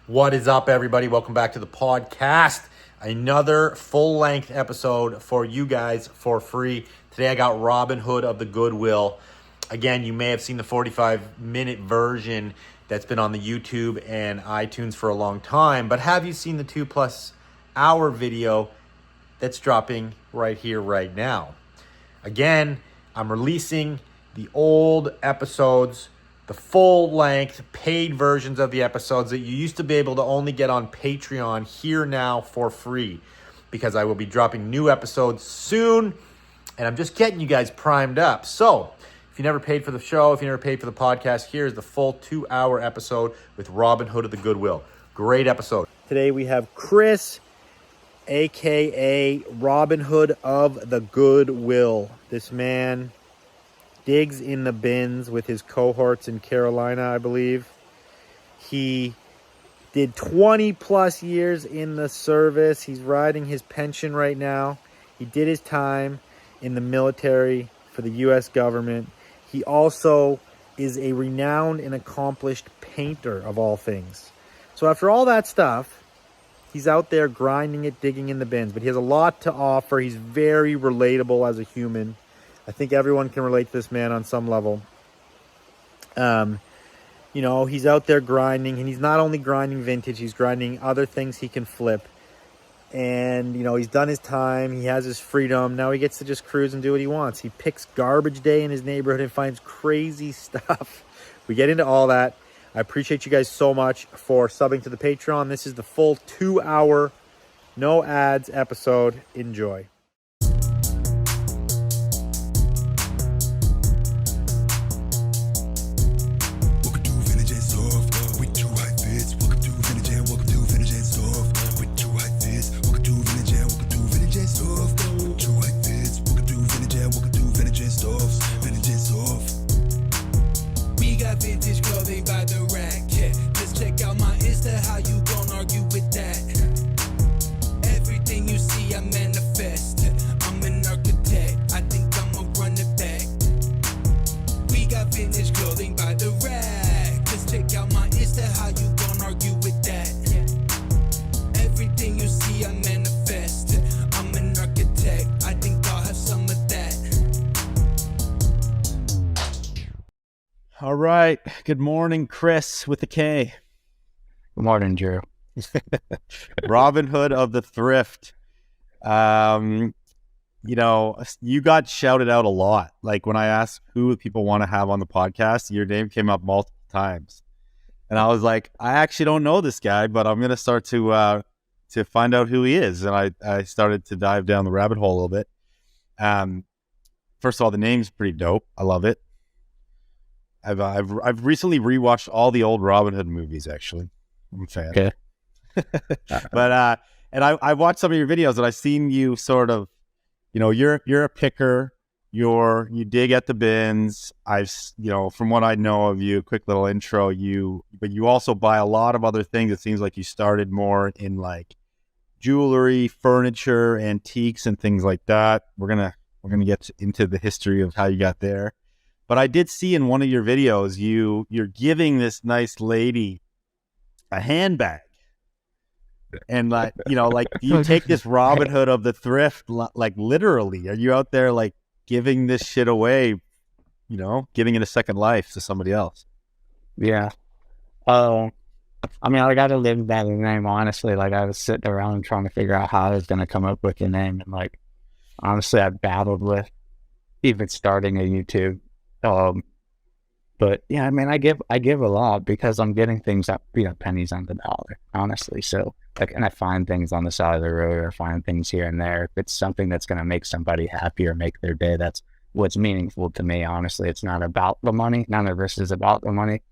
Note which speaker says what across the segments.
Speaker 1: What is up, everybody? Welcome back to the podcast. Another full-length episode for you guys for free. Today I got Robin Hood of the Goodwill. Again, you may have seen the 45-minute version that's been on the YouTube and iTunes for a long time, but have you seen the 2+ hour video that's dropping right here, right now? Again, I'm releasing the old episodes, the full-length paid versions of the episodes that you used to be able to only get on Patreon here now for free, because I will be dropping new episodes soon, and I'm just getting you guys primed up. So if you never paid for the show, if you never paid for the podcast, here's the full 2-hour episode with Robin Hood of the Goodwill. Great episode. Today we have Chris, a.k.a. Robin Hood of the Goodwill. This man digs in the bins with his cohorts in Carolina, I believe. He did 20+ years in the service. He's riding his pension right now. He did his time in the military for the U.S. government. He also is a renowned and accomplished painter, of all things. So after all that stuff, he's out there grinding it, digging in the bins. But he has a lot to offer. He's very relatable as a human. I think everyone can relate to this man on some level. He's out there grinding, and he's not only grinding vintage, he's grinding other things he can flip. And, he's done his time. He has his freedom. Now he gets to just cruise and do what he wants. He picks garbage day in his neighborhood and finds crazy stuff. We get into all that. I appreciate you guys so much for subbing to the Patreon. This is the full 2-hour, no ads episode. Enjoy. All right. Good morning, Chris with a K.
Speaker 2: Good morning, Drew.
Speaker 1: Robin Hood of the Thrift. You got shouted out a lot. Like when I asked who people want to have on the podcast, your name came up multiple times. And I was like, I actually don't know this guy, but I'm going to start to find out who he is. And I started to dive down the rabbit hole a little bit. First of all, the name's pretty dope. I love it. I've recently rewatched all the old Robin Hood movies. Actually, I'm a fan.
Speaker 2: Okay.
Speaker 1: But I've watched some of your videos, and I've seen you sort of, you're a picker. You dig at the bins. From what I know of you, quick little intro. But you also buy a lot of other things. It seems like you started more in like jewelry, furniture, antiques, and things like that. We're gonna get into the history of how you got there. But I did see in one of your videos, you're giving this nice lady a handbag. And you take this Robin Hood of the Thrift, like literally. Are you out there like giving this shit away, giving it a second life to somebody else?
Speaker 2: Yeah. I got to live by the name, honestly. Like I was sitting around trying to figure out how I was going to come up with the name. And honestly, I battled with even starting a YouTube. But yeah, I give a lot because I'm getting things at pennies on the dollar, honestly. So and I find things on the side of the road or find things here and there. If it's something that's going to make somebody happy or make their day, that's what's meaningful to me. Honestly, it's not about the money. None of this is about the money.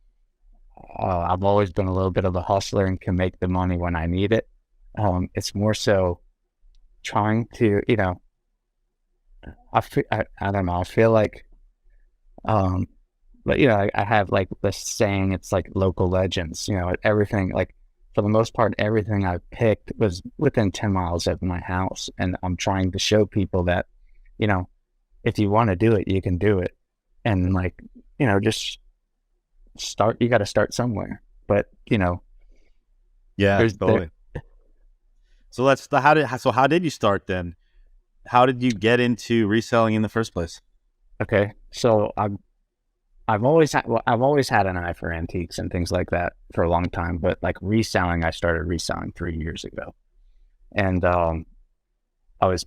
Speaker 2: I've always been a little bit of a hustler and can make the money when I need it. It's more so trying to, I don't know. I feel like, but I have like this saying, it's like local legends, everything, like for the most part, everything I picked was within 10 miles of my house. And I'm trying to show people that, if you want to do it, you can do it. And just start, you got to start somewhere. But,
Speaker 3: Yeah,
Speaker 2: There's there.
Speaker 3: totally. So how did you start then? How did you get into reselling in the first place?
Speaker 2: Okay, so I've always had an eye for antiques and things like that for a long time, but like reselling, I started reselling 3 years ago, and I was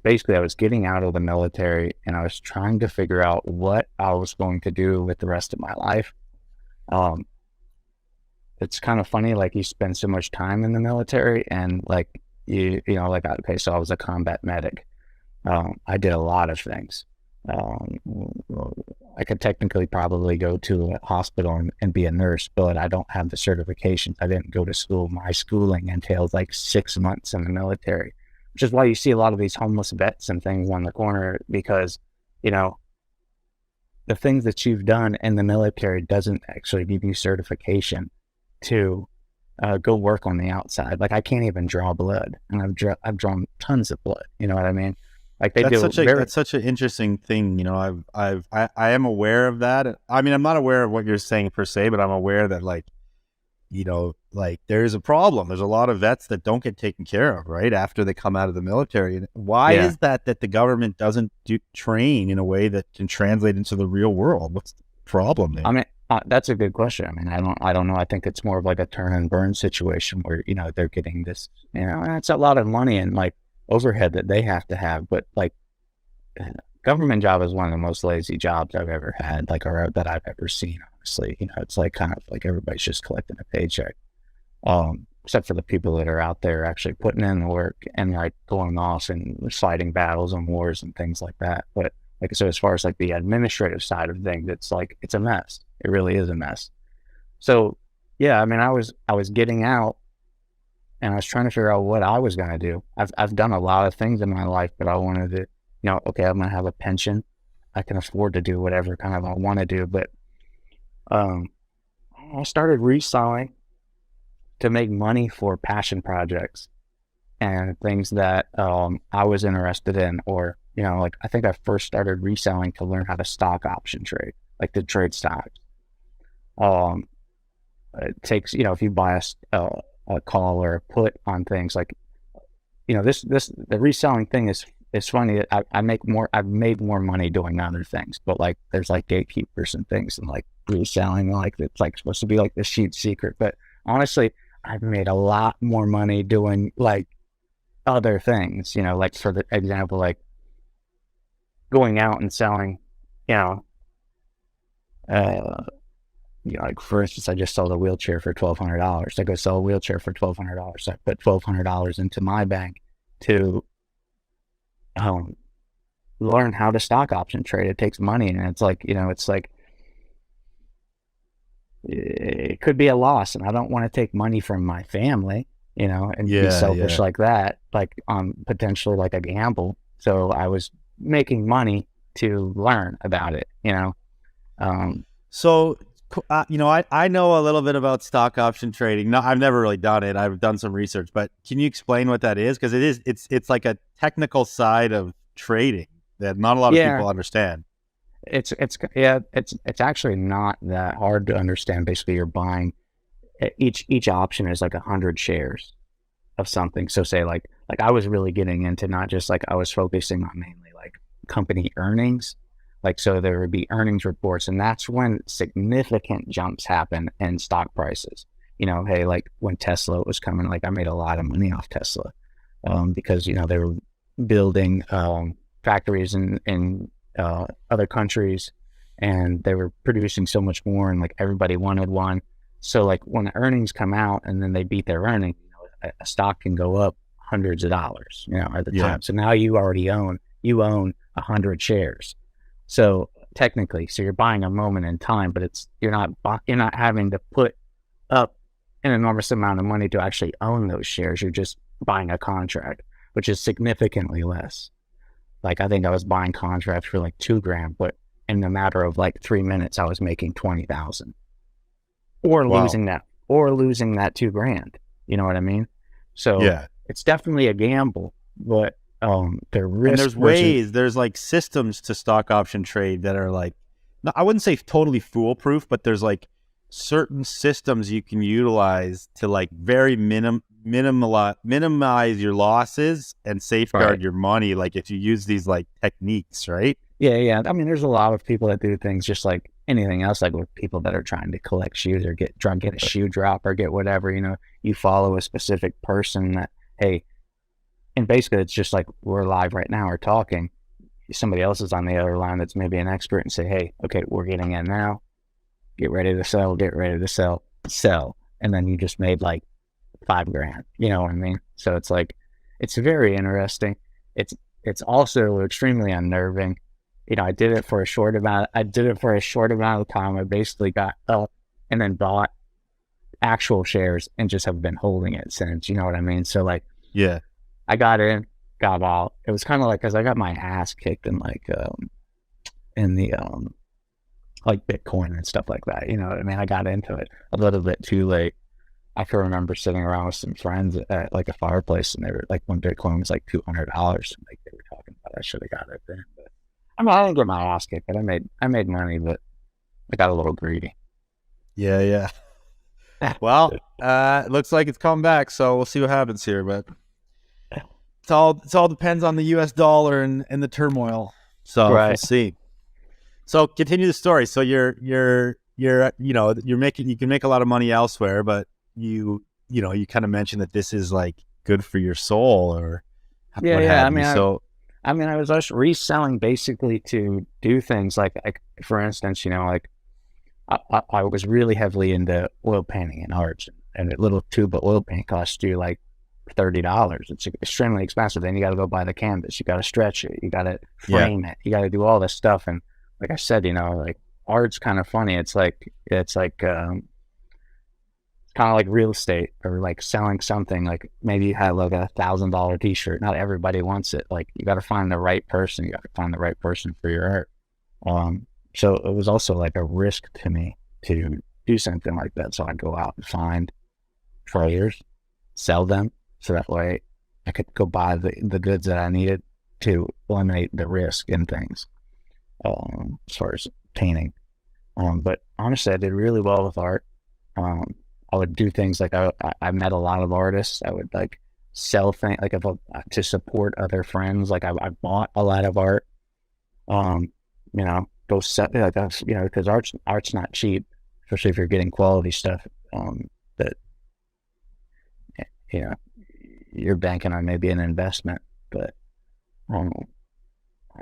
Speaker 2: getting out of the military, and I was trying to figure out what I was going to do with the rest of my life. Um, it's kind of funny, like you spend so much time in the military, and like like okay, so I was a combat medic. I did a lot of things. Um, I could technically probably go to a hospital and be a nurse, but I don't have the certifications. I didn't go to school. My schooling entails like 6 months in the military, which is why you see a lot of these homeless vets and things on the corner because, you know, the things that you've done in the military doesn't actually give you certification to go work on the outside. Like I can't even draw blood, and I've drawn tons of blood. You know what I mean? Like they do
Speaker 3: That's such an interesting thing. I am aware of that. I mean, I'm not aware of what you're saying per se, but I'm aware that like there's a problem. There's a lot of vets that don't get taken care of right after they come out of the military. And why
Speaker 2: Yeah.
Speaker 3: is that the government doesn't train in a way that can translate into the real world? What's the problem there?
Speaker 2: I mean, that's a good question. I mean, I don't know. I think it's more of like a turn and burn situation where, they're getting this, it's a lot of money and like overhead that they have to have. But like government job is one of the most lazy jobs I've ever had, like, or that I've ever seen, honestly. It's like kind of like everybody's just collecting a paycheck. Except for the people that are out there actually putting in the work and like going off and fighting battles and wars and things like that. But like, so as far as like the administrative side of things, it's a mess. It really is a mess. So yeah, I mean, I was getting out and I was trying to figure out what I was going to do. I've done a lot of things in my life, but I wanted to, okay, I'm going to have a pension. I can afford to do whatever kind of I want to do. But, I started reselling to make money for passion projects and things that, I was interested in, or, like I think I first started reselling to learn how to stock option trade, like to trade stocks. It takes, if you buy a call or a put on things like, the reselling thing is funny. I've made more money doing other things, but like there's like gatekeepers and things and like reselling, like it's like supposed to be like the sheet secret. But honestly, I've made a lot more money doing like other things, like for the example, like going out and selling, like for instance, I just sold a wheelchair for $1,200. I go sell a wheelchair for $1,200. I put $1,200 into my bank to learn how to stock option trade. It takes money, and it's like, it could be a loss, and I don't want to take money from my family, and be selfish like that, like potentially like a gamble. So I was making money to learn about it,
Speaker 3: So, I know a little bit about stock option trading. No, I've never really done it. I've done some research, but can you explain what that is? Because it's like a technical side of trading that not a lot of people understand.
Speaker 2: It's actually not that hard to understand. Basically, you're buying each option is like 100 shares of something. So say like I was really getting into not just like I was focusing on mainly like company earnings. Like, so there would be earnings reports, and that's when significant jumps happen in stock prices. Hey, like when Tesla was coming, like I made a lot of money off Tesla, because, they were building, factories in other countries, and they were producing so much more, and like everybody wanted one. So like when the earnings come out and then they beat their earnings, a stock can go up hundreds of dollars, at the time. So now you own 100 shares. So technically, you're buying a moment in time, but you're not having to put up an enormous amount of money to actually own those shares. You're just buying a contract, which is significantly less. Like I think I was buying contracts for like $2,000, but in a matter of like 3 minutes, I was making 20,000, or losing that $2,000. You know what I mean? So it's definitely a gamble, but the risk.
Speaker 3: And there's like systems to stock option trade that are like, no, I wouldn't say totally foolproof, but there's like certain systems you can utilize to like very minimize your losses and safeguard
Speaker 2: Right.
Speaker 3: your money. Like if you use these like techniques, right?
Speaker 2: Yeah. I mean, there's a lot of people that do things just like anything else, like with people that are trying to collect shoes or get a shoe drop or get whatever, you follow a specific person that, hey, and basically it's just like we're live right now, we're talking. Somebody else is on the other line that's maybe an expert and say, hey, okay, we're getting in now. Get ready to sell. And then you just made like $5,000. You know what I mean? So it's like, it's very interesting. It's also extremely unnerving. I did it for a short amount of time. I basically got up and then bought actual shares and just have been holding it since, you know what I mean? So like,
Speaker 3: Yeah.
Speaker 2: I got in, got out. It was kind of like, cause I got my ass kicked in like, in the, like Bitcoin and stuff like that. You know what I mean? I got into it a little bit too late. I can remember sitting around with some friends at like a fireplace, and they were like, when Bitcoin was like $200, like they were talking about, I should have got it then. But I mean, I didn't get my ass kicked, but I made money, but I got a little greedy.
Speaker 3: Yeah. Well, it looks like it's come back, so we'll see what happens here. But it's all depends on the U.S. dollar and the turmoil. So
Speaker 2: Right.
Speaker 3: we'll see. So continue the story. So you're you can make a lot of money elsewhere, but you kind of mentioned that this is like good for your soul or what have you.
Speaker 2: I mean, I was just reselling basically to do things like for instance, like I was really heavily into oil painting and arts, and a little tube of oil paint costs you like $30. It's extremely expensive. Then you got to go buy the canvas, you got to stretch it, you got to frame it, you got to do all this stuff. And like I said, like art's kind of funny. It's kind of like real estate or like selling something. Like maybe you had like $1,000 t-shirt. Not everybody wants it. Like you got to find the right person. You got to find the right person for your art. So it was also like a risk to me to do something like that. So I'd go out and find traders, sell them, so that way I could go buy the goods that I needed to eliminate the risk in things. As far as painting. But honestly, I did really well with art. I would do things like I met a lot of artists. I would like sell things like to support other friends. Like I bought a lot of art. Go sell like that's because art's not cheap, especially if you're getting quality stuff. That you're banking on maybe an investment, but I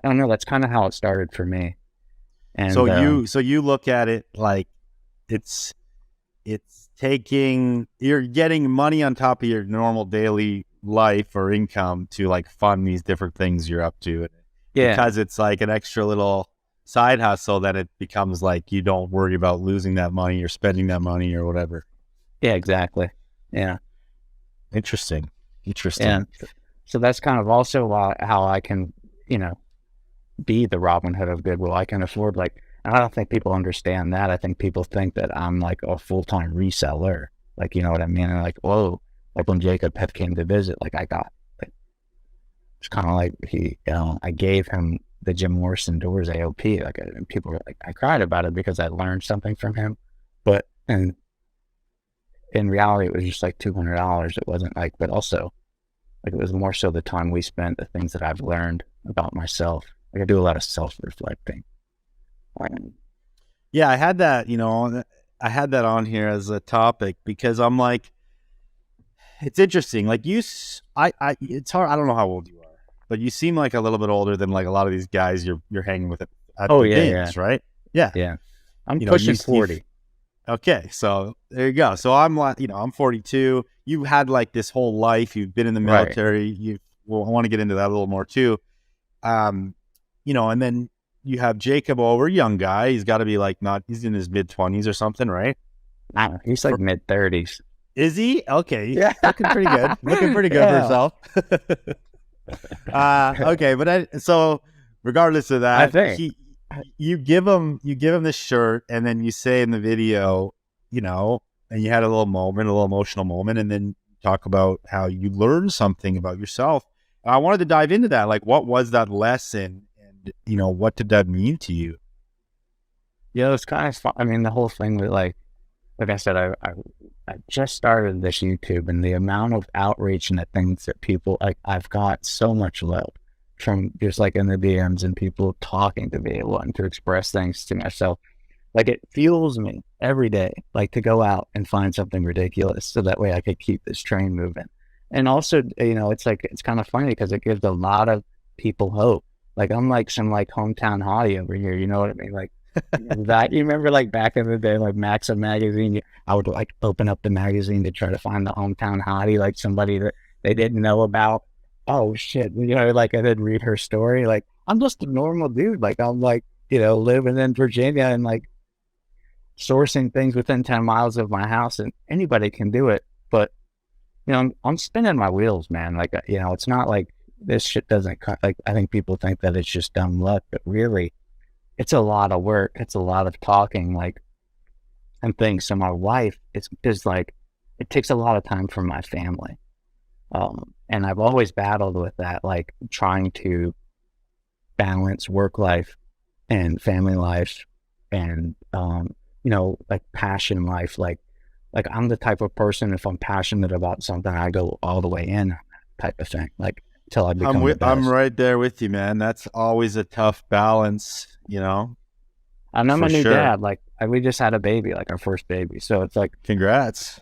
Speaker 2: don't know. That's kind of how it started for me. And
Speaker 3: so you look at it like it's you're getting money on top of your normal daily life or income to like fund these different things you're up to.
Speaker 2: Yeah.
Speaker 3: Because it's like an extra little side hustle that it becomes like you don't worry about losing that money or spending that money or whatever.
Speaker 2: Yeah, exactly. Yeah.
Speaker 3: Interesting.
Speaker 2: And so that's kind of also how I can, be the Robin Hood of Goodwill. I can afford and I don't think people understand that. I think people think that I'm like a full-time reseller. Like, you know what I mean? And like, whoa, like when Jacob Pep came to visit, like I got, it's kind of like I gave him the Jim Morrison Doors AOP. Like people were like, I cried about it because I learned something from him. And in reality, it was just like $200. It wasn't like, but also like it was more so the time we spent, the things that I've learned about myself. Like I do a lot of self-reflecting.
Speaker 3: Yeah, I had that, I had that on here as a topic because I'm like, it's interesting. Like it's hard. I don't know how old you are, but you seem like a little bit older than like a lot of these guys you're hanging with at the games, right? Yeah.
Speaker 2: Yeah. I'm pushing 40.
Speaker 3: Okay. So there you go. So I'm like, I'm 42. You had like this whole life. You've been in the military. I want to get into that a little more too. And then you have Jacob over, young guy. He's got to be like he's in his mid-20s or something, right?
Speaker 2: He's like mid-30s.
Speaker 3: Is he? Okay.
Speaker 2: Yeah.
Speaker 3: Looking pretty good. Looking pretty good for himself. Okay, but so regardless of that,
Speaker 2: I think
Speaker 3: you give him this shirt, and then you say in the video, and you had a little emotional moment, and then talk about how you learned something about yourself. I wanted to dive into that. Like, what was that lesson? What did that mean to you?
Speaker 2: Yeah, it's kind of fun. I mean, the whole thing with like like I said, I just started this YouTube, and the amount of outreach and the things that people like, I've got so much love from just like in the DMs and people talking to me, wanting to express things to myself. Like it fuels me every day, like to go out and find something ridiculous so that way I could keep this train moving. And also, it's like, it's kind of funny because it gives a lot of people hope. Like I'm like some like hometown hottie over here, you know what I mean? Like that, you remember like back in the day, like Maxim magazine, I would like open up the magazine to try to find the hometown hottie, like somebody that they didn't know about. Oh shit, like I didn't read her story. Like I'm just a normal dude. Like I'm like, living in Virginia and like sourcing things within 10 miles of my house, and anybody can do it. But, I'm spinning my wheels, man. Like, it's not like this shit doesn't cut. Like, I think people think that it's just dumb luck, but really it's a lot of work. It's a lot of talking, like, and things. So my wife, it's just like, it takes a lot of time from my family. And I've always battled with that, like trying to balance work life and family life and, like passion life. Like I'm the type of person, if I'm passionate about something, I go all the way in, type of thing, like till I become the best.
Speaker 3: I'm right there with you, man. That's always a tough balance,
Speaker 2: And I'm a new dad. Like we just had a baby, like our first baby. So it's like,
Speaker 3: congrats.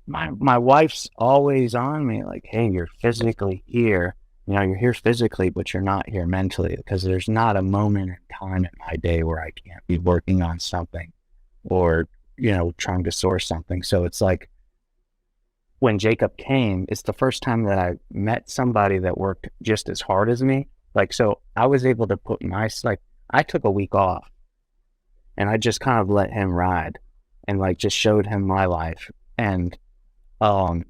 Speaker 2: My wife's always on me, like, hey, you're physically here. You're here physically, but you're not here mentally, because there's not a moment in time in my day where I can't be working on something or, trying to source something. So it's like when Jacob came, it's the first time that I met somebody that worked just as hard as me. Like, so I was able to put I took a week off and I just kind of let him ride and like just showed him my life. And,
Speaker 3: like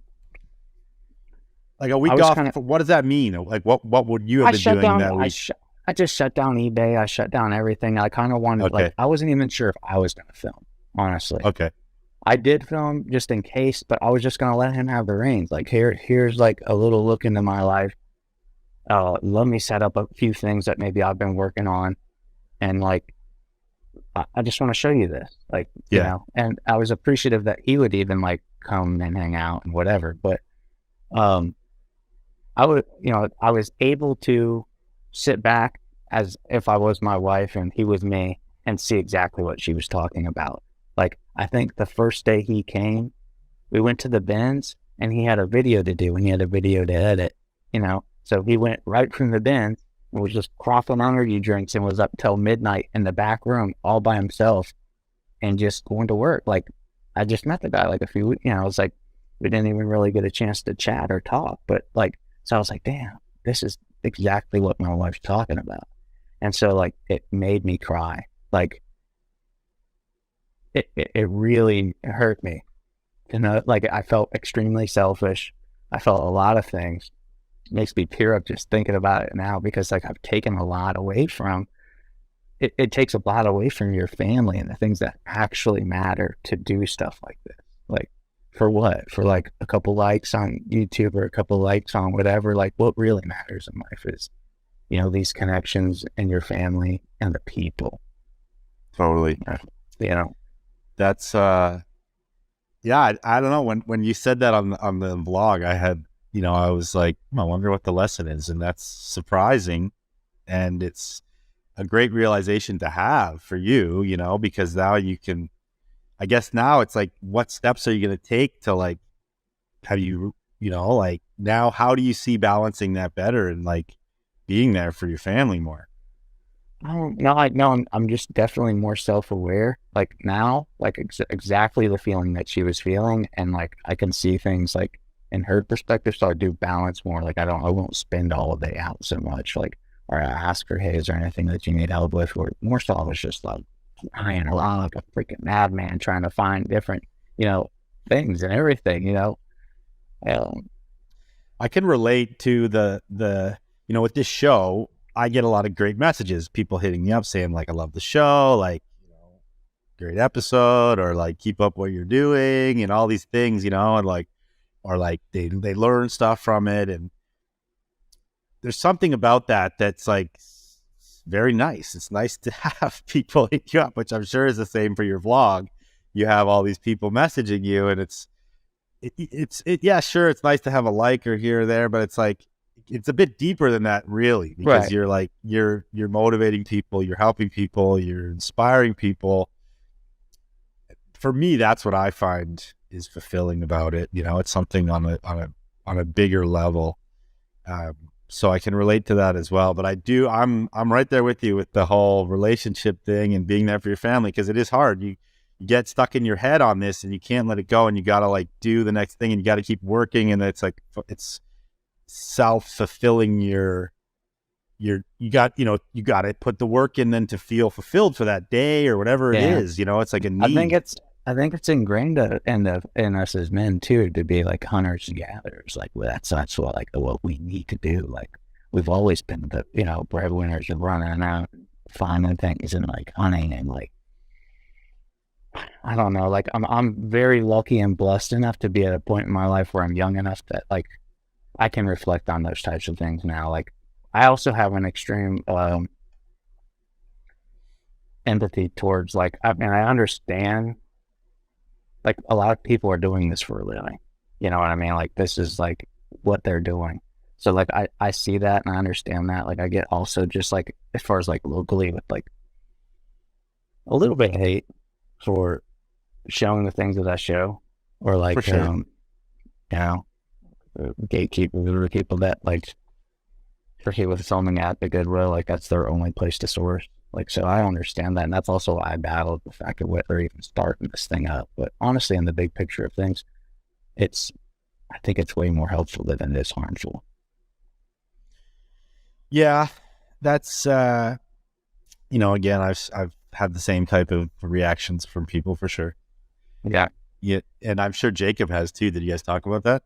Speaker 3: a week off, what does that mean? Like what would you have been doing that week?
Speaker 2: I just shut down eBay. I shut down everything. I kind of wanted, like, I wasn't even sure if I was going to film, honestly.
Speaker 3: Okay.
Speaker 2: I did film just in case, but I was just going to let him have the reins. Like, here's like a little look into my life. Let me set up a few things that maybe I've been working on. And like, I just want to show you this. Like, and I was appreciative that he would even like come and hang out and whatever. But, I was able to sit back as if I was my wife and he was me and see exactly what she was talking about. Like, I think the first day he came, we went to the bins and he had a video to do and he had a video to edit, So he went right from the bins and was just crossing energy drinks and was up till midnight in the back room all by himself and just going to work. Like, I just met the guy like a few weeks, I was like, we didn't even really get a chance to chat or talk, but like, so I was like, damn, this is exactly what my wife's talking about. And so like, it made me cry. Like, it really hurt me. Like I felt extremely selfish. I felt a lot of things. It makes me tear up just thinking about it now, because like I've taken a lot away from, it takes a lot away from your family and the things that actually matter to do stuff like this. Like, for what? For like a couple likes on YouTube or a couple likes on whatever. Like, what really matters in life is, these connections and your family and the people.
Speaker 3: Totally. That's I don't know, when you said that on the vlog, I had, I was like, I wonder what the lesson is, and that's surprising, and it's a great realization to have for you, because now you can, I guess now it's like, what steps are you going to take to like, have you, like now, how do you see balancing that better and like being there for your family more?
Speaker 2: I'm just definitely more self-aware. Like now, like exactly the feeling that she was feeling, and like I can see things like in her perspective, so I do balance more. Like I won't spend all day out so much. Like, or I ask her, hey, is there anything that you need help with? Or more so, I was just like crying around like a freaking madman trying to find different, things and everything.
Speaker 3: I can relate to the with this show. I get a lot of great messages, people hitting me up saying like, I love the show, like, great episode, or like, keep up what you're doing, and all these things, and like, or like they learn stuff from it. And there's something about that's like very nice. It's nice to have people hit you up, which I'm sure is the same for your vlog, you have all these people messaging you, and yeah, sure, it's nice to have a like or here or there, but it's like it's a bit deeper than that, really, because
Speaker 2: Right.
Speaker 3: you're like you're motivating people, you're helping people, you're inspiring people. For me, that's what I find is fulfilling about it. You know, it's something on a bigger level. Um, so I can relate to that as well. But I'm right there with you with the whole relationship thing and being there for your family, because it is hard. You get stuck in your head on this and you can't let it go, and you got to like do the next thing, and you got to keep working. And it's like, it's self-fulfilling you got to put the work in then to feel fulfilled for that day or whatever it
Speaker 2: Yeah.
Speaker 3: is. You know, it's like a
Speaker 2: I think
Speaker 3: need.
Speaker 2: it's ingrained in us as men too, to be like hunters and gatherers. Like, well, that's what, like, what we need to do. Like, we've always been the, breadwinners of running out, finding things and like hunting, and like, I don't know, like I'm very lucky and blessed enough to be at a point in my life where I'm young enough that like I can reflect on those types of things now. Like, I also have an extreme empathy towards, like, I mean, I understand, like, a lot of people are doing this for a living. You know what I mean? Like, this is like what they're doing. So like I see that and I understand that. Like, I get also just like, as far as like locally, with like a little bit of hate for showing the things that I show, or
Speaker 3: For
Speaker 2: like
Speaker 3: sure.
Speaker 2: you know, gatekeepers or people that like, especially with filming at the Goodwill, like that's their only place to source. Like, so I understand that, and that's also why I battled the fact of whether even starting this thing up. But honestly, in the big picture of things, I think it's way more helpful than it is harmful.
Speaker 3: Yeah, that's again, I've had the same type of reactions from people for sure.
Speaker 2: Yeah,
Speaker 3: Yeah, and I'm sure Jacob has too. Did you guys talk about that?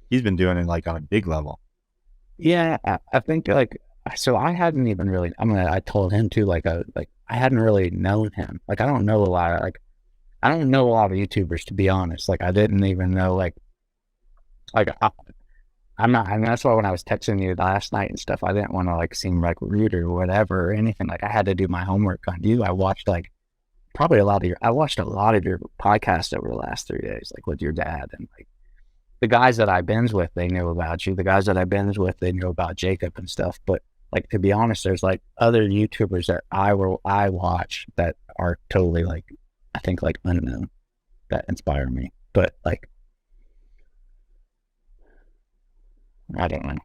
Speaker 3: He's been doing it like on a big level.
Speaker 2: yeah. I think like, so I hadn't even really. I mean, I told him too. Like, I hadn't really known him. Like, I don't know a lot. Like, I don't know a lot of YouTubers, to be honest. Like, I didn't even know like I'm not. I mean, that's why when I was texting you last night and stuff, I didn't want to like seem like rude or whatever or anything. Like, I had to do my homework on you. I watched like probably I watched a lot of your podcasts over the last 3 days, like with your dad, and like the guys that I binge with, they knew about you. The guys that I binge with, they knew about Jacob and stuff. But like, to be honest, there's like other YouTubers that I watch that are totally like, I think, like unknown, that inspire me. But like, I don't know.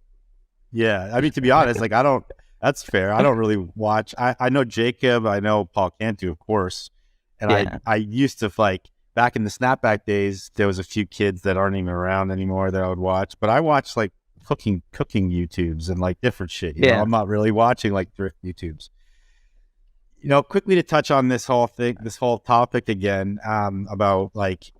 Speaker 3: Yeah, I mean, to be honest, like I don't. That's fair. I don't really watch. I know Jacob. I know Paul Cantu, of course, and
Speaker 2: Yeah,
Speaker 3: I used to like back in the snapback days. There was a few kids that aren't even around anymore that I would watch, but I watch like cooking YouTubes and like different shit.
Speaker 2: yeah,
Speaker 3: I'm not really watching like thrift YouTubes. Quickly to touch on this whole thing, this whole topic again, about like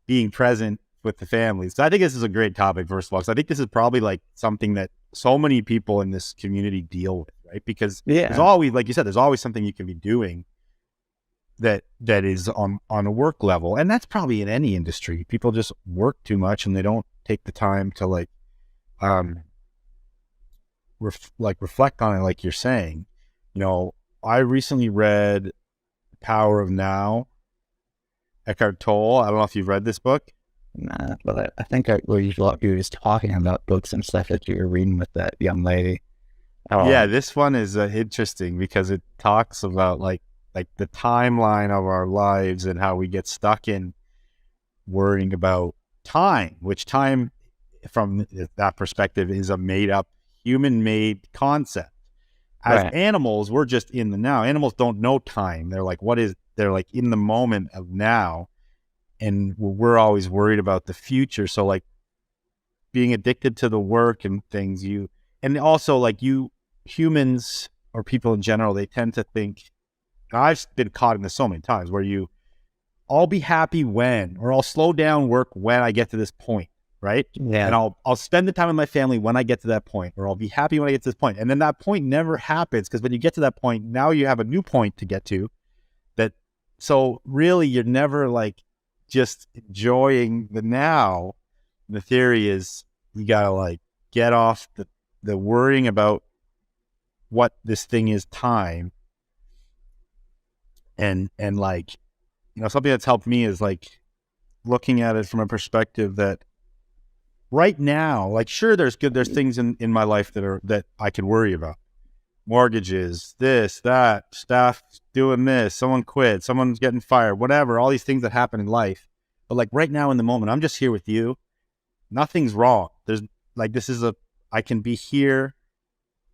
Speaker 3: being present with the families. So I think this is a great topic, first of all, because I think this is probably like something that so many people in this community deal with, right? Because there's
Speaker 2: yeah,
Speaker 3: always, like you said, there's always something you can be doing that is on a work level. And that's probably in any industry. People just work too much and they don't take the time to like um reflect on it, like you're saying. I recently read Power of Now, Eckhart Tolle. I don't know if you've read this book.
Speaker 2: nah. But I think we was talking about books and stuff that you were reading with that young lady.
Speaker 3: Yeah,
Speaker 2: Um,
Speaker 3: this one is interesting because it talks about like the timeline of our lives and how we get stuck in worrying about time, which time from that perspective is a made up human made concept. As
Speaker 2: right.
Speaker 3: animals, we're just in the now. Animals don't know time. They're like in the moment of now, and we're always worried about the future. So like being addicted to the work and things, and also like humans or people in general, they tend to think, and I've been caught in this so many times where I'll be happy when, or I'll slow down work when I get to this point, right?
Speaker 2: Yeah,
Speaker 3: And I'll spend the time with my family when I get to that point, or I'll be happy when I get to this point. And then that point never happens, because when you get to that point, now you have a new point to get to. So really, you're never like just enjoying the now. The theory is you gotta like get off the worrying about what this thing is, time, and like something that's helped me is like looking at it from a perspective that right now, like, sure, there's things in my life that I can worry about. Mortgages, this, that, staff doing this, someone quit, someone's getting fired, whatever, all these things that happen in life. But like right now in the moment, I'm just here with you. Nothing's wrong. There's like, I can be here.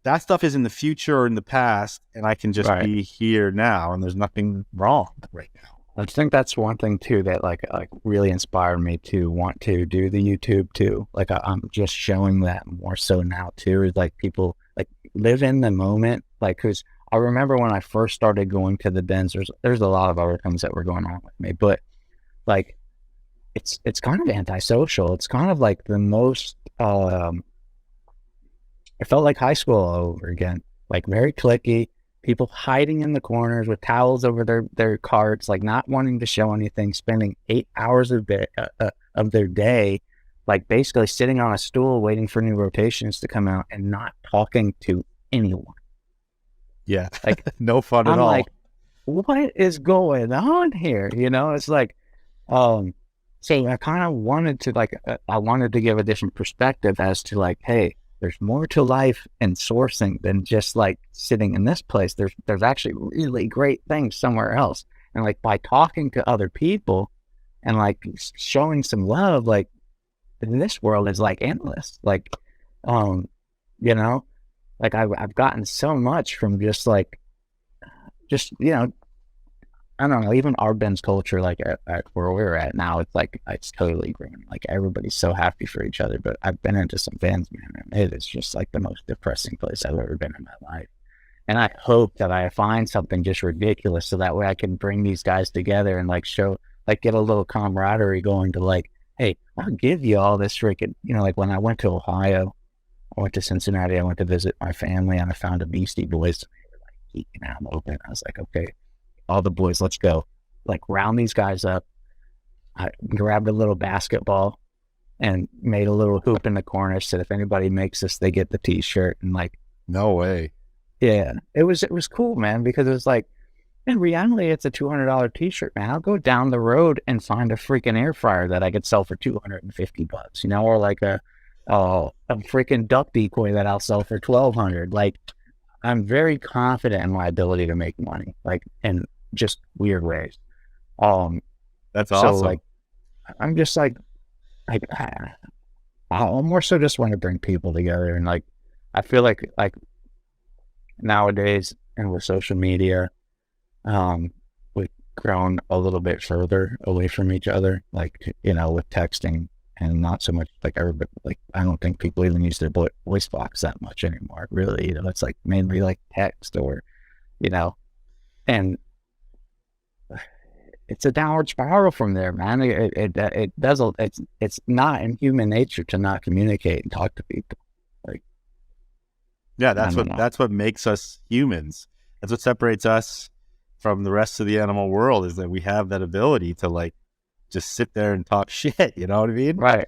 Speaker 3: That stuff is in the future or in the past, and I can just be here now, and there's nothing wrong right now.
Speaker 2: I think that's one thing too that like really inspired me to want to do the YouTube too. Like I'm just showing that more so now too. Is like people like live in the moment. Like, cause I remember when I first started going to the dens, there's a lot of other things that were going on with me, but like it's kind of antisocial. It's kind of like the most. It felt like high school all over again. Like very cliquey. People hiding in the corners with towels over their carts, like not wanting to show anything, spending 8 hours of their day, like basically sitting on a stool waiting for new rotations to come out and not talking to anyone.
Speaker 3: Yeah,
Speaker 2: like
Speaker 3: no fun at all.
Speaker 2: Like, what is going on here? You know, it's like, so I kind of wanted to I wanted to give a different perspective as to like, hey, there's more to life and sourcing than just like sitting in this place. There's actually really great things somewhere else. And like by talking to other people and like showing some love, like this world is like endless. Like, you know, like I've gotten so much from just, you know, I don't know, even our Ben's culture, like at where we're at now, it's like, it's totally green. Like everybody's so happy for each other, but I've been into some Ben's, man, and it is just like the most depressing place I've ever been in my life. And I hope that I find something just ridiculous so that way I can bring these guys together and like show, like get a little camaraderie going to like, hey, I'll give you all this freaking, you know, like when I went to Ohio, I went to Cincinnati, I went to visit my family and I found a Beastie Boys. And they were like geeking out open. I was like, okay, all the boys, let's go. Like round these guys up. I grabbed a little basketball and made a little hoop in the corner. Said if anybody makes this, they get the t-shirt. And like,
Speaker 3: no way.
Speaker 2: Yeah, it was cool, man, because it was like, in reality, it's a $200 t-shirt, man. I'll go down the road and find a freaking air fryer that I could sell for $250, you know, or like a freaking duck decoy that I'll sell for $1,200. Like, I'm very confident in my ability to make money, like in just weird ways.
Speaker 3: That's awesome.
Speaker 2: So like, I'm just like I more so just want to bring people together, and like, I feel like nowadays and with social media, we've grown a little bit further away from each other, like, you know, with texting and not so much like everybody, like, I don't think people even use their voice box that much anymore, really. You know, it's like mainly like text or, you know, and it's a downward spiral from there, man. It's not in human nature to not communicate and talk to people. Like,
Speaker 3: yeah, that's what makes us humans. That's what separates us from the rest of the animal world, is that we have that ability to like just sit there and talk shit. You know what I mean?
Speaker 2: Right.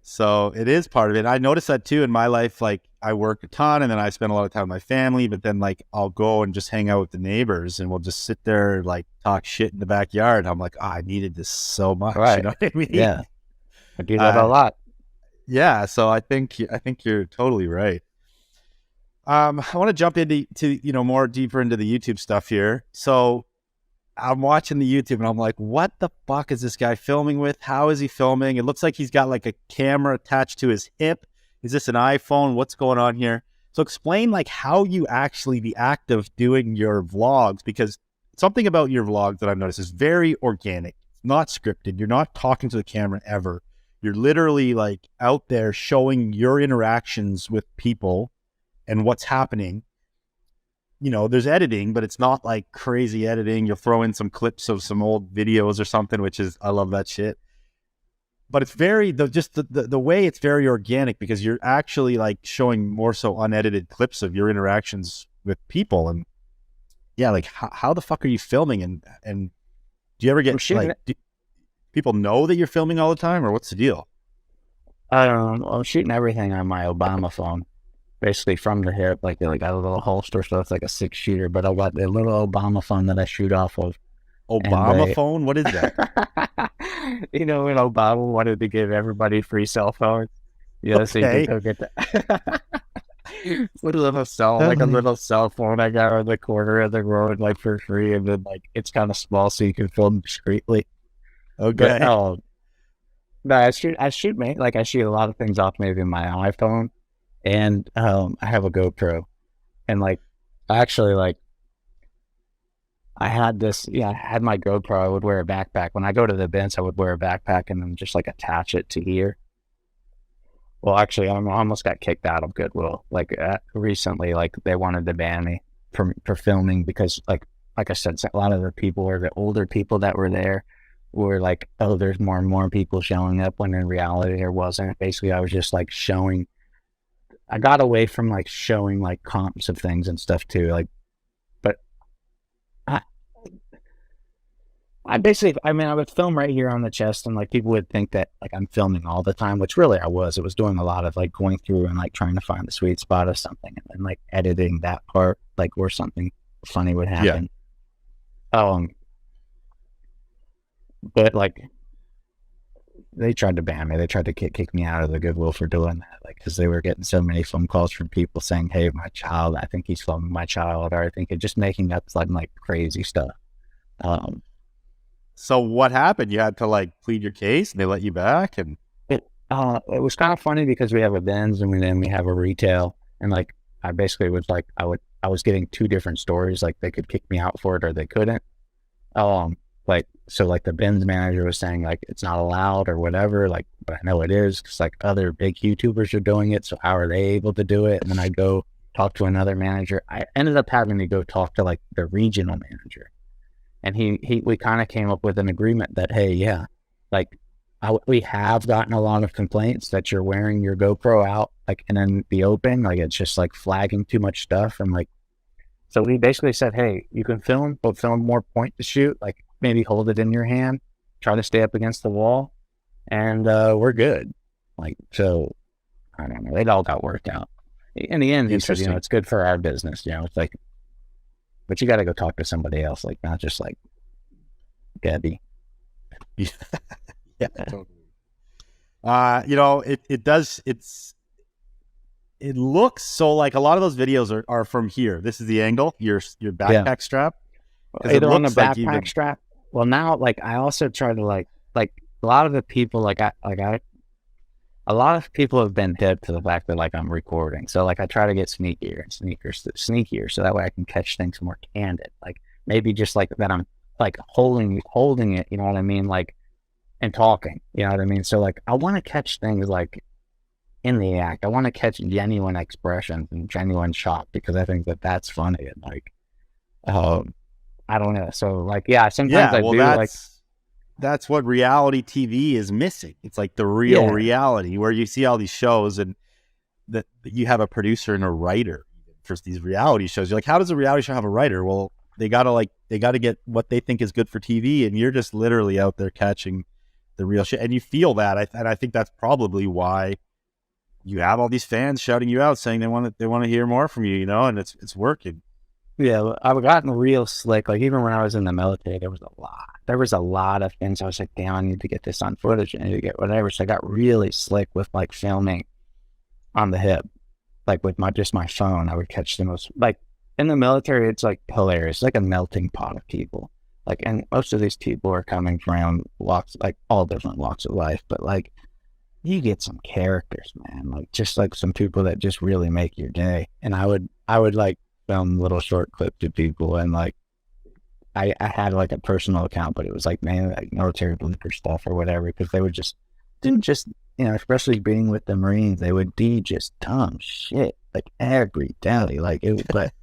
Speaker 3: So it is part of it. I noticed that too in my life. Like I work a ton and then I spend a lot of time with my family, but then like I'll go and just hang out with the neighbors and we'll just sit there, like talk shit in the backyard. I'm like, I needed this so much.
Speaker 2: Right.
Speaker 3: You know what I mean?
Speaker 2: Yeah. I do that a lot.
Speaker 3: Yeah. So I think you're totally right. I want to jump into you know, more deeper into the YouTube stuff here. So I'm watching the YouTube and I'm like, what the fuck is this guy filming with? How is he filming? It looks like he's got like a camera attached to his hip. Is this an iPhone? What's going on here? So explain like how you actually, the act of doing your vlogs, because something about your vlogs that I've noticed is very organic. It's not scripted. You're not talking to the camera ever. You're literally like out there showing your interactions with people and what's happening. You know, there's editing, but it's not like crazy editing. You'll throw in some clips of some old videos or something, which is, I love that shit. But it's very, the way it's very organic, because you're actually like showing more so unedited clips of your interactions with people. And yeah, like how the fuck are you filming? And do you ever get like, do people know that you're filming all the time, or what's the deal?
Speaker 2: I'm shooting everything on my Obama phone. Basically from the hip, like I got a little holster, so it's like a 6-shooter, but I got a little Obama phone that I shoot off of.
Speaker 3: Obama phone? What is that?
Speaker 2: You know, when Obama wanted to give everybody free cell phones, you know, so you could
Speaker 3: Okay.
Speaker 2: go get that. With a little like a little cell phone I got on the corner of the road, like for free, and then like it's kind of small, so you can film discreetly. But
Speaker 3: Okay.
Speaker 2: no, I shoot a lot of things off maybe my iPhone, and I have a GoPro, and like actually like I had this, yeah, I had my GoPro. I would wear a backpack when I go to the events. I would wear a backpack and then just like attach it to here. Well, actually, I almost got kicked out of Goodwill. Like recently, like they wanted to ban me for filming because, like I said, a lot of the people or the older people that were there were like, oh, there's more and more people showing up when in reality there wasn't. Basically, I was just like showing. I got away from like showing like comps of things and stuff too. Like, but I mean, I would film right here on the chest, and like people would think that like I'm filming all the time, which really I was. It was doing a lot of like going through and like trying to find the sweet spot of something, and then like editing that part, like where something funny would happen. But like they tried to ban me. They tried to kick me out of the Goodwill for doing that, like because they were getting so many phone calls from people saying, "Hey, my child, I think he's filming my child," or I think it just making up like crazy stuff.
Speaker 3: So what happened? You had to like plead your case, and they let you back, and
Speaker 2: it was kind of funny because we have a Benz and then we have a retail, and like I basically was like I was getting two different stories, like they could kick me out for it or they couldn't. Like so like the Benz manager was saying like it's not allowed or whatever, like but I know it is because like other big YouTubers are doing it, so how are they able to do it? And then I go talk to another manager. I ended up having to go talk to like the regional manager. And we kind of came up with an agreement that, hey, yeah, like we have gotten a lot of complaints that you're wearing your GoPro out, like, and in the open, like it's just like flagging too much stuff. And like, so we basically said, hey, you can film, but film more point to shoot, like maybe hold it in your hand, try to stay up against the wall, and we're good. Like, so I don't know, it all got worked out. In the end, he said, you know, it's good for our business, you know, it's like, but you got to go talk to somebody else, like not just like Gabby.
Speaker 3: Yeah, totally. You know, it looks so like a lot of those videos are from here. This is the angle, your backpack strap.
Speaker 2: Either on the backpack strap. Well, now like I also try to like a lot of the people a lot of people have been hip to the fact that like I'm recording. So like I try to get sneakier so that way I can catch things more candid. Like maybe just like that I'm like holding it, you know what I mean? Like, and talking, you know what I mean? So like I want to catch things like in the act. I want to catch genuine expressions and genuine shock because I think that that's funny and like, I don't know. So like, yeah, sometimes I do like.
Speaker 3: That's what reality TV is missing. It's like the real reality where you see all these shows and that you have a producer and a writer for these reality shows. You're like, how does a reality show have a writer? Well, they gotta get what they think is good for TV, and you're just literally out there catching the real shit, and you feel that. And I think that's probably why you have all these fans shouting you out, saying they want to hear more from you, you know, and it's working.
Speaker 2: Yeah, I've gotten real slick. Like even when I was in the military, there was a lot of things I was like, damn, I need to get this on footage. I need to get whatever. So I got really slick with like filming on the hip, like with just my phone. I would catch the most, like in the military, it's like hilarious. It's like a melting pot of people. Like, and most of these people are coming from walks, like all different walks of life, but like you get some characters, man, like just like some people that just really make your day. And I would like film little short clips to people, and like I had like a personal account, but it was like mainly like military blooper stuff or whatever, because they would just do you know, especially being with the Marines, they would do just dumb shit like every day, like it was like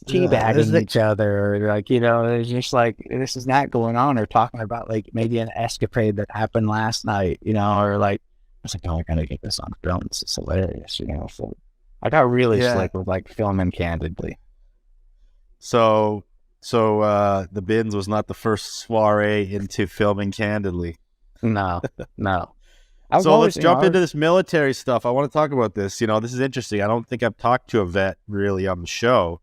Speaker 2: teabagging each other, or like, you know, it's just like this is not going on, or talking about like maybe an escapade that happened last night, you know, or like I was like, oh, I gotta get this on film. This is hilarious, you know. So I got really slick with like filming candidly.
Speaker 3: So the Bins was not the first soiree into filming candidly.
Speaker 2: No.
Speaker 3: So let's jump into this military stuff. I want to talk about this. You know, this is interesting. I don't think I've talked to a vet really on the show.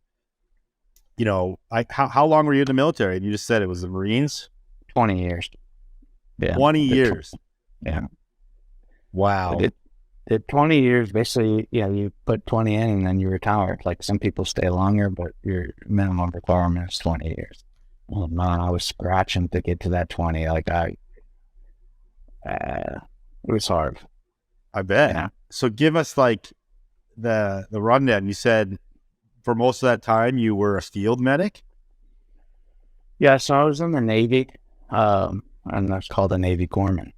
Speaker 3: you know, how long were you in the military? And you just said it was the Marines.
Speaker 2: 20 years. Yeah.
Speaker 3: 20 years.
Speaker 2: Yeah.
Speaker 3: Wow.
Speaker 2: Did 20 years, basically, you put 20 in and then you retire. Like some people stay longer, but your minimum requirement is 20 years. Oh man, I was scratching to get to that 20. Like it was hard.
Speaker 3: I bet.
Speaker 2: Yeah.
Speaker 3: So give us like the rundown. You said for most of that time you were a field medic?
Speaker 2: Yeah, so I was in the Navy, and that's called a Navy corpsman.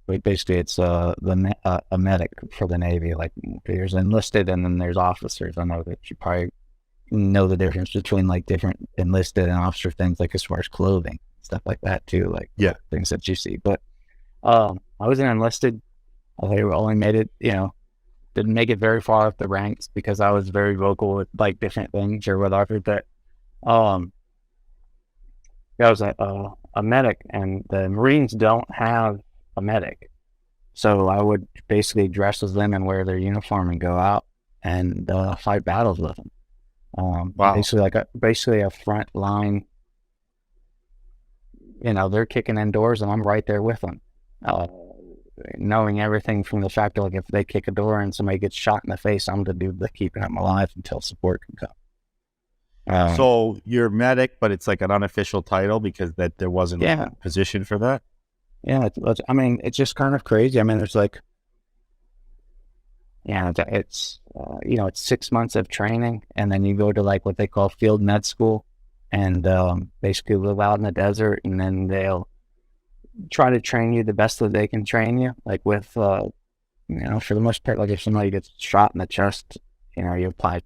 Speaker 2: But basically, it's a medic for the Navy. Like there's enlisted, and then there's officers. I know that you probably know the difference between like different enlisted and officer things, like as far as clothing, stuff like that too. Like things that you see. But I was an enlisted. I only made it, didn't make it very far up the ranks because I was very vocal with like different things or whatever. But I was a medic, and the Marines don't have a medic. So I would basically dress as them and wear their uniform and go out and fight battles with them.
Speaker 3: Wow.
Speaker 2: Basically a front line. They're kicking in doors and I'm right there with them. Knowing everything from the fact that like if they kick a door and somebody gets shot in the face, I'm the dude that keeping them alive until support can come.
Speaker 3: So you're medic, but it's like an unofficial title because that there wasn't a position for that.
Speaker 2: Yeah, it's just kind of crazy. I mean, there's like, it's 6 months of training, and then you go to like what they call field med school, and basically live out in the desert, and then they'll try to train you the best that they can train you. Like with, for the most part, like if somebody gets shot in the chest, you apply.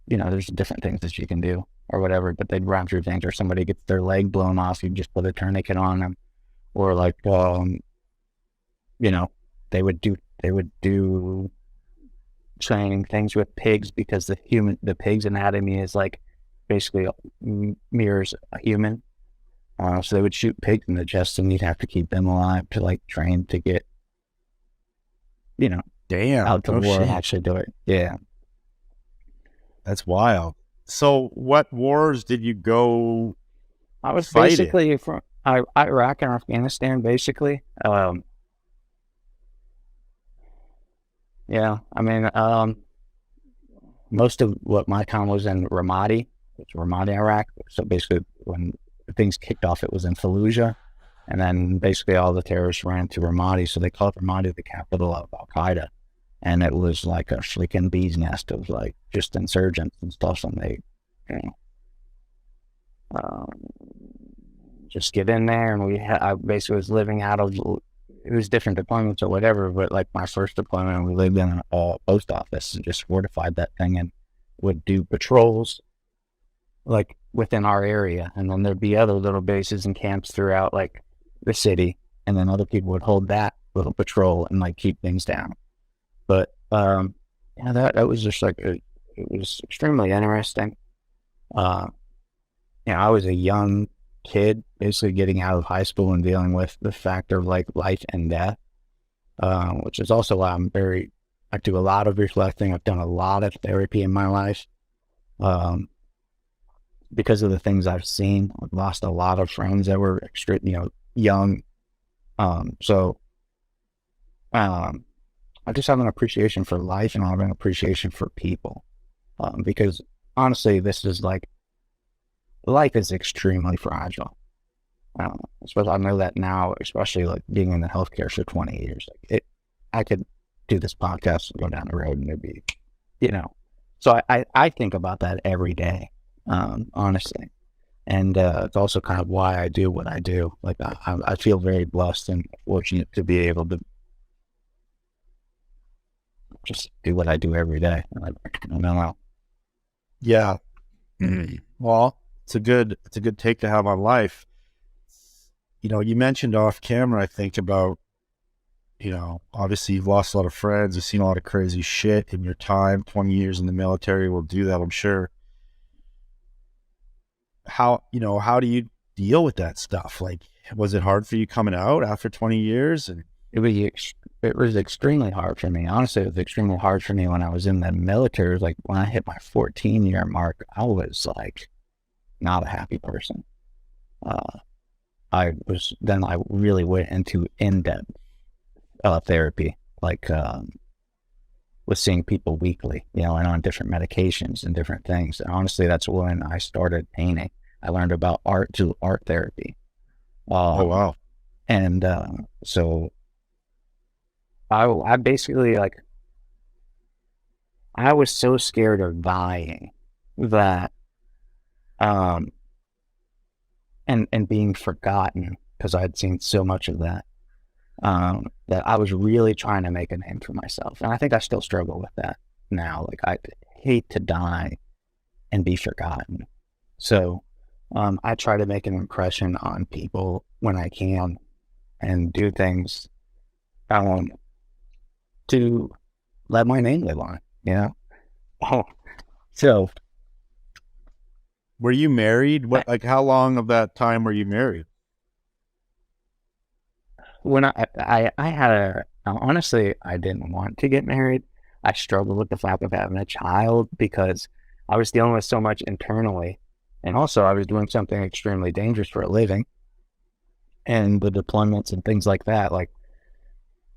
Speaker 2: There's different things that you can do or whatever, but they'd run through things, or somebody gets their leg blown off, you just put a tourniquet on them, or like, they would do training things with pigs because the pig's anatomy is like basically mirrors a human. So they would shoot pigs in the chest and you'd have to keep them alive to like train to get, out to war and actually do it. Yeah.
Speaker 3: That's wild. So what wars did you go?
Speaker 2: I was basically from Iraq and Afghanistan, basically. Most of what my time was in Ramadi, Iraq. So basically when things kicked off, it was in Fallujah. And then basically all the terrorists ran to Ramadi. So they called Ramadi the capital of Al-Qaeda. And it was like a freaking bee's nest of like just insurgents and stuff. And they, just get in there. And I basically was living out of, it was different deployments or whatever. But like my first deployment, we lived in a post office and just fortified that thing and would do patrols like within our area. And then there'd be other little bases and camps throughout like the city. And then other people would hold that little patrol and like keep things down. But that was just like it was extremely interesting. I was a young kid, basically getting out of high school and dealing with the factor of like life and death, which is also why I do a lot of reflecting. I've done a lot of therapy in my life, because of the things I've seen. I've lost a lot of friends that were young. I just have an appreciation for life, and I have an appreciation for people, because honestly, this is like, life is extremely fragile. I know that now, especially like being in the healthcare for 20 years. I could do this podcast and go down the road and it'd be, So I think about that every day, honestly. And it's also kind of why I do what I do. Like I feel very blessed and fortunate to be able to just do what I do every day. I don't know.
Speaker 3: Yeah. Well, it's a good take to have on life. You mentioned off camera, I think, about, obviously you've lost a lot of friends, you've seen a lot of crazy shit in your time. 20 years in the military will do that, I'm sure. How do you deal with that stuff? Like, was it hard for you coming out after 20 years? And
Speaker 2: it was extremely hard for me. Honestly, it was extremely hard for me when I was in the military. It was like when I hit my 14-year mark, I was like, not a happy person. I really went into in-depth therapy, like with seeing people weekly, and on different medications and different things. And honestly, that's when I started painting. I learned about art through art therapy.
Speaker 3: Oh, wow.
Speaker 2: And so I basically, like, I was so scared of dying that, and being forgotten, because I'd seen so much of that, that I was really trying to make a name for myself. And I think I still struggle with that now. Like, I hate to die and be forgotten. So I try to make an impression on people when I can, and do things to let my name live on, So
Speaker 3: Were you married? Like, how long of that time were you married?
Speaker 2: when I had honestly, I didn't want to get married. I struggled with the fact of having a child because I was dealing with so much internally. And also I was doing something extremely dangerous for a living, and the deployments and things like that. Like,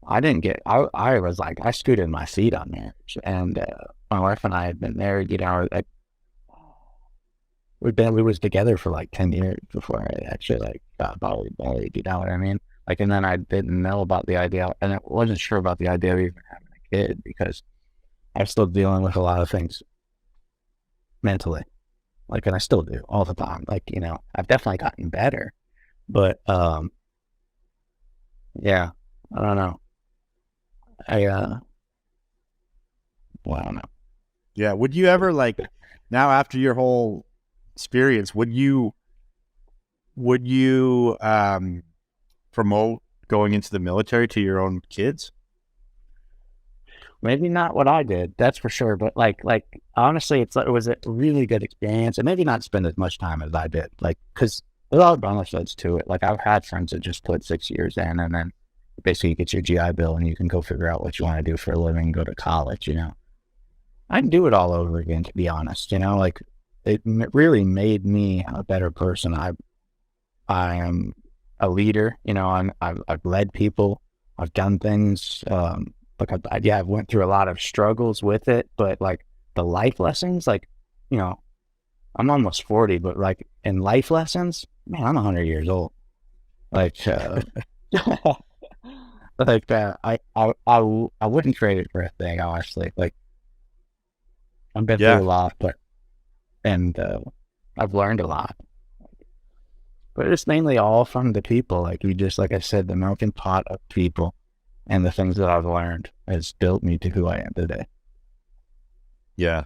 Speaker 2: I was like, I scooted my feet on marriage. And my wife and I had been married, we was together for like 10 years before I actually like got married, you know what I mean? Like, and then I didn't know about the idea, and I wasn't sure about the idea of even having a kid, because I'm still dealing with a lot of things mentally. Like, and I still do all the time. Like, I've definitely gotten better, but yeah, I don't know. Well, I don't know.
Speaker 3: Yeah. Would you ever, like, now after your whole experience, would you promote going into the military to your own kids?
Speaker 2: Maybe not what I did, that's for sure. But like honestly, it was a really good experience, and maybe not spend as much time as I did. Like, because there's a lot of benefits to it. Like, I've had friends that just put 6 years in, and then basically you get your GI Bill, and you can go figure out what you want to do for a living, go to college. I'd do it all over again, to be honest. Like, it really made me a better person. I am a leader. I've led people. I've done things. Like, I've went through a lot of struggles with it, but like the life lessons, like, I'm almost 40, but like in life lessons, man, I'm 100 years old. Like, I wouldn't trade it for a thing, honestly. Like, I've been through a lot, and I've learned a lot. But it's mainly all from the people. Like, like I said, the melting pot of people and the things that I've learned has built me to who I am today.
Speaker 3: Yeah.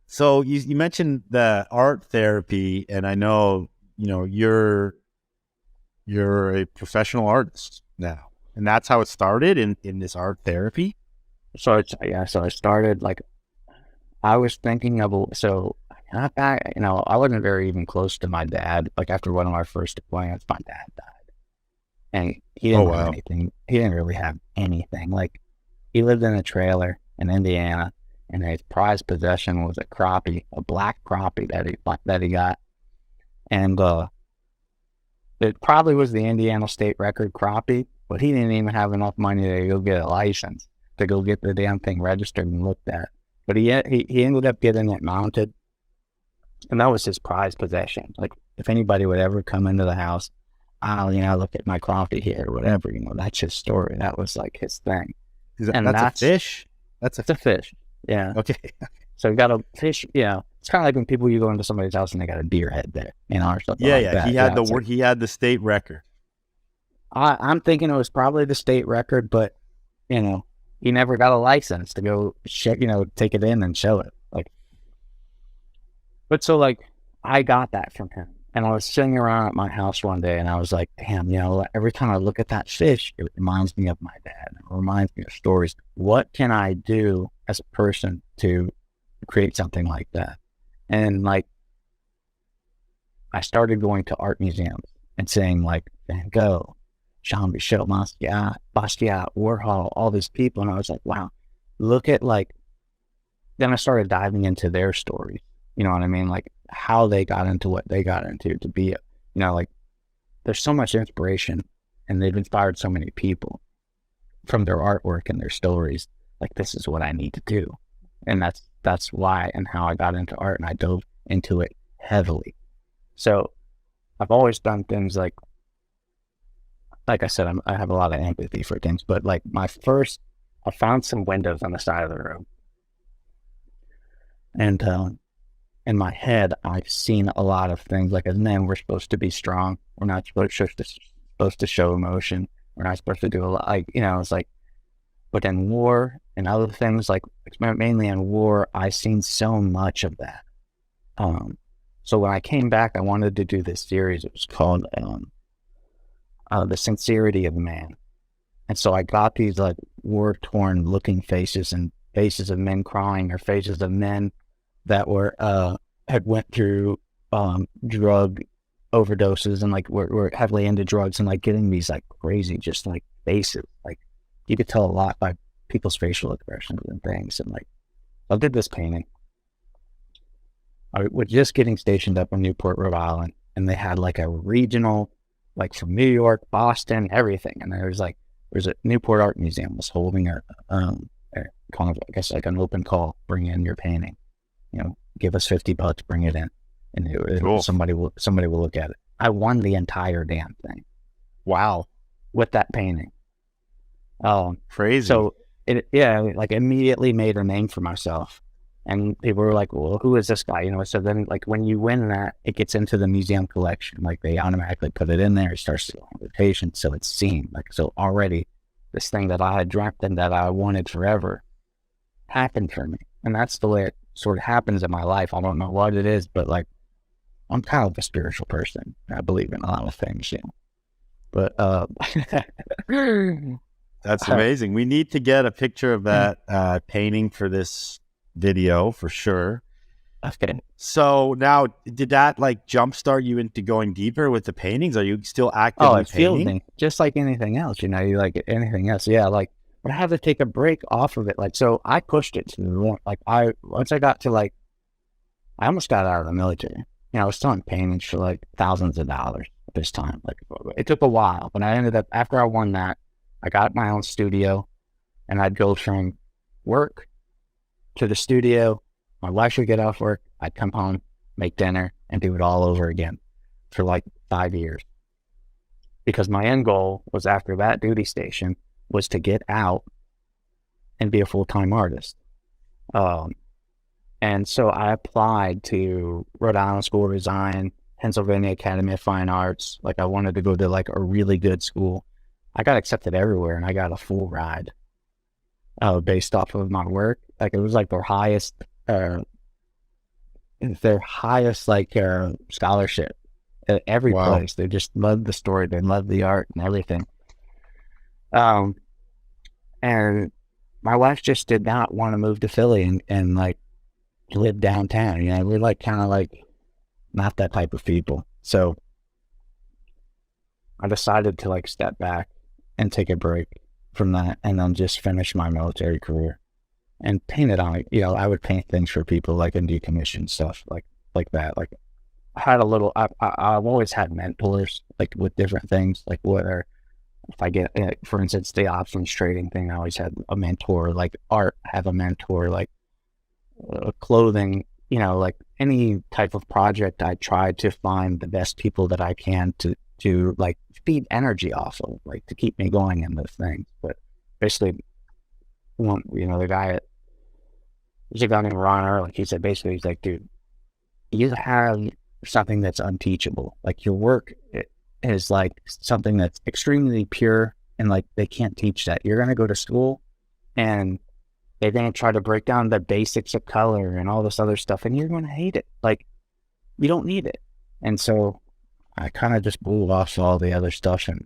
Speaker 3: So you mentioned the art therapy, and I know, you're a professional artist now, and that's how it started in this art therapy.
Speaker 2: So I started, like, I was thinking of, not back, I wasn't very even close to my dad. Like, after one of our first deployments, my dad died. And he didn't have anything. He didn't really have anything. Like, he lived in a trailer in Indiana, and his prized possession was a crappie, a black crappie that he got. And it probably was the Indiana state record crappie, but he didn't even have enough money to go get a license, to go get the damn thing registered and looked at. But he ended up getting it mounted, and that was his prized possession. Like, if anybody would ever come into the house, look at my crappie here, or whatever, that's his story. That was like his thing.
Speaker 3: That's a fish?
Speaker 2: It's a fish. Yeah.
Speaker 3: Okay.
Speaker 2: So you got a fish, it's kind of like when you go into somebody's house and they got a deer head there, or something like that.
Speaker 3: He had the state record.
Speaker 2: I'm thinking it was probably the state record, but, he never got a license to go take it in and show it. Like, but so, like, I got that from him. And I was sitting around at my house one day, and I was like, damn, every time I look at that fish, it reminds me of my dad. It reminds me of stories. What can I do as a person to create something like that? And, like, I started going to art museums and saying, like, Van Gogh, Jean-Michel Basquiat, Warhol, all these people. And I was like, wow, look at, like, then I started diving into their stories. You know what I mean? Like, how they got into what they got into to be, like there's so much inspiration, and they've inspired so many people from their artwork and their stories. Like, this is what I need to do. And that's why and how I got into art, and I dove into it heavily. So I've always done things like I said, I have a lot of empathy for things, but like I found some windows on the side of the road, and in my head, I've seen a lot of things. Like, as men, we're supposed to be strong. We're not supposed to show emotion. We're not supposed to do a lot. Like, it's like, but in war and other things, like mainly in war, I've seen so much of that. So when I came back, I wanted to do this series. It was called The Sincerity of Man. And so I got these like war-torn looking faces, and faces of men crying, or faces of men that were had went through drug overdoses, and like were heavily into drugs, and like getting these like crazy just like faces. Like, you could tell a lot by people's facial expressions and things. And like, I did this painting. I was just getting stationed up in Newport, Rhode Island, and they had like a regional, like from New York, Boston, everything. And there's a Newport Art Museum was holding a kind of, I guess, like an open call: bring in your painting, give us $50, bring it in, and
Speaker 3: Cool.
Speaker 2: somebody will look at it. I won the entire damn thing.
Speaker 3: Wow.
Speaker 2: With that painting.
Speaker 3: Crazy.
Speaker 2: So like immediately made a name for myself. And people were like, well, who is this guy? So then like when you win that, it gets into the museum collection. Like, they automatically put it in there. It starts to go on rotation. So it's seen. Like, so already this thing that I had dreamt and that I wanted forever happened for me. And that's the way it sort of happens in my life. I don't know what it is, but like, I'm kind of a spiritual person. I believe in a lot of things, But
Speaker 3: that's amazing. We need to get a picture of that painting for this video for sure.
Speaker 2: Okay.
Speaker 3: So now, did that like jumpstart you into going deeper with the paintings? Are you still actively
Speaker 2: it's fielding,
Speaker 3: painting?
Speaker 2: just like anything else. You like anything else. Yeah, like, but I had to take a break off of it. Like, so I pushed it to the point. Like, once I got to like, I almost got out of the military. I was selling paintings for like thousands of dollars at this time. Like, it took a while, but I ended up, after I won that, I got my own studio, and I'd go from work to the studio. My wife would get off work. I'd come home, make dinner, and do it all over again for like 5 years. Because my end goal was, after that duty station, was to get out and be a full-time artist. And so I applied to Rhode Island School of Design, Pennsylvania Academy of Fine Arts. Like, I wanted to go to like a really good school. I got accepted everywhere, and I got a full ride based off of my work. Like, it was like their highest like scholarship at every
Speaker 3: Wow.
Speaker 2: place. They just loved the story. They loved the art and everything. And my wife just did not want to move to Philly and like live downtown. We're like kind of like not that type of people. So I decided to like step back and take a break from that, and then just finish my military career and paint it on it. I would paint things for people, like, and do commission stuff like that. Like, I had a little, I've always had mentors, like, with different things, like, whether if I get, for instance, the options trading thing, I always had a mentor. Like, art, have a mentor. Like, clothing, like any type of project, I try to find the best people that I can to like feed energy off of, like, to keep me going in those things. But basically, the guy there's a guy named Ron Ehrlich. He said, basically, he's like, dude, you have something that's unteachable. Like, your work is like something that's extremely pure, and like, they can't teach that. You're going to go to school, and they're going to try to break down the basics of color and all this other stuff, and you're going to hate it. Like, you don't need it. And so I kind of just blew off all the other stuff and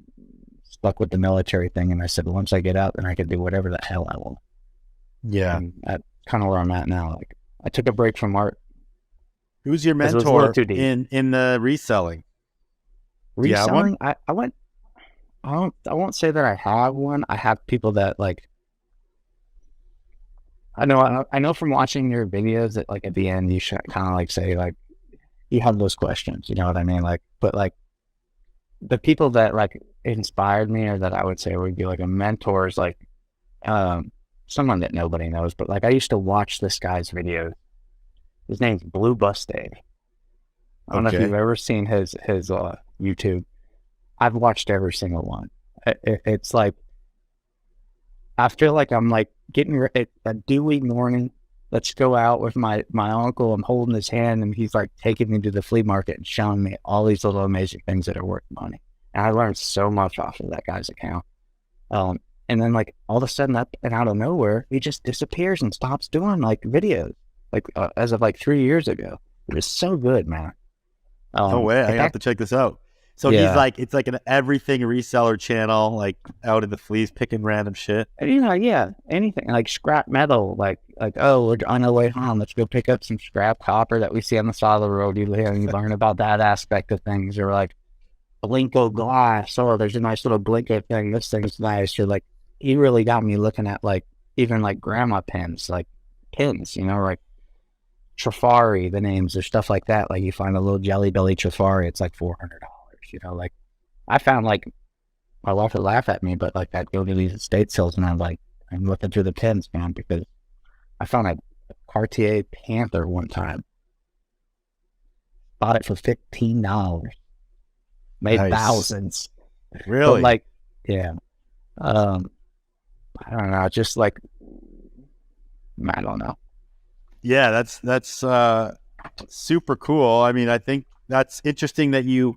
Speaker 2: stuck with the military thing. And I said, once I get out, then I can do whatever the hell I want.
Speaker 3: Yeah.
Speaker 2: And that's kind of where I'm at now. Like, I took a break from art.
Speaker 3: Who's your
Speaker 2: It was a
Speaker 3: mentor
Speaker 2: little too deep.
Speaker 3: in the reselling?
Speaker 2: Reselling, I won't say that I have one. I have people that, like, I know from watching your videos that, like, at the end you should kind of like say, like, you have those questions, you know what I mean? Like, but like the people that like inspired me or that I would say would be like a mentor is like, someone that nobody knows, but like I used to watch this guy's videos. His name's Blue Bus Dave. I don't know if you've
Speaker 3: Okay.
Speaker 2: ever seen his YouTube. I've watched every single one. It's like, I feel like I'm like getting a dewy morning. Let's go out with my uncle. I'm holding his hand and he's like taking me to the flea market and showing me all these little amazing things that are worth money. And I learned so much off of that guy's account. And then like all of a sudden up and out of nowhere, he just disappears and stops doing like videos, like as of like 3 years ago. It was so good, man.
Speaker 3: No way. I have to check this out. So he's
Speaker 2: Yeah.
Speaker 3: like, it's like an everything reseller channel, like out in the fleas picking random shit.
Speaker 2: You know, yeah, anything like scrap metal, like oh, we're on our way home. Let's go pick up some scrap copper that we see on the side of the road. You learn about that aspect of things, or like Blinko glass. Oh, there's a nice little Blinko thing. This thing's nice. Or like, he really got me looking at like even like grandma pins, like pins, you know, like Trafari, the names or stuff like that. Like you find a little Jelly Belly Trafari, it's like $400. You know, like I found like my wife would laugh at me, but like I'd go to these estate sales and I'm looking through the pins, man, because I found a Cartier Panther one time. Bought it for $15. Made
Speaker 3: Nice.
Speaker 2: thousands.
Speaker 3: Really?
Speaker 2: But like, yeah. I don't know, just like, I don't know.
Speaker 3: Yeah, that's super cool. I mean, I think that's interesting that you've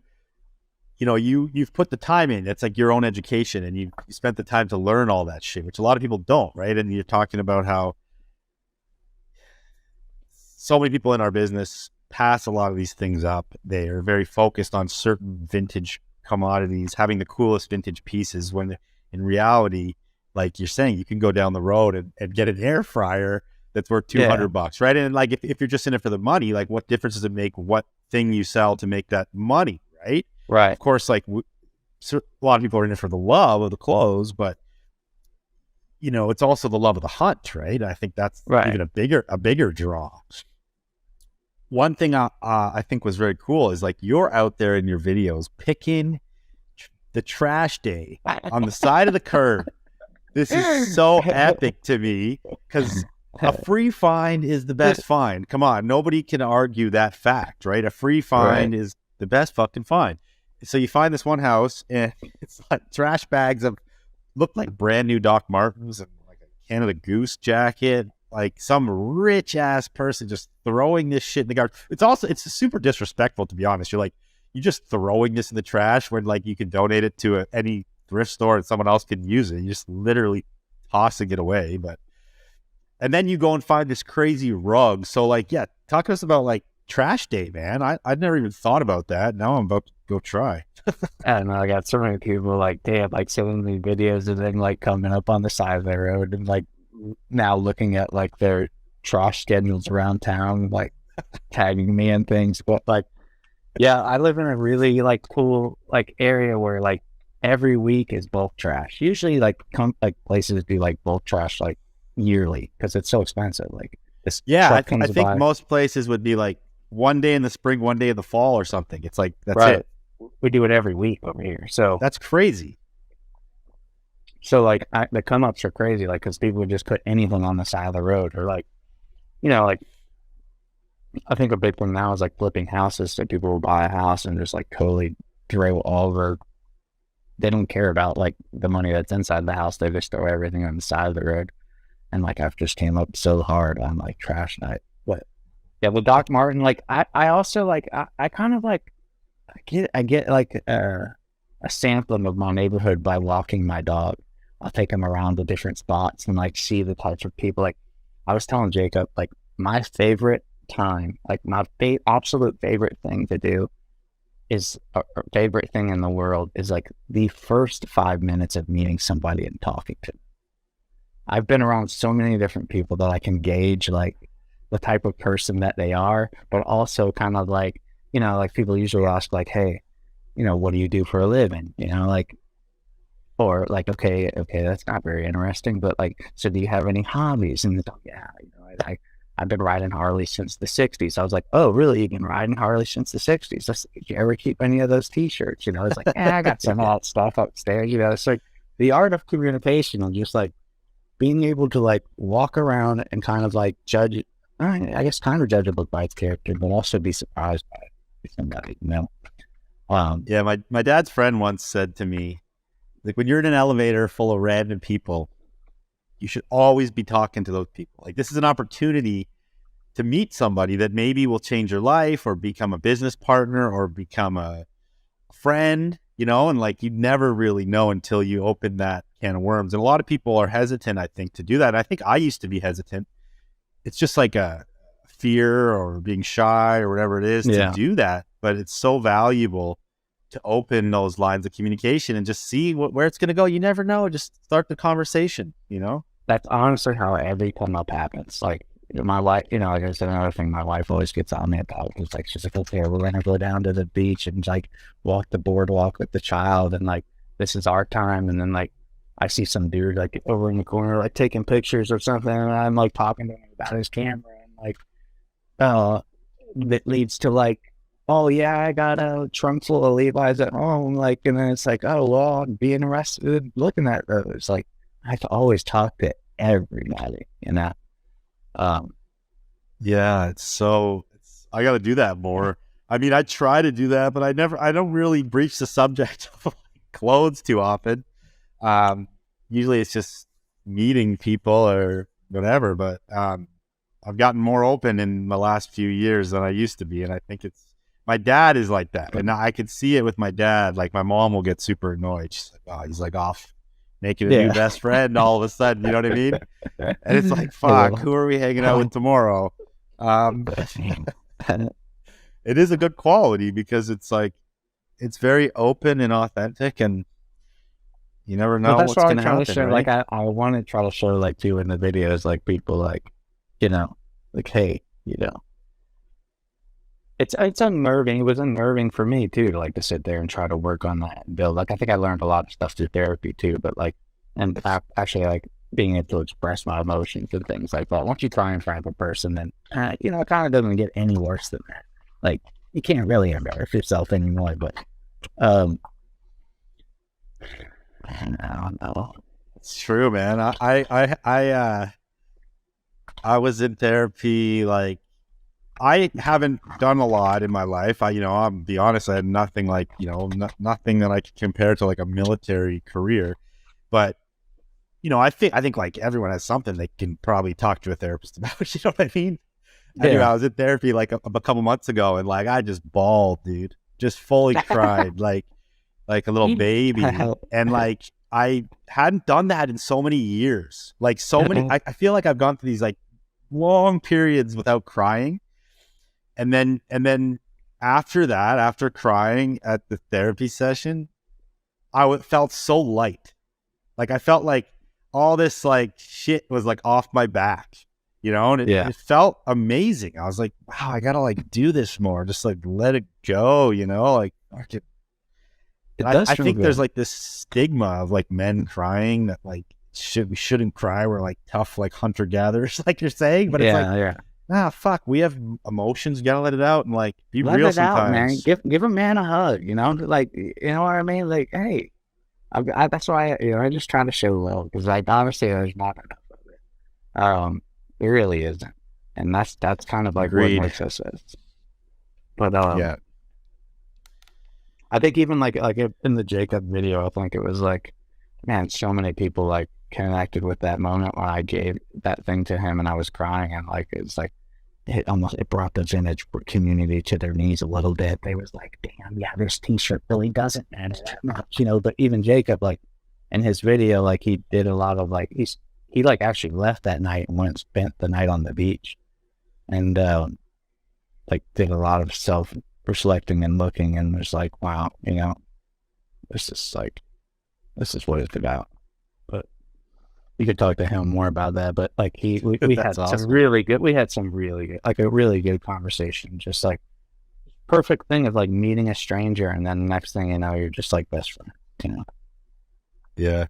Speaker 3: put the time in. It's like your own education, and you spent the time to learn all that shit, which a lot of people don't, right? And you're talking about how so many people in our business pass a lot of these things up. They are very focused on certain vintage commodities, having the coolest vintage pieces, when in reality, like you're saying, you can go down the road and get an air fryer that's worth $200, right? And like if you're just in it for the money, like what difference does it make what thing you sell to make that money, right?
Speaker 2: Right.
Speaker 3: Of course, like a lot of people are in it for the love of the clothes, but you know, it's also the love of the hunt, right? I think that's
Speaker 2: Right.
Speaker 3: even a bigger draw. One thing I think was very cool is like you're out there in your videos picking the trash day on the side of the curb. This is so epic to me because a free find is the best find. Come on, nobody can argue that fact, right? A free find is the best fucking find. So you find this one house and it's like trash bags of look like brand new Doc Martens and like a Canada Goose jacket, like some rich ass person just throwing this shit in the garbage. It's super disrespectful, to be honest. You're just throwing this in the trash when like you can donate it to any thrift store and someone else can use it. You're just literally tossing it away. And then you go and find this crazy rug. So like, yeah, talk to us about like trash day, man. I'd never even thought about that. Now I'm about to go try.
Speaker 2: I don't know, I got so many people like, they have like so many videos of them like coming up on the side of the road and like now looking at like their trash schedules around town, like tagging me and things. But like, yeah, I live in a really like cool like area where like every week is bulk trash. Usually like places do like bulk trash like yearly because it's so expensive. Like this
Speaker 3: I
Speaker 2: truck comes
Speaker 3: think
Speaker 2: by.
Speaker 3: most places would be like one day in the spring, one day in the fall or something. It's like, that's
Speaker 2: Right.
Speaker 3: it.
Speaker 2: We do it every week over here. So
Speaker 3: That's crazy.
Speaker 2: like the come ups are crazy, like because people would just put anything on the side of the road, or like, you know, like I think a big thing now is like flipping houses. So people will buy a house and just like totally throw all over. They don't care about like the money that's inside the house. They just throw everything on the side of the road. And like I've just came up so hard on like trash night. But yeah, with Doc Martin, like I also like I kind of like I get like a sampling of my neighborhood by walking my dog. I'll take him around the different spots and like see the types of people. Like I was telling Jacob, like my favorite time, like my absolute favorite thing to do is a favorite thing in the world is like the first 5 minutes of meeting somebody and talking to them. I've been around so many different people that I can gauge like the type of person that they are, but also kind of like, you know, like people usually ask like, hey, you know, what do you do for a living? You know, like, or like, okay, that's not very interesting, but like, so do you have any hobbies? And it's like, yeah, you know, I've been riding Harley since the 60s. I was like, oh, really? You've been riding Harley since the 60s? Did you ever keep any of those t-shirts? You know, it's like, I got some of that stuff upstairs. You know, it's like the art of communication and just like being able to like walk around and kind of like judge, I guess kind of judge a book by its character, but also be surprised by it. Somebody, you know?
Speaker 3: Yeah, my dad's friend once said to me, like, when you're in an elevator full of random people, you should always be talking to those people. Like, this is an opportunity to meet somebody that maybe will change your life or become a business partner or become a friend, you know, and like, you never really know until you open that can of worms. And a lot of people are hesitant, I think, to do that. And I think I used to be hesitant. It's just like a fear or being shy or whatever it is to do that. But it's so valuable to open those lines of communication and just see where it's going to go. You never know. Just start the conversation, you know?
Speaker 2: That's honestly how every come up happens. Like, my wife, you know, like I said, another thing my wife always gets on me about is like, she's like, okay, we're going to go down to the beach and like walk the boardwalk with the child. And like, this is our time. And then like, I see some dude like over in the corner, like taking pictures or something. And I'm like talking to him about his camera and like, that leads to like, oh yeah, I got a trunk full of Levi's at home. Like, and then it's like, oh, well, I'm being arrested looking at those. Like, I have to always talk to everybody, you know?
Speaker 3: Yeah, I got to do that more. I mean, I try to do that, but I don't really breach the subject of clothes too often. Usually it's just meeting people or whatever, but, I've gotten more open in the last few years than I used to be. And I think my dad is like that. And I could see it with my dad. Like, my mom will get super annoyed. She's like, oh, he's like off making a new best friend all of a sudden. You know what I mean? And it's like, fuck, who are we hanging out with tomorrow? It is a good quality because it's like, it's very open and authentic, and you never know what's going to happen.
Speaker 2: Show,
Speaker 3: right?
Speaker 2: Like, I want to try to show like too in the videos, like people like, you know, like, hey, you know, it's unnerving. It was unnerving for me too, to like to sit there and try to work on that and build. Like, I think I learned a lot of stuff through therapy too, but like, and actually like being able to express my emotions and things like that. Once you try and find a person, then you know, it kind of doesn't get any worse than that. Like, you can't really embarrass yourself anymore, but I don't know.
Speaker 3: It's true, man. I was in therapy. Like, I haven't done a lot in my life. I'll be honest, I had nothing like, nothing that I could compare to like a military career. But, I think like everyone has something they can probably talk to a therapist about. You know what I mean? Yeah. Anyway, I was in therapy like a couple months ago, and like, I just bawled, dude. Just fully cried like a little baby. And like, I hadn't done that in so many years. Like, so many, I feel like I've gone through these like long periods without crying. And then after that, after crying at the therapy session, I felt so light. Like, I felt like all this like shit was like off my back, and it felt amazing. I was like, wow, I gotta like do this more. Just like let it go, like I think there's like this stigma of like men crying that like we shouldn't cry. We're like tough, like hunter gatherers, like you're saying, but it's like, fuck, we have emotions. You gotta let it out and like be
Speaker 2: let
Speaker 3: real
Speaker 2: it
Speaker 3: sometimes.
Speaker 2: Out, man. Give a man a hug, like, you know what I mean? Like, hey, that's why I just try to show love, because like obviously there's not enough of it. It really isn't, and that's kind of like
Speaker 3: Agreed.
Speaker 2: what makes us is. But I think even like in the Jacob video, I think it was like, man, so many people like connected with that moment when I gave that thing to him and I was crying, and like it's like it brought the vintage community to their knees a little bit. They was like, damn, yeah, this t-shirt really doesn't matter that much, But even Jacob, like in his video, like he did a lot of like he like actually left that night and went and spent the night on the beach, and like did a lot of self-reflecting and looking, and was like, wow, this is what it's about. But you could talk to him more about that. But like we had awesome. some really good like a really good conversation. Just like perfect thing of like meeting a stranger, and then the next thing you know, you're just like best friend.
Speaker 3: Yeah.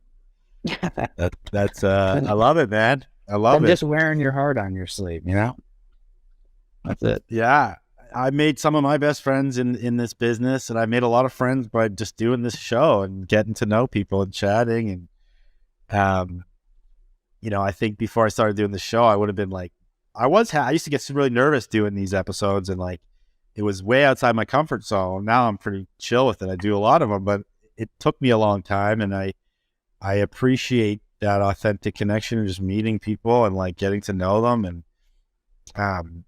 Speaker 3: That's I love it, man. I love it.
Speaker 2: Just wearing your heart on your sleeve, That's it.
Speaker 3: Yeah. I made some of my best friends in this business, and I made a lot of friends by just doing this show and getting to know people and chatting. And, I think before I started doing the show, I would have been like, I used to get really nervous doing these episodes, and like, it was way outside my comfort zone. Now I'm pretty chill with it. I do a lot of them, but it took me a long time, and I appreciate that authentic connection and just meeting people and like getting to know them. And,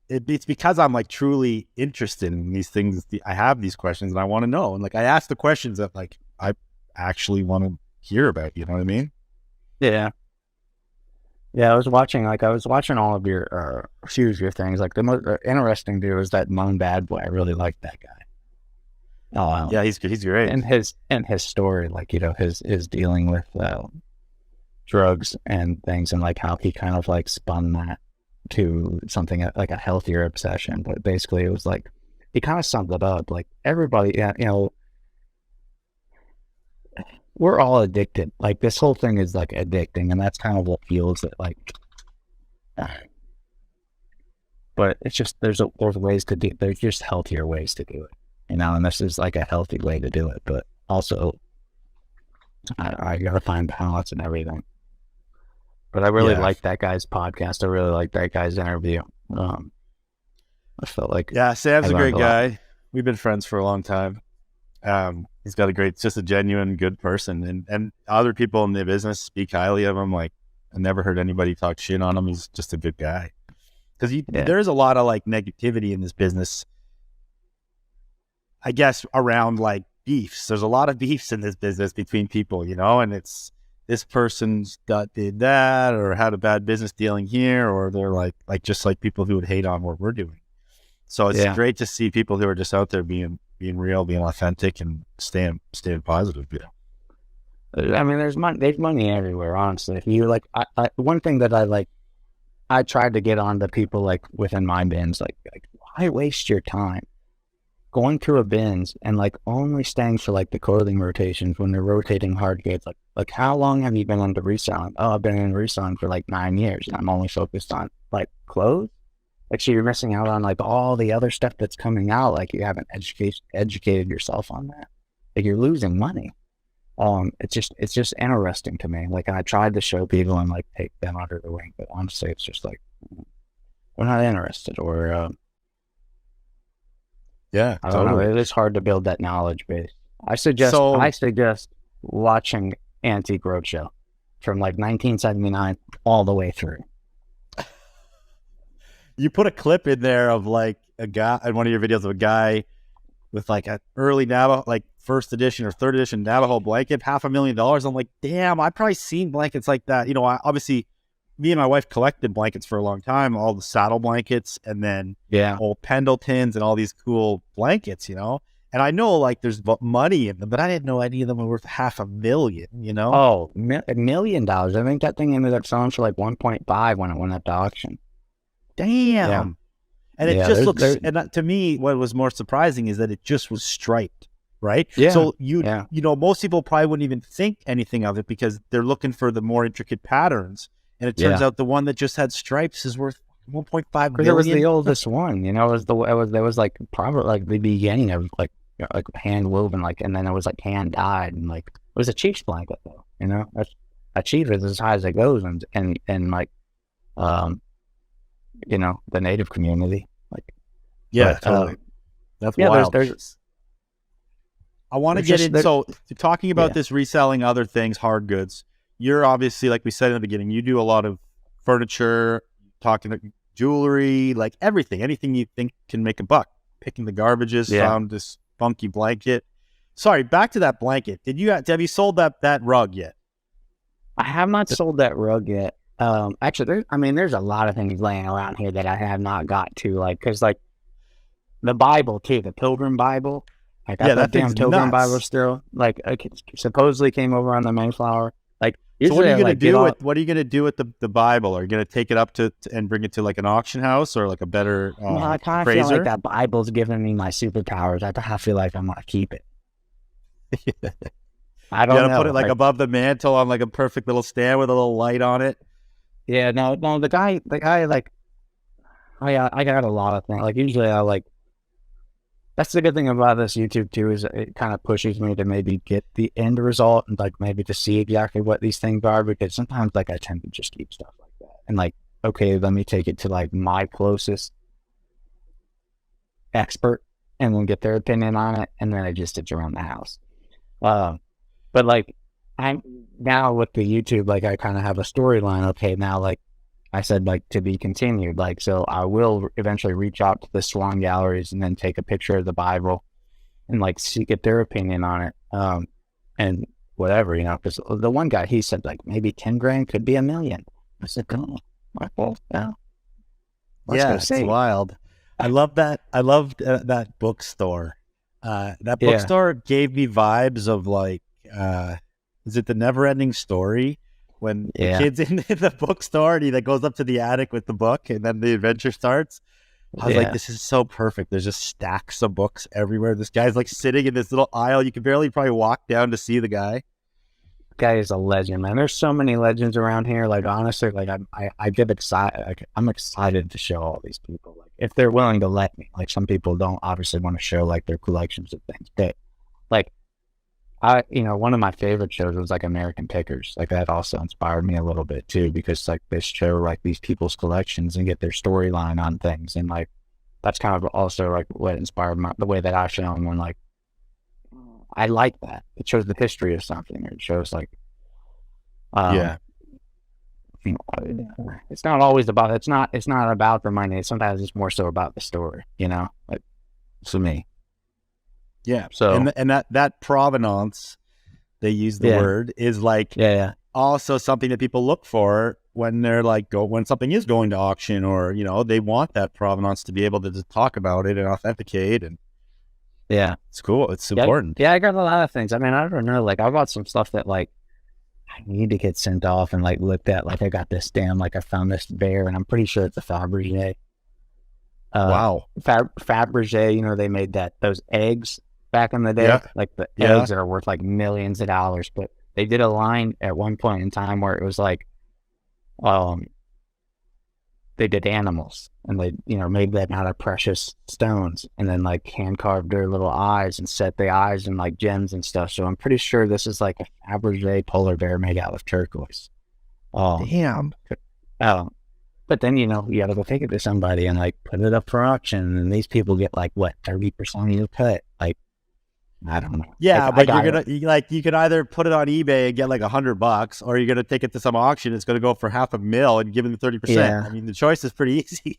Speaker 3: it's because I'm like truly interested in these things. I have these questions and I want to know. And like, I ask the questions that like, I actually want to hear about, you know what I mean?
Speaker 2: Yeah. Yeah, I was watching all of your, a few of your things. Like the most interesting dude was that Moan Bad Boy. I really like that guy. Oh,
Speaker 3: yeah, he's great.
Speaker 2: And his story, like, his dealing with drugs and things, and like how he kind of like spun that to something like a healthier obsession. But basically it was like, he kind of summed it up. Like everybody, we're all addicted. Like this whole thing is like addicting, and that's kind of what fuels it. Like, but it's just, there's ways to do, there's just healthier ways to do it, and this is like a healthy way to do it. But also I gotta find balance and everything. But I really like that guy's podcast. I really like that guy's interview. I felt like,
Speaker 3: Sam's a great guy. We've been friends for a long time. He's got just a genuine good person, and other people in the business speak highly of him. Like, I never heard anybody talk shit on him. He's just a good guy. Because there's a lot of like negativity in this business, I guess, around like beefs. There's a lot of beefs in this business between people, and it's, this person's did that or had a bad business dealing here, or they're like just like people who would hate on what we're doing. So it's great to see people who are just out there being real, being authentic, and staying positive.
Speaker 2: I mean, there's money everywhere, honestly. If you like, one thing that I tried to get on to people like within my bins, like why waste your time going through a bins and like only staying for like the clothing rotations when they're rotating hard goods? Like how long have you been into reselling? Oh, I've been in reselling for like 9 years, and I'm only focused on like clothes. Like, so you're missing out on like all the other stuff that's coming out. Like, you haven't educated yourself on that. Like, you're losing money. It's just interesting to me. Like, I tried to show people and like take them under the wing, but honestly, it's just like, we're not interested, or I don't know. It is hard to build that knowledge base. I suggest watching Antique Roadshow from like 1979 all the way through.
Speaker 3: You put a clip in there of like a guy in one of your videos of a guy with like an early Navajo, like first edition or third edition Navajo blanket, $500,000. I'm like, damn, I've probably seen blankets like that. Obviously me and my wife collected blankets for a long time, all the saddle blankets, and then old Pendletons and all these cool blankets, and I know like there's money in them, but I didn't know any of them were worth $500,000,
Speaker 2: Oh, $1 million. I think that thing ended up selling for like 1.5 when it went up to auction.
Speaker 3: Damn. Yeah. And it just looks, and that, to me, what was more surprising is that it just was striped, right?
Speaker 2: Yeah.
Speaker 3: So most people probably wouldn't even think anything of it because they're looking for the more intricate patterns. And it turns out the one that just had stripes is worth 1.5 million.
Speaker 2: It was the oldest one, it was like probably like the beginning of like hand woven, like, and then it was like hand dyed, and like, it was a Chiefs blanket though, that's a Chief is as high as it goes, and like, the Native community, like,
Speaker 3: totally. That's wild. I want to get in. So talking about this reselling other things, hard goods, you're obviously, like we said in the beginning, you do a lot of furniture, talking jewelry, like anything you think can make a buck. Picking the garbages, found this funky blanket. Sorry, back to that blanket. Have you sold that rug yet?
Speaker 2: I have not sold that rug yet. Actually, there's a lot of things laying around here that I have not got to, like, because like the Bible too, the Pilgrim Bible. I got that damn Pilgrim Bible still. Like, supposedly came over on the Mayflower. Like,
Speaker 3: so what are you gonna do what are you gonna do with the Bible? Are you gonna take it up to and bring it to like an auction house or like a better
Speaker 2: I kind of feel like that Bible's giving me my superpowers. I feel like I'm gonna keep it. I don't know. You gotta
Speaker 3: put it like above the mantle on like a perfect little stand with a little light on it.
Speaker 2: Yeah, no, the guy, like, I got a lot of things. Like usually I like, that's the good thing about this YouTube too, is it kind of pushes me to maybe get the end result and like maybe to see exactly what these things are, because sometimes like I tend to just keep stuff like that. And like, okay, let me take it to like my closest expert and then get their opinion on it. And then I just stitch around the house. But like I'm now with the YouTube, like I kind of have a storyline. Okay, now like I said, like to be continued. Like, so I will eventually reach out to the Swan galleries and then take a picture of the Bible and like get their opinion on it. And whatever, you know, because the one guy, he said like maybe 10 grand could be $1 million. I said, oh, well, yeah.
Speaker 3: Yeah, it's wild. I love that. I loved that bookstore. That bookstore gave me vibes of like, is it the Never Ending Story? When the kid's in the bookstore and he like goes up to the attic with the book and then the adventure starts. I was like, this is so perfect. There's just stacks of books everywhere. This guy's like sitting in this little aisle. You can barely probably walk down to see the guy.
Speaker 2: Guy is a legend, man. There's so many legends around here. Like honestly, like I get excited. Like, I'm excited to show all these people. Like if they're willing to let me. Like some people don't obviously want to show like their collections of things. But like one of my favorite shows was like American Pickers. Like that also inspired me a little bit too, because like they show like these people's collections and get their storyline on things, and like that's kind of also like what inspired the way that I film. When like I like that it shows the history of something, or it shows like it's not always about it's not about the money. Sometimes it's more so about the story, like to me.
Speaker 3: Yeah. So and that provenance, they use the word, is like also something that people look for when they're like when something is going to auction, or they want that provenance to be able to talk about it and authenticate, and it's cool. It's important.
Speaker 2: I got a lot of things. I mean, I don't know. Like I bought some stuff that like I need to get sent off and like looked at. Like I got this I found this bear, and I'm pretty sure it's a Fabergé.
Speaker 3: Wow.
Speaker 2: Fabergé, they made those eggs back in the day. Like the eggs that are worth like millions of dollars, but they did a line at one point in time where it was like they did animals, and they made them out of precious stones, and then like hand carved their little eyes and set the eyes in like gems and stuff. So I'm pretty sure this is like a Fabergé polar bear made out of turquoise.
Speaker 3: Damn.
Speaker 2: But then, you gotta go take it to somebody and like put it up for auction, and these people get like what, 30% of your cut. Like, I don't know.
Speaker 3: Yeah, but you could either put it on eBay and get like $100, or you're gonna take it to some auction. It's gonna go for $500,000 and give them 30%.
Speaker 2: Yeah.
Speaker 3: I mean, the choice is pretty easy.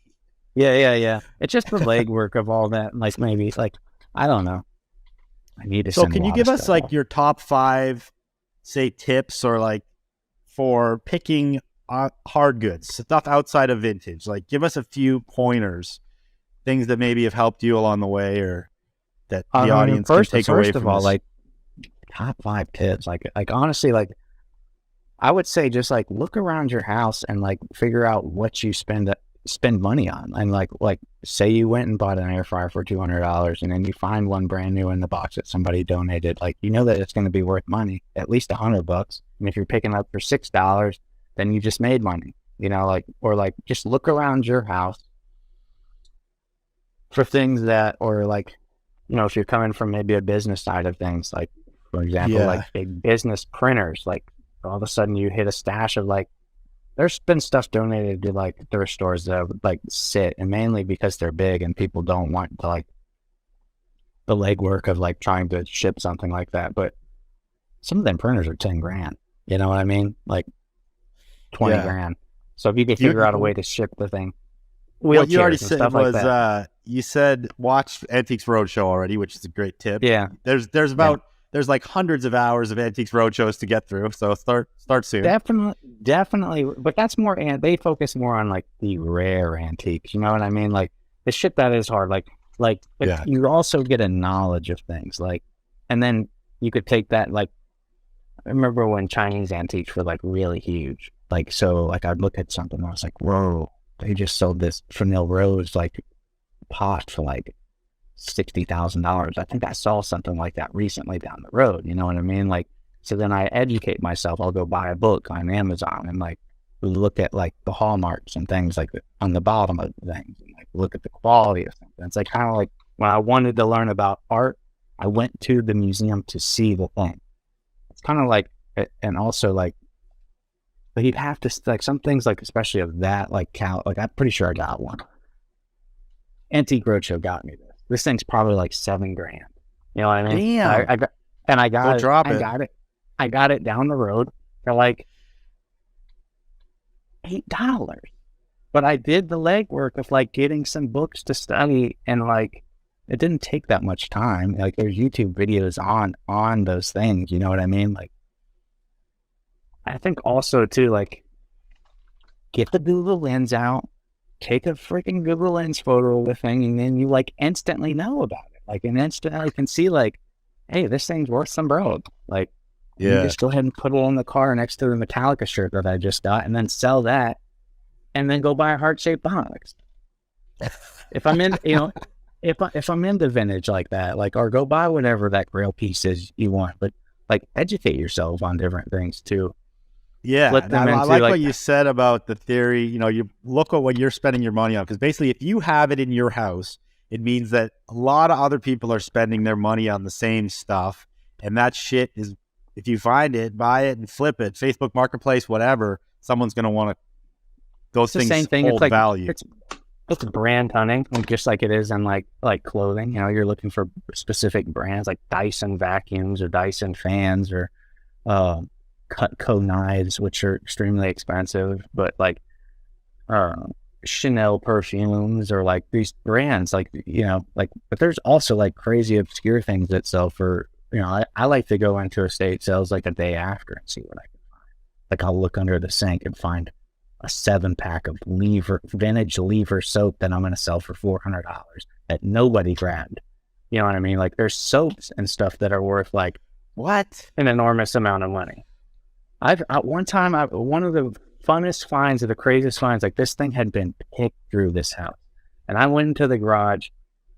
Speaker 2: Yeah. It's just the legwork of all that. Like maybe like I don't know. I need to.
Speaker 3: So can you give us like your top 5, say, tips, or like for picking hard goods, stuff outside of vintage? Like give us a few pointers, things that maybe have helped you along the way, or that the audience can take away from this.
Speaker 2: Like top 5 tips, like honestly, like I would say just like look around your house and like figure out what you spend money on. And like say you went and bought an air fryer for $200, and then you find one brand new in the box that somebody donated. Like that it's going to be worth money, at least $100. And if you're picking up for $6, then you just made money. Or like just look around your house for things that, or like if you're coming from maybe a business side of things, like for example, like big business printers, like all of a sudden you hit a stash of like, there's been stuff donated to like thrift stores that would like sit, and mainly because they're big and people don't want to like the legwork of like trying to ship something like that. But some of them printers are 10 grand, you know what I mean? Like 20 grand. So if you could figure out a way to ship the thing.
Speaker 3: What you already said was you said watch Antiques Roadshow already, which is a great tip.
Speaker 2: Yeah.
Speaker 3: There's like hundreds of hours of Antiques Roadshows to get through, so start soon.
Speaker 2: Definitely, but that's more, and they focus more on like the rare antiques. You know what I mean? Like the shit that is hard. You also get a knowledge of things, like, and then you could take that. Like, I remember when Chinese antiques were like really huge. Like, so like I'd look at something and I was like, whoa, they just sold this Fresnel Rose like pot for like $60,000. I think I saw something like that recently down the road. You know what I mean? Like, so then I educate myself. I'll go buy a book on Amazon and like look at like the hallmarks and things like on the bottom of things. And, like, look at the quality of something. It's like kind of like when I wanted to learn about art, I went to the museum to see the thing. It's kind of like, and also like, but you'd have to like some things like especially of that like like I'm pretty sure I got one. Antique Roadshow got me this. This thing's probably like $7,000. You know what I mean?
Speaker 3: Damn.
Speaker 2: I got, and I got
Speaker 3: Don't
Speaker 2: it.
Speaker 3: drop
Speaker 2: I
Speaker 3: it.
Speaker 2: got it. I got it down the road for like $8. But I did the legwork of like getting some books to study, and like it didn't take that much time. Like there's YouTube videos on those things. You know what I mean? Like I think also too, like get the Google Lens out, take a freaking Google Lens photo of the thing, and then you like instantly know about it. Like and instantly can see like, hey, this thing's worth some bro. Like you just go ahead and put it on the car next to the Metallica shirt that I just got, and then sell that. And then go buy a heart-shaped box. If I'm in, you know, if I'm into vintage like that, like, or go buy whatever that grail piece is you want, but like educate yourself on different things too.
Speaker 3: Yeah,
Speaker 2: Flip
Speaker 3: and
Speaker 2: them
Speaker 3: I
Speaker 2: into,
Speaker 3: like
Speaker 2: like-
Speaker 3: what you said about the theory. You know, you look at what you're spending your money on, because basically, if you have it in your house, it means that a lot of other people are spending their money on the same stuff, and that shit is, if you find it, buy it and flip it, Facebook Marketplace, whatever, someone's going to want to. Those
Speaker 2: It's the
Speaker 3: things
Speaker 2: same thing.
Speaker 3: hold
Speaker 2: It's like
Speaker 3: value.
Speaker 2: it's brand hunting, like, just like it is in like clothing. You know, you're looking for specific brands like Dyson vacuums or Dyson fans or Cutco knives, which are extremely expensive, but like Chanel perfumes or like these brands, like, you know, like, but there's also like crazy obscure things that sell for, you know, I like to go into estate sales like a day after and see what I can find. Like I'll look under the sink and find a 7-pack of vintage lever soap that I'm going to sell for $400 that nobody grabbed. You know what I mean? Like there's soaps and stuff that are worth like
Speaker 3: What?
Speaker 2: an enormous amount of money. One time, one of the funnest finds or the craziest finds, like this thing had been picked through this house. And I went into the garage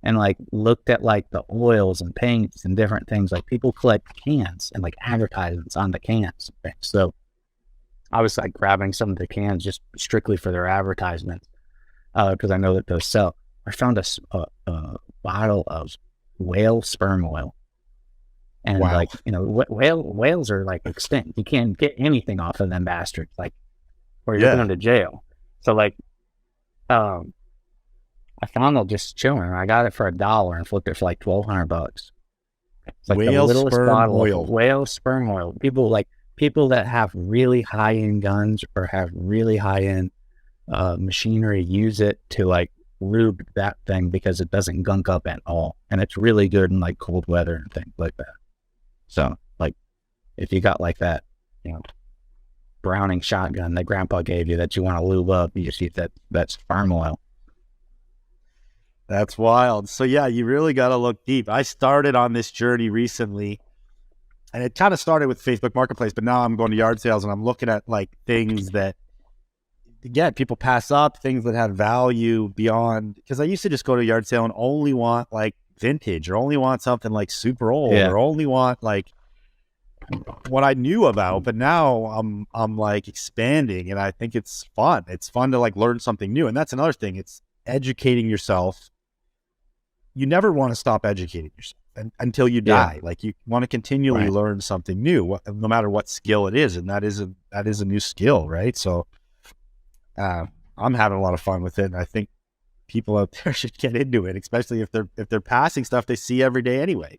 Speaker 2: and like looked at like the oils and paints and different things. Like people collect cans and like advertisements on the cans and things. So I was like grabbing some of the cans just strictly for their advertisements because I know that those sell. I found a bottle of whale sperm oil. And
Speaker 3: Wow.
Speaker 2: like, you know, whales are like extinct. You can't get anything off of them bastards, like, or you're going to jail. So like, I found it just chilling. I got it for $1 and flipped it for like $1,200. It's like
Speaker 3: Whale
Speaker 2: the littlest
Speaker 3: sperm
Speaker 2: bottle
Speaker 3: oil.
Speaker 2: of whale sperm oil. People that have really high-end guns or have really high-end machinery use it to like lube that thing because it doesn't gunk up at all, and it's really good in like cold weather and things like that. So like if you got like that, you know, Browning shotgun that grandpa gave you that you want to lube up, you just use that's sperm oil.
Speaker 3: That's wild. So yeah, you really got to look deep. I started on this journey recently, and it kind of started with Facebook Marketplace, but now I'm going to yard sales and I'm looking at like things that, again, people pass up, things that have value beyond, because I used to just go to a yard sale and only want like vintage or only want something like super old or only want like what I knew about. But now I'm like expanding, and I think it's fun. It's fun to like learn something new. And that's another thing. It's educating yourself. You never want to stop educating yourself until you die. Like you want to continually learn something new, no matter what skill it is. And that is a new skill, right? So I'm having a lot of fun with it, and I think people out there should get into it, especially if they're passing stuff they see every day anyway.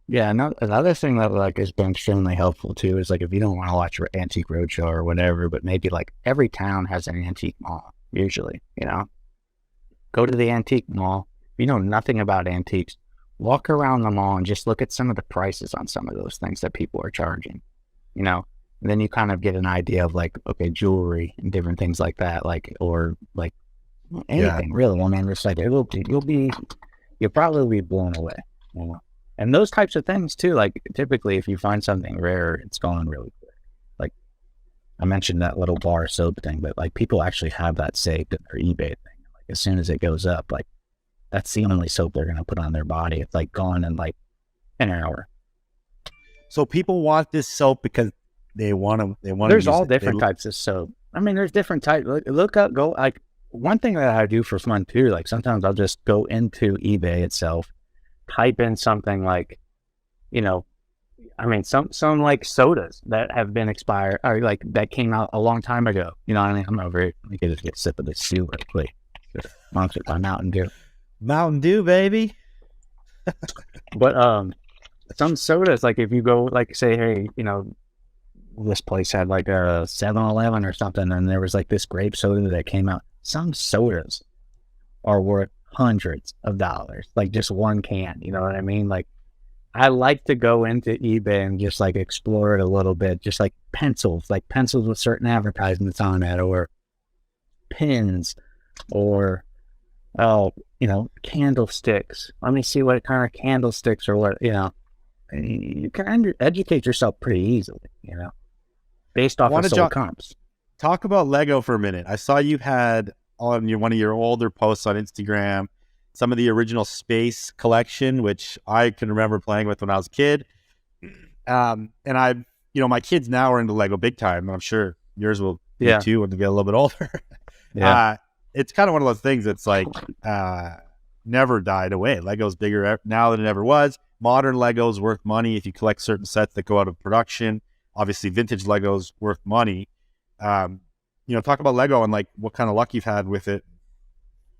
Speaker 2: Yeah, another thing that like has been extremely helpful too is like if you don't want to watch your Antique Roadshow or whatever, but maybe like every town has an antique mall usually. You know, go to the antique mall. If you know nothing about antiques, walk around the mall and just look at some of the prices on some of those things that people are charging. You know. And then you kind of get an idea of like, okay, jewelry and different things like that, like, or like anything really. I mean, it's like, you'll probably be blown away, you know? And those types of things too, like typically if you find something rare, it's gone really quick. Like I mentioned that little bar soap thing, but like people actually have that saved in their eBay thing. Like as soon as it goes up, like that's the only soap they're going to put on their body. It's like gone in like an hour.
Speaker 3: So people want this soap because they want to
Speaker 2: There's all
Speaker 3: it.
Speaker 2: different types of soap. I mean, there's different types. Look up, go like one thing that I do for fun too, like sometimes I'll just go into eBay itself, type in something like, you know, I mean, some like sodas that have been expired or like that came out a long time ago. You know what I mean? I'm over it. We could just get a sip of this too real quick. Sponsored by Mountain Dew.
Speaker 3: Mountain Dew, baby.
Speaker 2: But some sodas, like if you go like say, hey, you know, this place had like a 7-Eleven or something, and there was like this grape soda that came out. Some sodas are worth hundreds of dollars, like just one can. You know what I mean? Like I like to go into eBay and just like explore it a little bit, just like pencils with certain advertisements on it, or pins, or you know, candlesticks. Let me see what kind of candlesticks or what, you know. You can educate yourself pretty easily, you know, based off of sold comps.
Speaker 3: Talk about Lego for a minute. I saw you had on one of your older posts on Instagram some of the original Space collection, which I can remember playing with when I was a kid. And you know, my kids now are into Lego big time. I'm sure yours will be too when they get a little bit older. It's kind of one of those things that's like never died away. Lego's bigger now than it ever was. Modern Lego's worth money if you collect certain sets that go out of production. Obviously, vintage Lego's worth money. You know, talk about Lego and like what kind of luck you've had with it.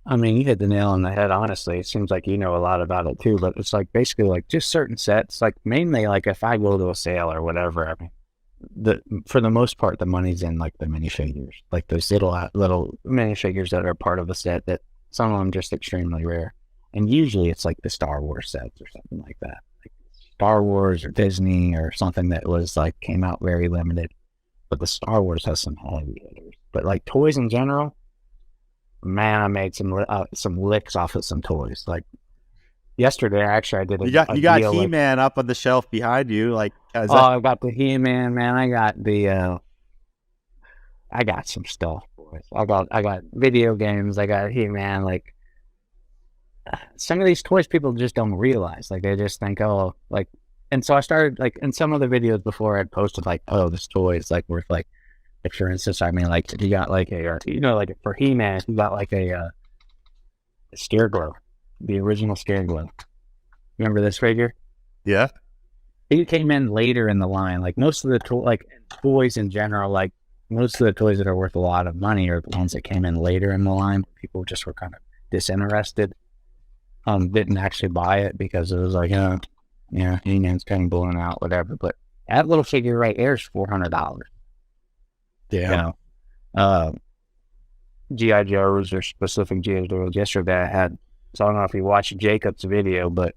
Speaker 2: I mean, you hit the nail on the head, honestly. It seems like you know a lot about it too, but it's like basically like just certain sets, like mainly like if I go to a sale or whatever, I mean, for the most part, the money's in like the minifigures, like those little minifigures that are part of a set that some of them just extremely rare. And usually it's like the Star Wars sets or something like that, like Star Wars or Disney or something that was like came out very limited. But the Star Wars has some heavy hitters. But like toys in general, man, I made some licks off of some toys. Like yesterday, actually, I did a
Speaker 3: you got
Speaker 2: deal,
Speaker 3: He-Man up on the shelf behind you. Like,
Speaker 2: I got the He-Man, man. I got I got some stuff, boys. I got video games. I got He-Man. Like some of these toys, people just don't realize. Like they just think, oh, like. And so I started like in some of the videos before I'd posted like, oh, this toy is like worth like. If for instance, I mean, like you got like you know, like for He-Man, you got like a steer glove, the original steer glove. Remember this figure?
Speaker 3: Yeah.
Speaker 2: He came in later in the line. Like most of the toys in general, like most of the toys that are worth a lot of money are the ones that came in later in the line. People just were kind of disinterested. Didn't actually buy it because it was like, yeah, He-Man's kind of blown out, whatever. But that little figure right there is $400.
Speaker 3: Yeah.
Speaker 2: You know, G.I. Joes or specific G.I. Joes. Yesterday I had, so I don't know if you watched Jacob's video, but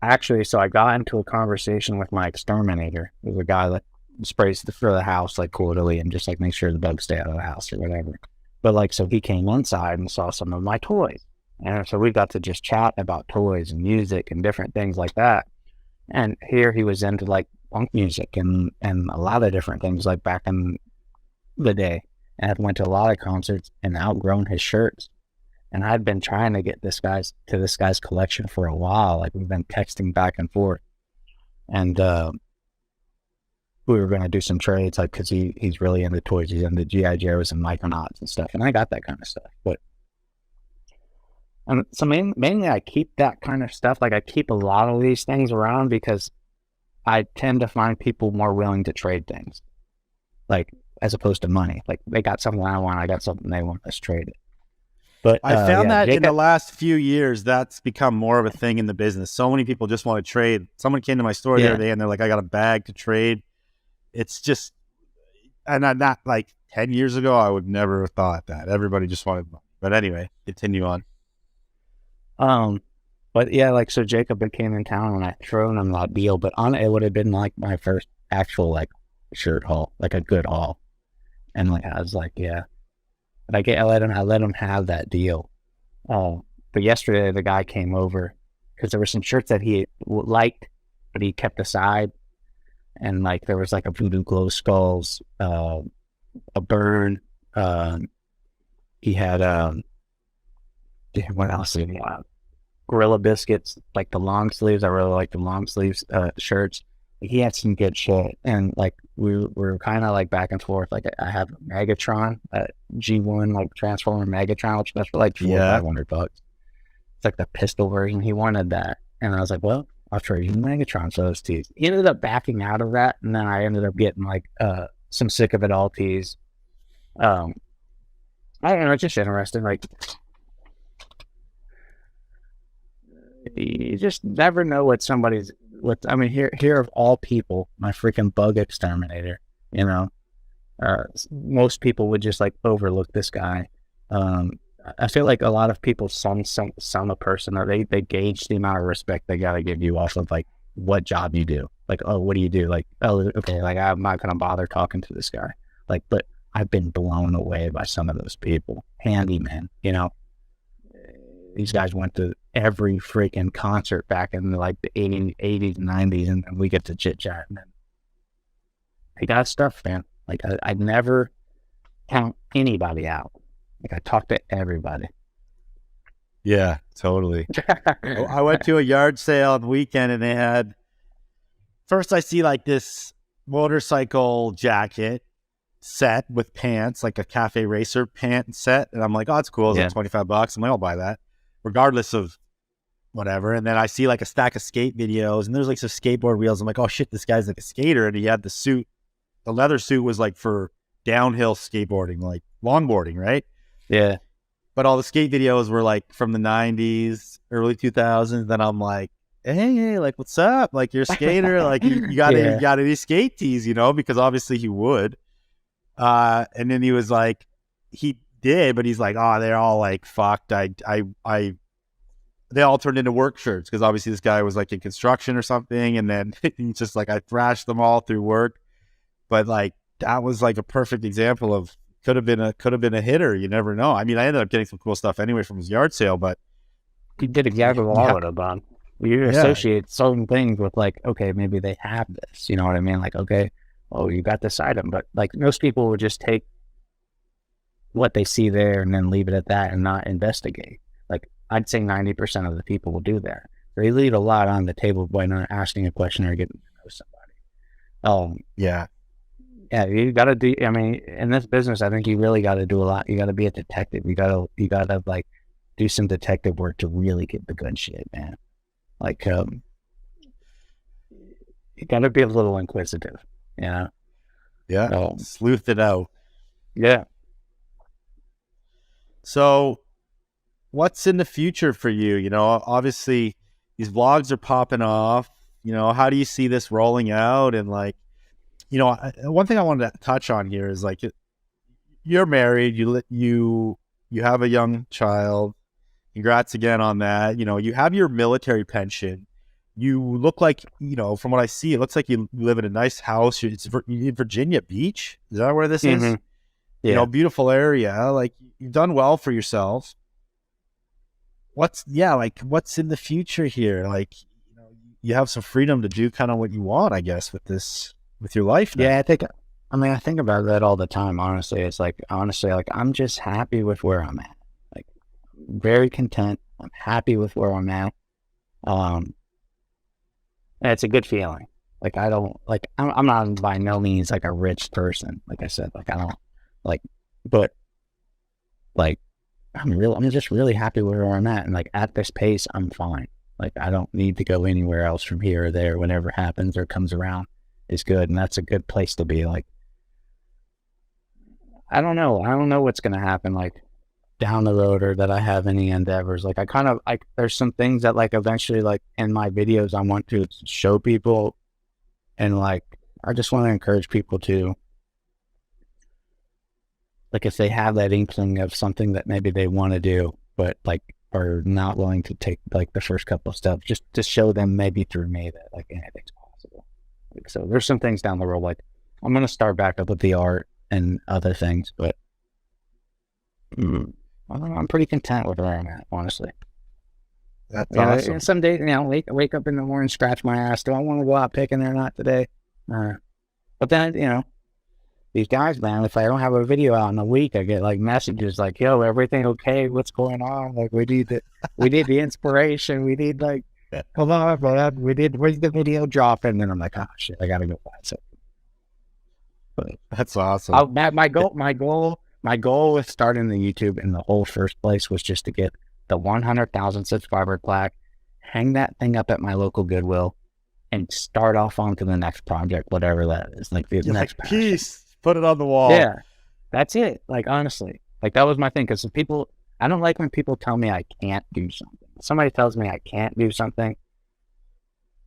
Speaker 2: actually, so I got into a conversation with my exterminator. There's a guy that sprays for the house like quarterly and just like make sure the bugs stay out of the house or whatever. But like, so he came inside and saw some of my toys. And so we got to just chat about toys and music and different things like that. And here he was into like punk music and a lot of different things like back in the day. And I went to a lot of concerts and outgrown his shirts. And I'd been trying to get this guy's collection for a while. Like we've been texting back and forth. And we were going to do some trades, like, because he's really into toys. He's into G.I. Joes and Myconauts and stuff. And I got that kind of stuff. But so mainly I keep that kind of stuff. Like I keep a lot of these things around because I tend to find people more willing to trade things, like as opposed to money. Like they got something I want, I got something they want, let's trade it. But
Speaker 3: I found that
Speaker 2: Jacob,
Speaker 3: in the last few years, that's become more of a thing in the business. So many people just want to trade. Someone came to my store the other day and they're like, I got a bag to trade. It's just, and I'm not like 10 years ago, I would never have thought that. Everybody just wanted money. But anyway, continue on.
Speaker 2: But yeah, like, so Jacob came in town and I thrown him that deal, but it would have been like my first actual like shirt haul, like a good haul. And like, I was like, yeah, but I let him have that deal. But yesterday the guy came over because there were some shirts that he liked, but he kept aside. And like, there was like a Voodoo Glow Skulls, a Burn. He had, what else did he have? Gorilla Biscuits, like the long sleeves. I really like the long sleeves shirts. he had some good shit, and like we were kind of like back and forth. Like I have a Megatron, G1 like Transformer Megatron, which that's for like $400-500. It's like the pistol version. He wanted that, and I was like, well, I'll trade you the Megatron for those tees. He ended up backing out of that, and then I ended up getting like some Sick of It All tees. I don't know, it's just interesting. Like, you just never know what somebody's. I mean, here of all people, my freaking bug exterminator. You know, most people would just like overlook this guy. I feel like a lot of people sum a person, or they gauge the amount of respect they gotta give you off of like what job you do. Like, oh, what do you do? Like, oh, okay, like I'm not gonna bother talking to this guy. Like, but I've been blown away by some of those people. Handyman, you know. These guys went to every freaking concert back in like the 80s and 90s, and we get to chit chat. And they got stuff, man. Like I'd never count anybody out. Like I talk to everybody.
Speaker 3: Yeah, totally. I went to a yard sale on the weekend, and they had, first I see like this motorcycle jacket set with pants, like a cafe racer pant set. And I'm like, oh, it's cool. It's like $25. I'm like, I'll buy that, regardless of whatever. And then I see like a stack of skate videos, and there's like some skateboard wheels. I'm like, oh shit, this guy's like a skater. And he had the suit. The leather suit was like for downhill skateboarding, like longboarding, right?
Speaker 2: Yeah.
Speaker 3: But all the skate videos were like from the 90s, early 2000s. Then I'm like, hey, like, what's up? Like, you're a skater. Like, you got any skate tees, you know? Because obviously he would. And then he was like, he did, but he's like, oh, they're all like fucked. They all turned into work shirts, because obviously this guy was like in construction or something. And then he's just like, I thrashed them all through work. But like, that was like a perfect example of could have been a hitter. You never know. I mean, I ended up getting some cool stuff anyway from his yard sale, but
Speaker 2: he did exactly what I would have done. You associate certain things with like, okay, maybe they have this. You know what I mean? Like, okay, oh, you got this item, but like most people would just take what they see there and then leave it at that and not investigate. Like I'd say 90% of the people will do that. They leave a lot on the table by not asking a question or getting to know somebody. Yeah, you got to do. I mean, in this business, I think you really got to do a lot. You got to be a detective. You got to like do some detective work to really get the good shit, man. Like, you got to be a little inquisitive, you know?
Speaker 3: Yeah, sleuth it out.
Speaker 2: Yeah.
Speaker 3: So, what's in the future for you? You know, obviously, these vlogs are popping off. You know, how do you see this rolling out? And like, you know, one thing I wanted to touch on here is like, you're married, you have a young child. Congrats again on that. You know, you have your military pension. You look like, you know, from what I see, it looks like you live in a nice house. It's in Virginia Beach. Is that where this is? Yeah. You know, beautiful area. Like, you've done well for yourself. What's in the future here? Like, you know, you have some freedom to do kind of what you want, I guess, with your life now.
Speaker 2: Yeah, I think about that all the time, honestly. It's like, I'm just happy with where I'm at. Like, very content. I'm happy with where I'm at. And it's a good feeling. Like, I'm not by no means like a rich person. Like I said, like, I don't like, but like, I'm just really happy where I'm at. And like, at this pace, I'm fine. Like, I don't need to go anywhere else from here or there. Whenever it happens or comes around is good. And that's a good place to be. Like, I don't know what's going to happen. Like, down the road, or that I have any endeavors. Like, there's some things that like eventually, like in my videos, I want to show people, and like I just want to encourage people to, like, if they have that inkling of something that maybe they want to do, but like are not willing to take like the first couple of steps, just to show them maybe through me that like anything's possible. Like, so there's some things down the road. Like, I'm gonna start back up with the art and other things, but I'm pretty content with where I'm at, honestly.
Speaker 3: That's awesome.
Speaker 2: Some days, you know, wake up in the morning, scratch my ass. Do I want to go out picking or not today? But then, you know, these guys, man, if I don't have a video out in a week, I get like messages like, yo, everything okay? What's going on? Like, we need the inspiration. We need like, hold on, bud. Where's the video drop? And then I'm like, oh shit, I gotta go buy something. But
Speaker 3: That's awesome.
Speaker 2: my goal with starting the YouTube in the whole first place was just to get the 100,000 subscriber plaque, hang that thing up at my local Goodwill, and start off on to the next project, whatever that is. Like the next
Speaker 3: piece, put it on the wall.
Speaker 2: Yeah, that's it. Like honestly, like that was my thing. Because I don't like when people tell me I can't do something. If somebody tells me I can't do something,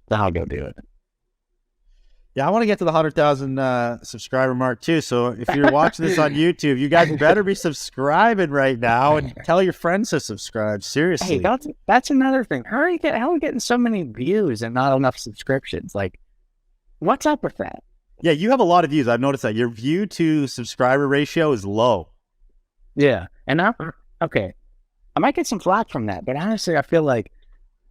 Speaker 2: then I'll go do it.
Speaker 3: Yeah, I want to get to the 100,000 subscriber mark too. So if you're watching this on YouTube, you guys better be subscribing right now and tell your friends to subscribe. Seriously.
Speaker 2: Hey, that's another thing. How are we getting so many views and not enough subscriptions? Like, what's up with that?
Speaker 3: Yeah, you have a lot of views. I've noticed that your view to subscriber ratio is low.
Speaker 2: Yeah, and okay, I might get some flack from that, but honestly, I feel like,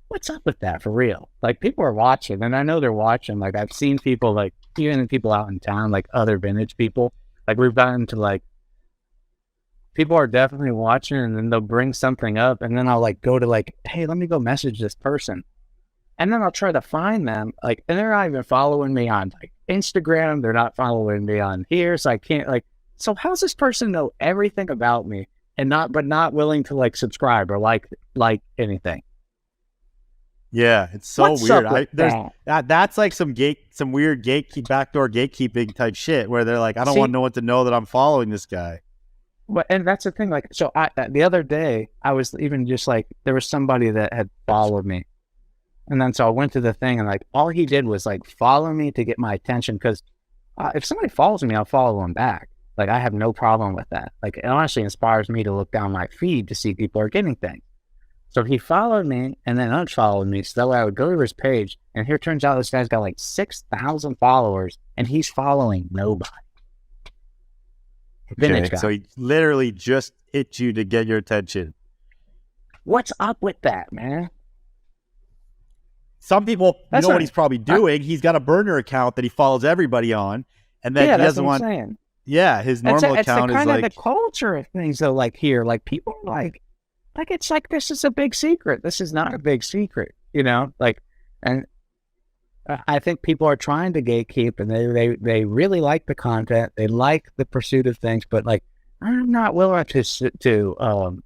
Speaker 2: what's up with that for real? Like, people are watching, and I know they're watching. Like, I've seen people, like, even people out in town, like other vintage people. Like, we've gotten to, like, people are definitely watching, and then they'll bring something up, and then I'll, like, go to, like, hey, let me go message this person. And then I'll try to find them, like, and they're not even following me on, like, Instagram. They're not following me on here, so I can't, like, so how's this person know everything about me and not willing to, like, subscribe or like anything?
Speaker 3: Yeah, it's so
Speaker 2: What's
Speaker 3: weird.
Speaker 2: up with
Speaker 3: That's like some weird backdoor gatekeeping type shit where they're like, I don't want no one to know that I'm following this guy.
Speaker 2: Well, and that's the thing. Like, so the other day, I was even just like, there was somebody that had followed me, and then so I went to the thing, and like all he did was like follow me to get my attention. Because if somebody follows me, I'll follow them back. Like, I have no problem with that. Like, it honestly inspires me to look down my feed to see people are getting things. So he followed me and then unfollowed me. So that way I would go to his page, and here turns out this guy's got like 6,000 followers, and he's following nobody. Vintage guy.
Speaker 3: So he literally just hit you to get your attention.
Speaker 2: What's up with that, man?
Speaker 3: Some people, you know what he's probably doing? He's got a burner account that he follows everybody on, and then he doesn't want. Saying. Yeah, his normal account is like. It's kind of
Speaker 2: the culture of things, though. Like here, like people are like it's like this is a big secret. This is not a big secret, you know. Like, and I think people are trying to gatekeep, and they really like the content. They like the pursuit of things, but like I'm not willing to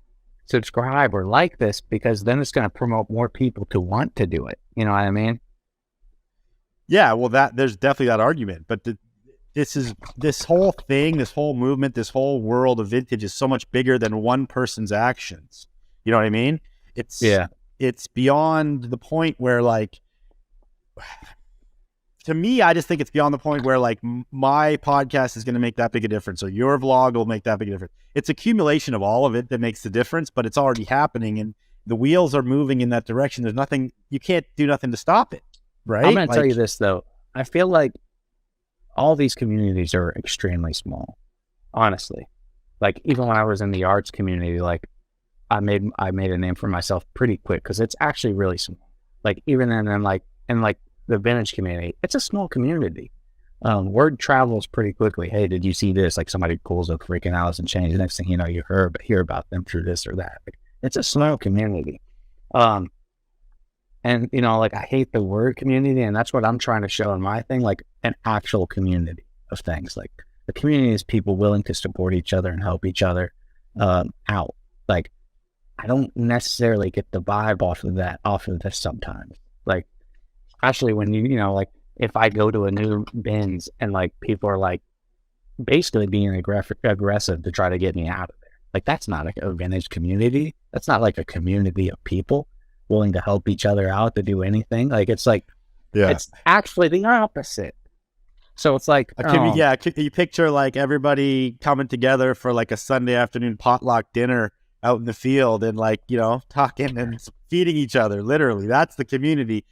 Speaker 2: subscribe or like this, because then it's going to promote more people to want to do it. You know what I mean?
Speaker 3: Yeah, well, there's definitely that argument, but this whole thing, this whole movement, this whole world of vintage is so much bigger than one person's actions. You know what I mean? It's beyond the point where, like, to me, I just think it's beyond the point where, like, my podcast is going to make that big a difference, or your vlog will make that big a difference. It's accumulation of all of it that makes the difference, but it's already happening, and the wheels are moving in that direction. There's nothing, you can't do nothing to stop it, right?
Speaker 2: I'm going to tell you this, though. I feel like all these communities are extremely small, honestly. Like, even when I was in the arts community, like, I made a name for myself pretty quick, because it's actually really small. Like, even in the vintage community, it's a small community. Word travels pretty quickly. Hey, did you see this? Like, somebody pulls a freaking Alice in Chains. The next thing you know, you hear about them through this or that. Like, it's a small community. And, you know, like, I hate the word community, and that's what I'm trying to show in my thing, like an actual community of things. Like, the community is people willing to support each other and help each other out. Like, I don't necessarily get the vibe off of this sometimes. Like, especially when you know, like, if I go to a new bins and, like, people are, like, basically being aggressive to try to get me out of there. Like, that's not a vintage community. That's not, like, a community of people willing to help each other out to do anything. Like, it's like, it's actually the opposite. So it's like,
Speaker 3: you picture, like, everybody coming together for, like, a Sunday afternoon potluck dinner out in the field and, like, you know, talking and feeding each other. Literally, that's the community.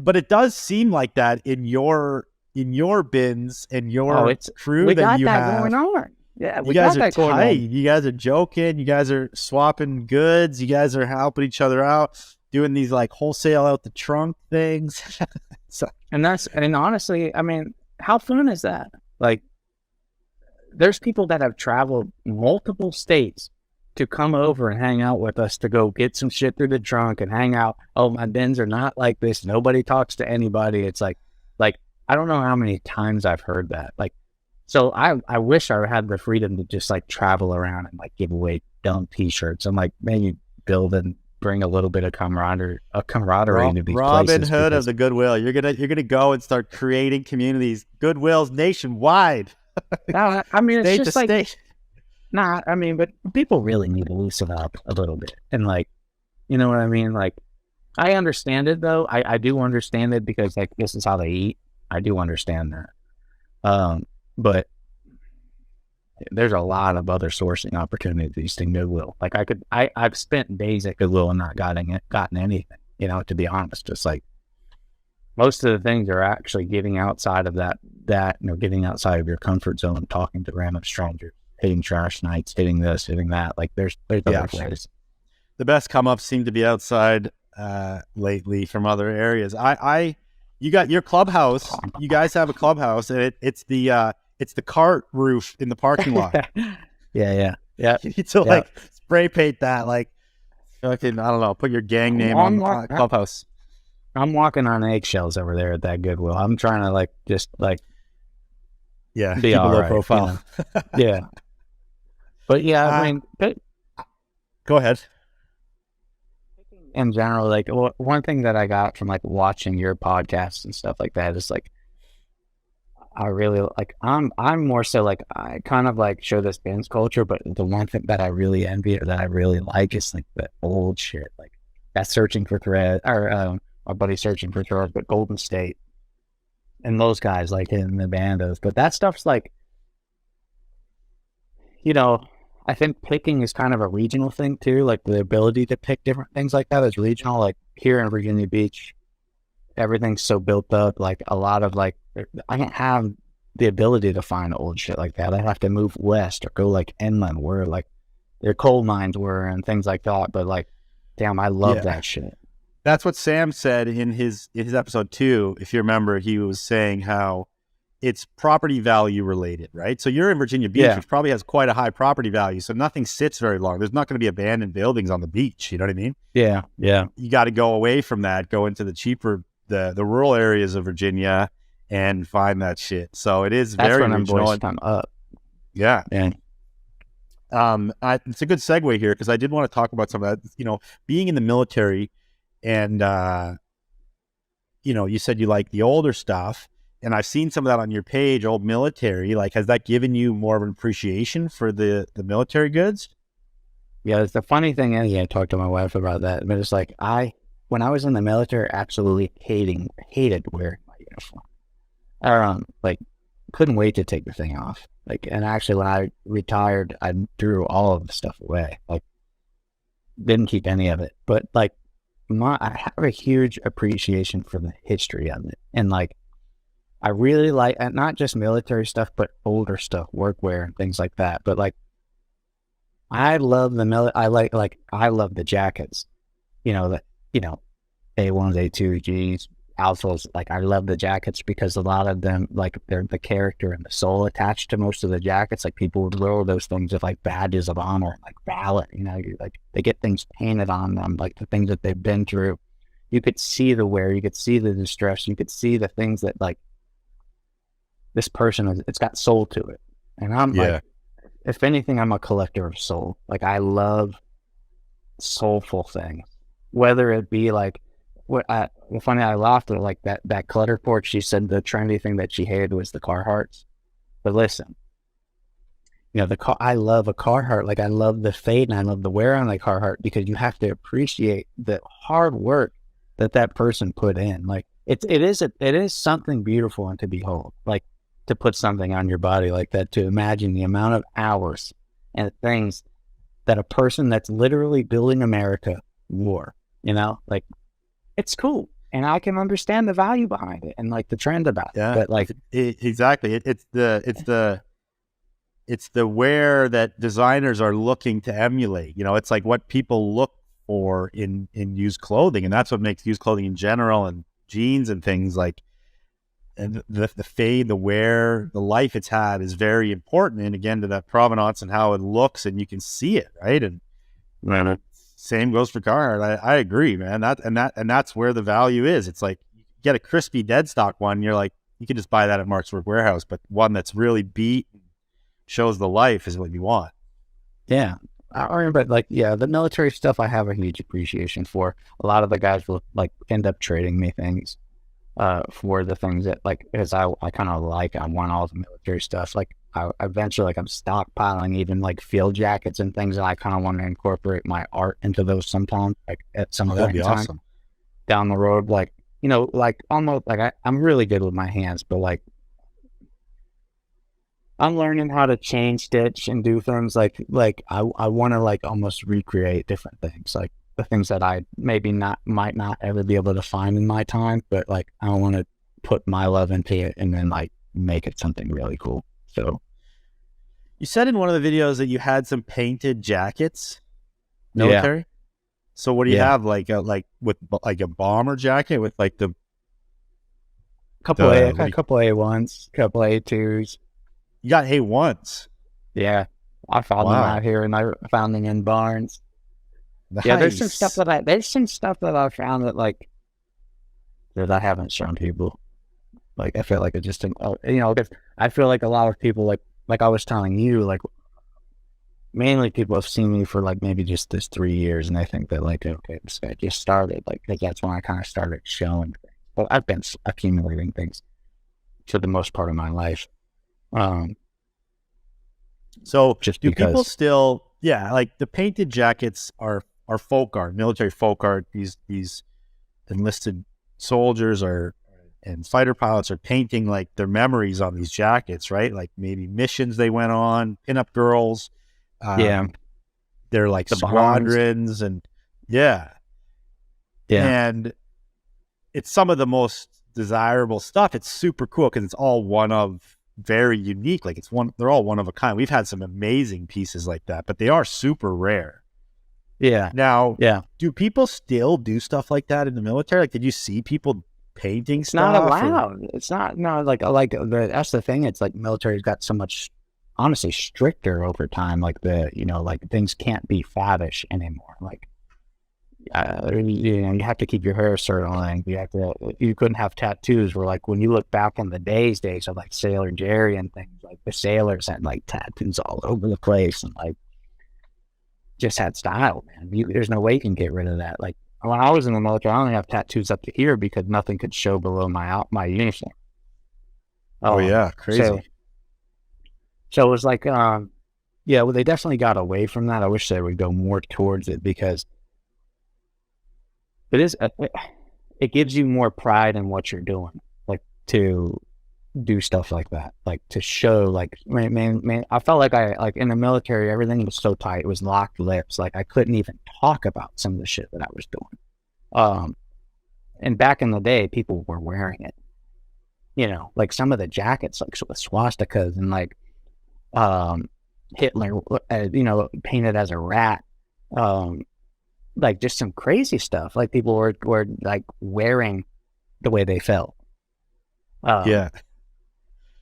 Speaker 3: But it does seem like that in your bins and your crew
Speaker 2: we
Speaker 3: that
Speaker 2: got
Speaker 3: you
Speaker 2: that
Speaker 3: have
Speaker 2: going on. Yeah,
Speaker 3: you guys are tight. You guys are joking. You guys are swapping goods. You guys are helping each other out, doing these, like, wholesale out the trunk things.
Speaker 2: And honestly, I mean, how fun is that? Like, there's people that have traveled multiple states to come over and hang out with us, to go get some shit through the trunk and hang out. Oh, my bins are not like this. Nobody talks to anybody. It's like, I don't know how many times I've heard that. Like, so I wish I had the freedom to just like travel around and like give away dumb t-shirts and like maybe build and bring a little bit of camaraderie into these
Speaker 3: Robin
Speaker 2: places.
Speaker 3: Hood of the Goodwill. You're gonna go and start creating communities, Goodwills nationwide.
Speaker 2: No, I mean, it's
Speaker 3: State
Speaker 2: just
Speaker 3: to
Speaker 2: like,
Speaker 3: state.
Speaker 2: nah, I mean, but people really need to loosen up a little bit. And like, you know what I mean? Like, I understand it though. I do understand it because like this is how they eat. I do understand that. But there's a lot of other sourcing opportunities to Goodwill. Like I've spent days at Goodwill and not gotten anything, you know, to be honest. Just like most of the things are actually getting outside of that, you know, getting outside of your comfort zone, talking to random strangers, hitting trash nights, hitting this, hitting that. Like there's other ways.
Speaker 3: The best come ups seem to be outside lately from other areas. You got your clubhouse. You guys have a clubhouse, and it's the cart roof in the parking lot.
Speaker 2: Yeah.
Speaker 3: You need to like spray paint that, like fucking, I don't know, put your gang name on the clubhouse.
Speaker 2: I'm walking on eggshells over there at that Goodwill. I'm trying to like just like be
Speaker 3: keep a low
Speaker 2: right,
Speaker 3: profile.
Speaker 2: You know? Yeah, but yeah, I mean,
Speaker 3: go ahead.
Speaker 2: In general, like one thing that I got from like watching your podcasts and stuff like that is like, I really like, I'm more so like, I kind of like show this binge culture, but the one thing that I really envy or that I really like is like the old shit, like that Searching for Thread, or our buddy Searching for Thread, but Golden State and those guys like in the bandos. But that stuff's like, you know, I think picking is kind of a regional thing too. Like the ability to pick different things like that is regional. Like here in Virginia Beach, everything's so built up. Like a lot of like, I don't have the ability to find old shit like that. I have to move west or go like inland where like their coal mines were and things like that. But like, damn, I love that shit.
Speaker 3: That's what Sam said in his episode 2. If you remember, he was saying how it's property value related, right? So you're in Virginia Beach, which probably has quite a high property value. So nothing sits very long. There's not going to be abandoned buildings on the beach. You know what I mean?
Speaker 2: Yeah.
Speaker 3: You got to go away from that, go into the cheaper, the rural areas of Virginia and find that shit. So it is very regional.
Speaker 2: Boys come up.
Speaker 3: Yeah.
Speaker 2: And
Speaker 3: it's a good segue here because I did want to talk about some of that, you know, being in the military and, you know, you said you like the older stuff. And I've seen some of that on your page, old military. Like, has that given you more of an appreciation for the military goods?
Speaker 2: Yeah, the funny thing is, I talked to my wife about that, but it's like when I was in the military, absolutely hated wearing my uniform. Like, couldn't wait to take the thing off. Like, and actually, when I retired, I threw all of the stuff away. Like, didn't keep any of it. But like, I have a huge appreciation for the history of it, and like, I really like not just military stuff, but older stuff, workwear and things like that. But like, I love I love the jackets, A1s, A2Gs, Alphas. Like, I love the jackets because a lot of them, like, they're the character and the soul attached to most of the jackets. Like, people would wear those things as like badges of honor, like valor. Like they get things painted on them, like the things that they've been through. You could see the wear, you could see the distress, you could see the things that like. This person, it's got soul to it. And I'm like, if anything, I'm a collector of soul. Like, I love soulful things. Whether it be like, funny, I laughed at like that clutter port. She said the trendy thing that she hated was the Carhartts. But listen, I love a Carhartt. Like, I love the fade and I love the wear on the Carhartt because you have to appreciate the hard work that person put in. Like, it is something beautiful and to behold. Like, to put something on your body like that, to imagine the amount of hours and things that a person that's literally building America wore, like, it's cool. And I can understand the value behind it and like the trend about it. But like,
Speaker 3: exactly. It's the wear that designers are looking to emulate. It's like what people look for in used clothing. And that's what makes used clothing in general and jeans and things like, and the fade, the wear, the life it's had is very important. And again, to that provenance and how it looks, and you can see it, right? And
Speaker 2: Right.
Speaker 3: same goes for Carhartt. I agree, man. That's where the value is. It's like you get a crispy dead stock one, you're like, you can just buy that at Mark's Work Warehouse, but one that's really beat, shows the life is what you want.
Speaker 2: Yeah. I remember, like, yeah, the military stuff I have a huge appreciation for. A lot of the guys will, like, end up trading me things for the things that, like, because I kind of like, I want all the military stuff. Like, I eventually, like, I'm stockpiling even, like, field jackets and things, and I kind of want to incorporate my art into those sometimes, like, at some
Speaker 3: That'd
Speaker 2: point
Speaker 3: be
Speaker 2: in time
Speaker 3: awesome.
Speaker 2: down the road. Like, you know, like, almost, like, I'm really good with my hands, but, like, I'm learning how to chain stitch and do things like I want to, like, almost recreate different things, like the things that I might not ever be able to find in my time, but like I want to put my love into it and then like make it something really cool. So
Speaker 3: You said in one of the videos that you had some painted jackets,
Speaker 2: yeah,
Speaker 3: military. So what do you
Speaker 2: yeah,
Speaker 3: have, like a bomber jacket with like the
Speaker 2: a
Speaker 3: what do
Speaker 2: couple A1s, couple A2s.
Speaker 3: you got? Hey, once.
Speaker 2: Yeah, I found them
Speaker 3: Wow,
Speaker 2: out here and I found them in barns. Yeah, there's some stuff
Speaker 3: nice.
Speaker 2: that I found that like that I haven't shown people. Like I feel like it just, you know, 'cause I feel like a lot of people like I was telling you, like mainly people have seen me for like maybe just this 3 years, and they think that like okay, this guy just started, like 'cause that's when I kind of started showing things. Well, I've been accumulating things for the most part of my life,
Speaker 3: So
Speaker 2: just
Speaker 3: do people
Speaker 2: because.
Speaker 3: still? Yeah, like the painted jackets are folk art, military folk art. These enlisted soldiers are and fighter pilots are painting like their memories on these jackets, right? Like maybe missions they went on, pinup girls.
Speaker 2: Yeah,
Speaker 3: They're like
Speaker 2: the barns.
Speaker 3: squadrons, and yeah,
Speaker 2: Yeah,
Speaker 3: and it's some of the most desirable stuff. It's super cool because it's all one of very unique. Like they're all one of a kind. We've had some amazing pieces like that, but they are super rare.
Speaker 2: yeah,
Speaker 3: Now,
Speaker 2: yeah.
Speaker 3: do people still do stuff like that in the military? Like, did you see people painting
Speaker 2: It's not
Speaker 3: stuff or?
Speaker 2: allowed. It's not, no, that's the thing. It's like military's got so much, honestly, stricter over time. Like you know, like things can't be faddish anymore. Like, you know, you have to keep your hair a certain length. You couldn't have tattoos. Where like when you look back in the days of like Sailor Jerry and things, like the sailors had like tattoos all over the place and like just had style, man. There's no way you can get rid of that. Like when I was in the military, I only have tattoos up to here because nothing could show below my uniform.
Speaker 3: Oh
Speaker 2: Um,
Speaker 3: yeah,
Speaker 2: so
Speaker 3: crazy.
Speaker 2: so it was like, yeah, well, they definitely got away from that. I wish they would go more towards it because it is, it gives you more pride in what you're doing, like to do stuff like that, like to show, like, man, I felt like like in the military, everything was so tight. It was locked lips. Like I couldn't even talk about some of the shit that I was doing. Um, and back in the day, people were wearing it, you know, like some of the jackets, like with swastikas and like, Hitler, you know, painted as a rat, um, like just some crazy stuff. Like people were like wearing the way they felt, um,
Speaker 3: Yeah.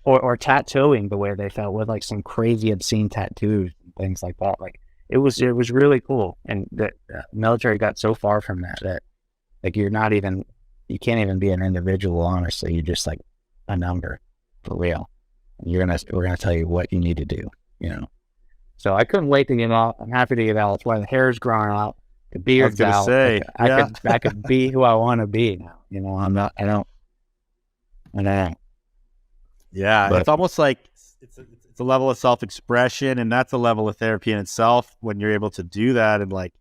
Speaker 2: or tattooing the way they felt with like some crazy obscene tattoos and things like that. Like it was really cool. And the military got so far from that like you can't even be an individual. Honestly, you're just like a number for real. We're gonna tell you what you need to do. You know. So I couldn't wait to get out. I'm happy to get out. That's why the hair's growing out, the
Speaker 3: I was
Speaker 2: beard's
Speaker 3: gonna
Speaker 2: out.
Speaker 3: say, yeah.
Speaker 2: I could be who I want to be now. You know, I don't.
Speaker 3: Yeah,
Speaker 2: But
Speaker 3: it's almost like it's a level of self-expression, and that's a level of therapy in itself when you're able to do that and like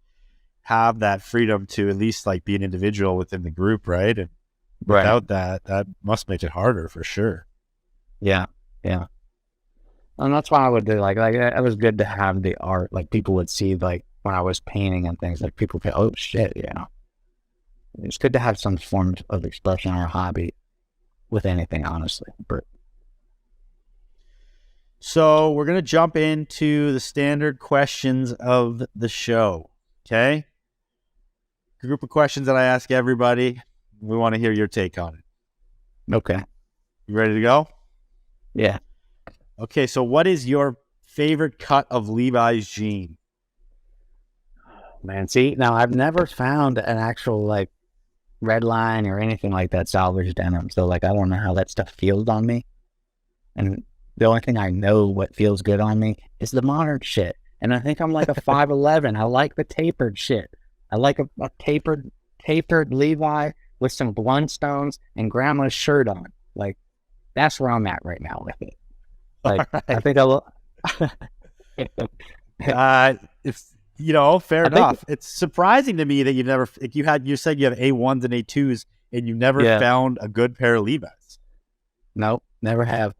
Speaker 3: have that freedom to at least like be an individual within the group, right? And
Speaker 2: right,
Speaker 3: without that, that must make it harder for sure.
Speaker 2: yeah, yeah. And that's why I would do like it was good to have the art. Like people would see like when I was painting and things. Like people go, oh shit, yeah. It's good to have some form of expression or hobby with anything, honestly. But
Speaker 3: So we're gonna jump into the standard questions of the show. Okay, a group of questions that I ask everybody. We want to hear your take on it.
Speaker 2: okay,
Speaker 3: You ready to go?
Speaker 2: Yeah.
Speaker 3: Okay, so what is your favorite cut of Levi's jean?
Speaker 2: Man, see, now I've never found an actual like red line or anything like that salvage denim. So like I don't know how that stuff feels on me. And the only thing I know what feels good on me is the modern shit. And I think I'm like a 5'11". I like the tapered shit. I like a tapered Levi with some Blundstones and grandma's shirt on. Like that's where I'm at right now with it. Like I think
Speaker 3: It's fair enough. It's surprising to me that you've never you said you have A1s and A2s and you never found a good pair of Levi's.
Speaker 2: Nope, never have.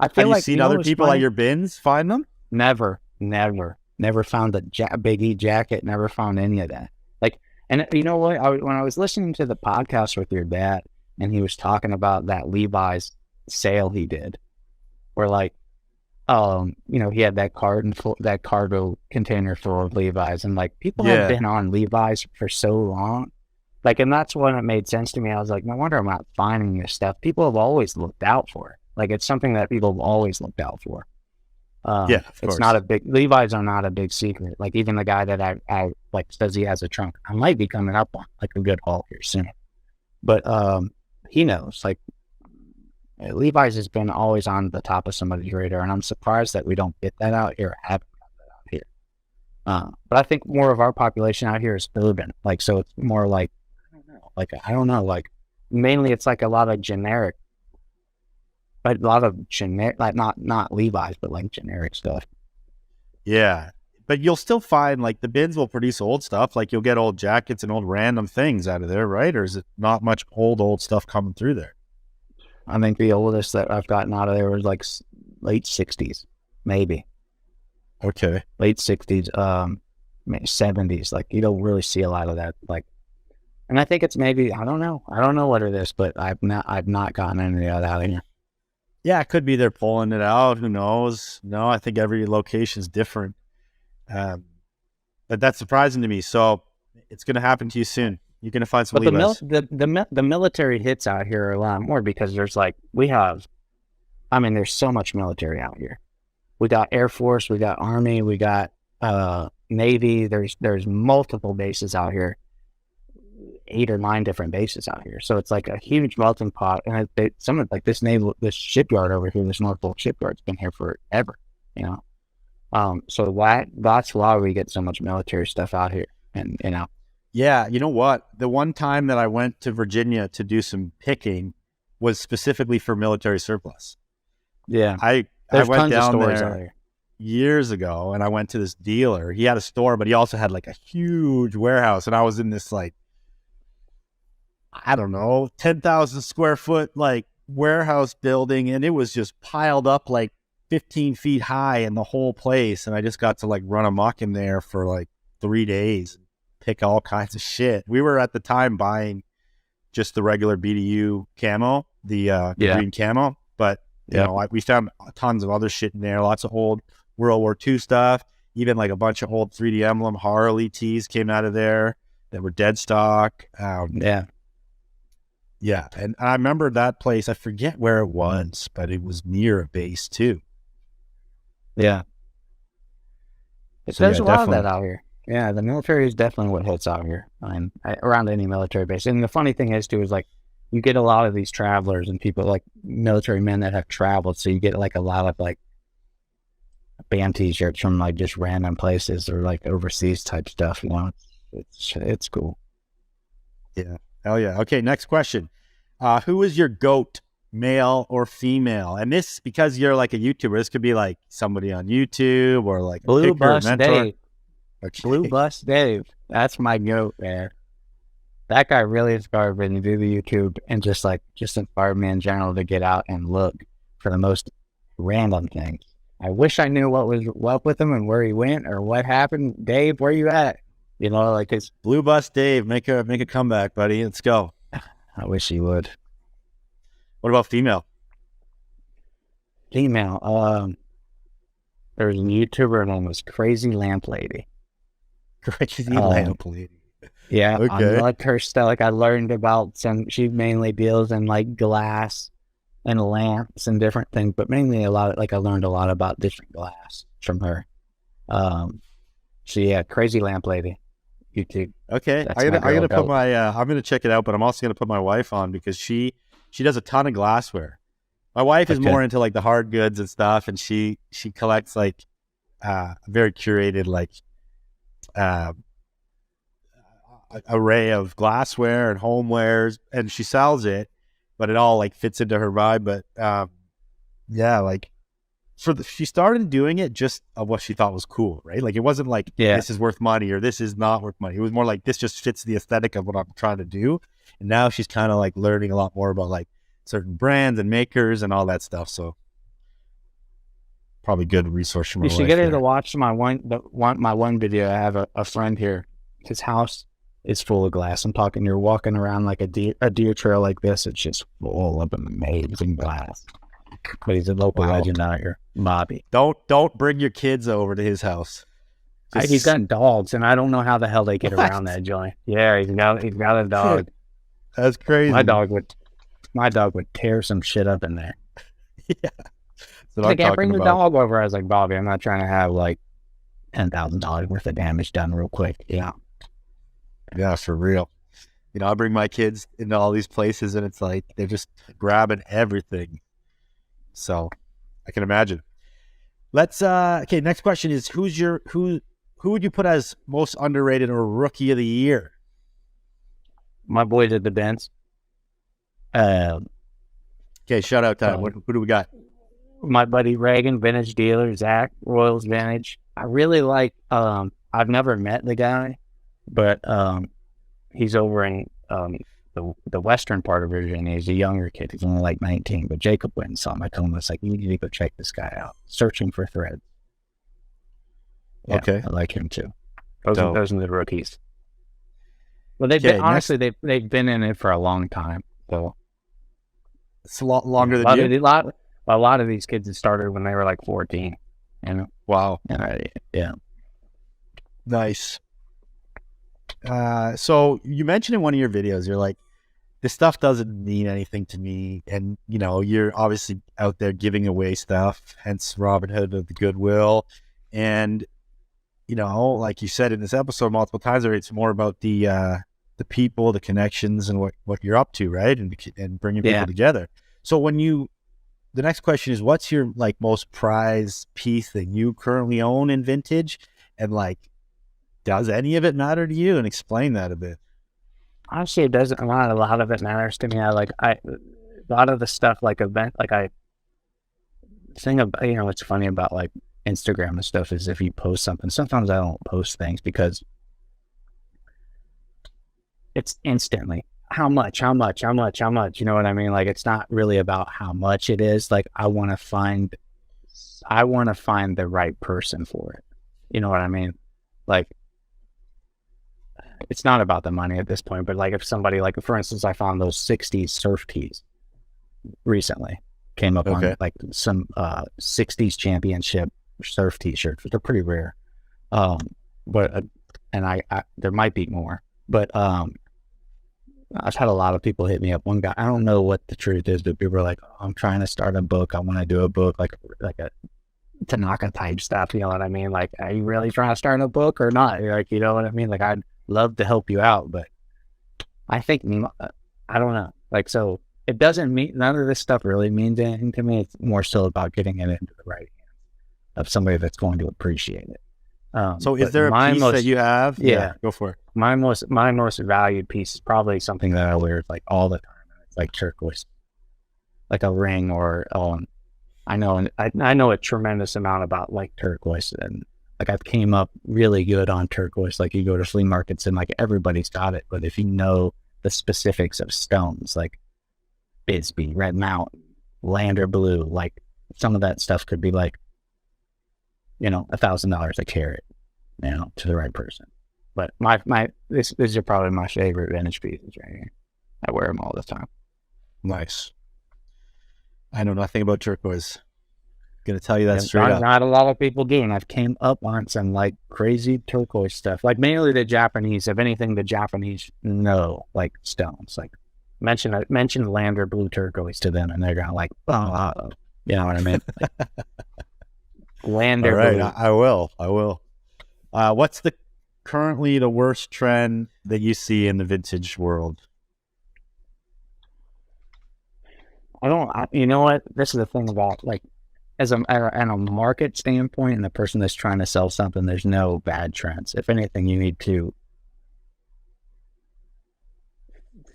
Speaker 2: I feel
Speaker 3: have you
Speaker 2: like
Speaker 3: seen other people at your bins find them?
Speaker 2: Never found a Big E jacket. Never found any of that. Like, and you know what? When I was listening to the podcast with your dad, and he was talking about that Levi's sale he did, where like, he had that cargo container full of Levi's, and like people have been on Levi's for so long, like, and that's when it made sense to me. I was like, no wonder I'm not finding this stuff. People have always looked out for it. Like it's something that people have always looked out for.
Speaker 3: Of
Speaker 2: it's
Speaker 3: course.
Speaker 2: not a big Levi's are not a big secret. Like even the guy that I like says he has a trunk. I might be coming up on like a good haul here soon, but he knows like Levi's has been always on the top of somebody's radar, and I'm surprised that we don't get that out here. Haven't got that out here. But I think more of our population out here is urban. Like so, it's more like I don't know. Like mainly it's like a lot of generic. But a lot of generic, like not Levi's, but like generic stuff.
Speaker 3: Yeah, but you'll still find like the bins will produce old stuff. Like you'll get old jackets and old random things out of there, right? Or is it not much old stuff coming through there?
Speaker 2: I think the oldest that I've gotten out of there was like late 60s, maybe.
Speaker 3: Okay.
Speaker 2: Late 60s, 70s. Like you don't really see a lot of that. Like, and I think it's maybe I don't know what it is, but I've not gotten any of that out of here.
Speaker 3: Yeah, it could be they're pulling it out. Who knows? No, I think every location's different. But that's surprising to me. So it's going to happen to you soon. You're going to find some Levi's.
Speaker 2: The military hits out here a lot more because there's there's so much military out here. We got Air Force, we got Army, we got Navy. There's multiple bases out here. 8 or 9 different bases out here, so it's like a huge melting pot. And this shipyard over here, this Norfolk shipyard's been here forever, So that's why we get so much military stuff out here, and
Speaker 3: Yeah, you know what? The one time that I went to Virginia to do some picking was specifically for military surplus.
Speaker 2: Yeah,
Speaker 3: I went down there
Speaker 2: out here
Speaker 3: years ago, and I went to this dealer. He had a store, but he also had like a huge warehouse, and I was in this like, I don't know, 10,000 square foot like warehouse building, and it was just piled up like 15 feet high in the whole place. And I just got to like run amok in there for like 3 days and pick all kinds of shit. We were at the time buying just the regular BDU camo, the green camo, but we found tons of other shit in there, lots of old World War II stuff, even like a bunch of old 3D Emblem Harley tees came out of there that were dead stock. Yeah, and I remember that place. I forget where it was, but it was near a base too.
Speaker 2: Yeah. There's a lot of that out here. Yeah, the military is definitely what hits out here. Around any military base. And the funny thing is, too, is like you get a lot of these travelers and people like military men that have traveled. So you get like a lot of like band t-shirts from like just random places or like overseas type stuff. It's cool.
Speaker 3: Yeah. Hell yeah. Okay, next question. Who is your GOAT, male or female? And this, because you're like a YouTuber, this could be like somebody on YouTube or like
Speaker 2: Blue Bus Dave.
Speaker 3: Okay.
Speaker 2: Blue Bus Dave. That's my GOAT, man. That guy really inspired me to do the YouTube and just inspired me in general to get out and look for the most random things. I wish I knew what was up with him and where he went or what happened. Dave, where you at? It's
Speaker 3: Blue Bus Dave, make a comeback, buddy. Let's go.
Speaker 2: I wish he would.
Speaker 3: What about female?
Speaker 2: Female. There's a YouTuber, her name was Crazy Lamp Lady.
Speaker 3: Crazy Lamp Lady.
Speaker 2: Yeah,
Speaker 3: okay.
Speaker 2: I like her stuff. Like I learned about she mainly deals in like glass and lamps and different things, but mainly a lot of, like, I learned a lot about different glass from her. So yeah, crazy lamp lady, YouTube.
Speaker 3: Okay,
Speaker 2: That's
Speaker 3: I
Speaker 2: my
Speaker 3: gotta I
Speaker 2: girl
Speaker 3: gotta put
Speaker 2: goat.
Speaker 3: my I'm gonna check it out, but I'm also gonna put my wife on because she does a ton of glassware. My wife is
Speaker 2: Okay.
Speaker 3: more into like the hard goods and stuff, and she collects like very curated like uh, array of glassware and homewares, and she sells it, but it all like fits into her vibe. But yeah, like she started doing it just of what she thought was cool, right? Like it wasn't like
Speaker 2: Yeah.
Speaker 3: this is worth money or this is not worth money. It was more like this just fits the aesthetic of what I'm trying to do. And now she's kind of like learning a lot more about like certain brands and makers and all that stuff. So probably good resource for my
Speaker 2: You should
Speaker 3: wife
Speaker 2: get her to
Speaker 3: there.
Speaker 2: watch my one video. I have a friend here. His house is full of glass. I'm talking, you're walking around like a deer trail like this. It's just full of amazing glass. But he's a local
Speaker 3: Wow.
Speaker 2: legend out here, Bobby.
Speaker 3: Don't bring your kids over to his house.
Speaker 2: He's got dogs, and I don't know how the hell they get
Speaker 3: What?
Speaker 2: around that joint. Yeah, he's got a dog.
Speaker 3: That's crazy.
Speaker 2: My dog would tear some shit up in there.
Speaker 3: Yeah. So
Speaker 2: I can't bring the dog over. I was like, Bobby, I'm not trying to have like $10,000 worth of damage done real quick. Yeah.
Speaker 3: Yeah, for real. You know, I bring my kids into all these places and it's like they're just grabbing everything. So I can imagine. Let's okay, next question is who would you put as most underrated or rookie of the year?
Speaker 2: My boys at the Benz.
Speaker 3: Okay, shout out time. Who do we got?
Speaker 2: My buddy Reagan, vintage dealer, Zach, Royals Vintage. I really like, I've never met the guy, but he's over in the western part of Virginia. He's a younger kid. He's only like 19, but Jacob went and saw him. I told him, it's like, you need to go check this guy out. Searching for Threads. Yeah,
Speaker 3: Okay.
Speaker 2: I like him too.
Speaker 3: Dope.
Speaker 2: Those are the rookies. Well, they've
Speaker 3: Okay,
Speaker 2: been, honestly, they've been in it for a long time. So
Speaker 3: It's a lot longer than you.
Speaker 2: A lot of these kids had started when they were like 14. You know?
Speaker 3: Wow.
Speaker 2: Yeah.
Speaker 3: Nice. So you mentioned in one of your videos, you're like, this stuff doesn't mean anything to me. And, you know, you're obviously out there giving away stuff, hence Robin Hood of the Goodwill. And, you know, like you said in this episode multiple times, it's more about the people, the connections, and what you're up to, right? And bringing people together. So the next question is, what's your like most prized piece that you currently own in vintage? And like, does any of it matter to you? And explain that a bit.
Speaker 2: Honestly, it doesn't. A lot of it matters to me. A lot of the stuff like thing about, you know, what's funny about like Instagram and stuff is if you post something, sometimes I don't post things because it's instantly how much, you know what I mean? Like, it's not really about how much it is. Like, I want to find the right person for it. You know what I mean? Like, it's not about the money at this point, but like if somebody, like for instance, I found those 60s surf tees recently, came up on like some 60s championship surf t-shirts, which are pretty rare. But and I there might be more, but I've had a lot of people hit me up. One guy, I don't know what the truth is, but people are like, oh, I'm trying to start a book. I want to do a book, like a Tanaka type stuff. You know what I mean? Like, are you really trying to start a book or not? You're like, you know what I mean? Like, I'd love to help you out, but I think, I don't know. Like, so it doesn't mean, none of this stuff really means anything to me. It's more so about getting it into the right hands of somebody that's going to appreciate it.
Speaker 3: So is there a piece that you have?
Speaker 2: Yeah,
Speaker 3: go for it.
Speaker 2: My most valued piece is probably something that I wear like all the time. It's like turquoise, like a ring, or I know a tremendous amount about like turquoise, and like I've came up really good on turquoise. Like, you go to flea markets and like everybody's got it, but if you know the specifics of stones like Bisbee, Red Mountain, Lander Blue, like some of that stuff could be like, you know, $1,000 a carat, you know, to the right person. But these are probably my favorite vintage pieces right here. I wear them all the time.
Speaker 3: Nice. I know nothing about turquoise. Gonna tell you that straight up.
Speaker 2: Not a lot of people do, and I've came up on some like crazy turquoise stuff. Like mainly the Japanese. If anything, the Japanese know like stones. Like mention land or blue turquoise to them, and they're gonna like, oh, you know what I mean? Like, land
Speaker 3: All
Speaker 2: or
Speaker 3: right,
Speaker 2: blue.
Speaker 3: I will. What's currently the worst trend that you see in the vintage world?
Speaker 2: You know what? This is the thing about like, as a market standpoint, and the person that's trying to sell something, there's no bad trends. If anything, you need to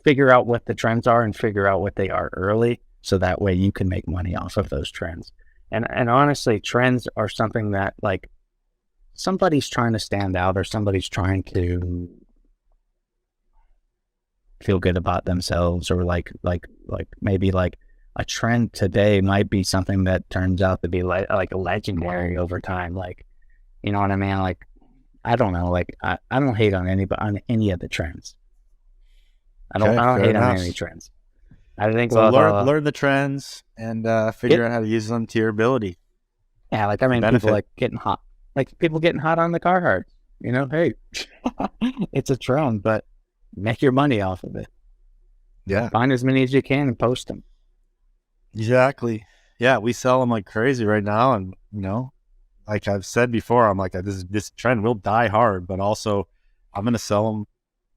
Speaker 2: figure out what the trends are and figure out what they are early, so that way you can make money off of those trends. And honestly, trends are something that like somebody's trying to stand out, or somebody's trying to feel good about themselves, or like maybe like a trend today might be something that turns out to be like a legendary over time. Like, you know what I mean? Like, I don't know. Like, I don't hate on any of the trends. I don't hate on any trends. I think
Speaker 3: so. Learn the trends and figure out how to use them to your ability.
Speaker 2: Yeah, like I mean, people like getting hot, like people getting hot on the Carhartt. You know, hey, it's a trend, but make your money off of it.
Speaker 3: Yeah,
Speaker 2: find as many as you can and post them.
Speaker 3: Exactly. Yeah, we sell them like crazy right now, and you know, like I've said before, I'm like this trend will die hard, but also I'm gonna sell them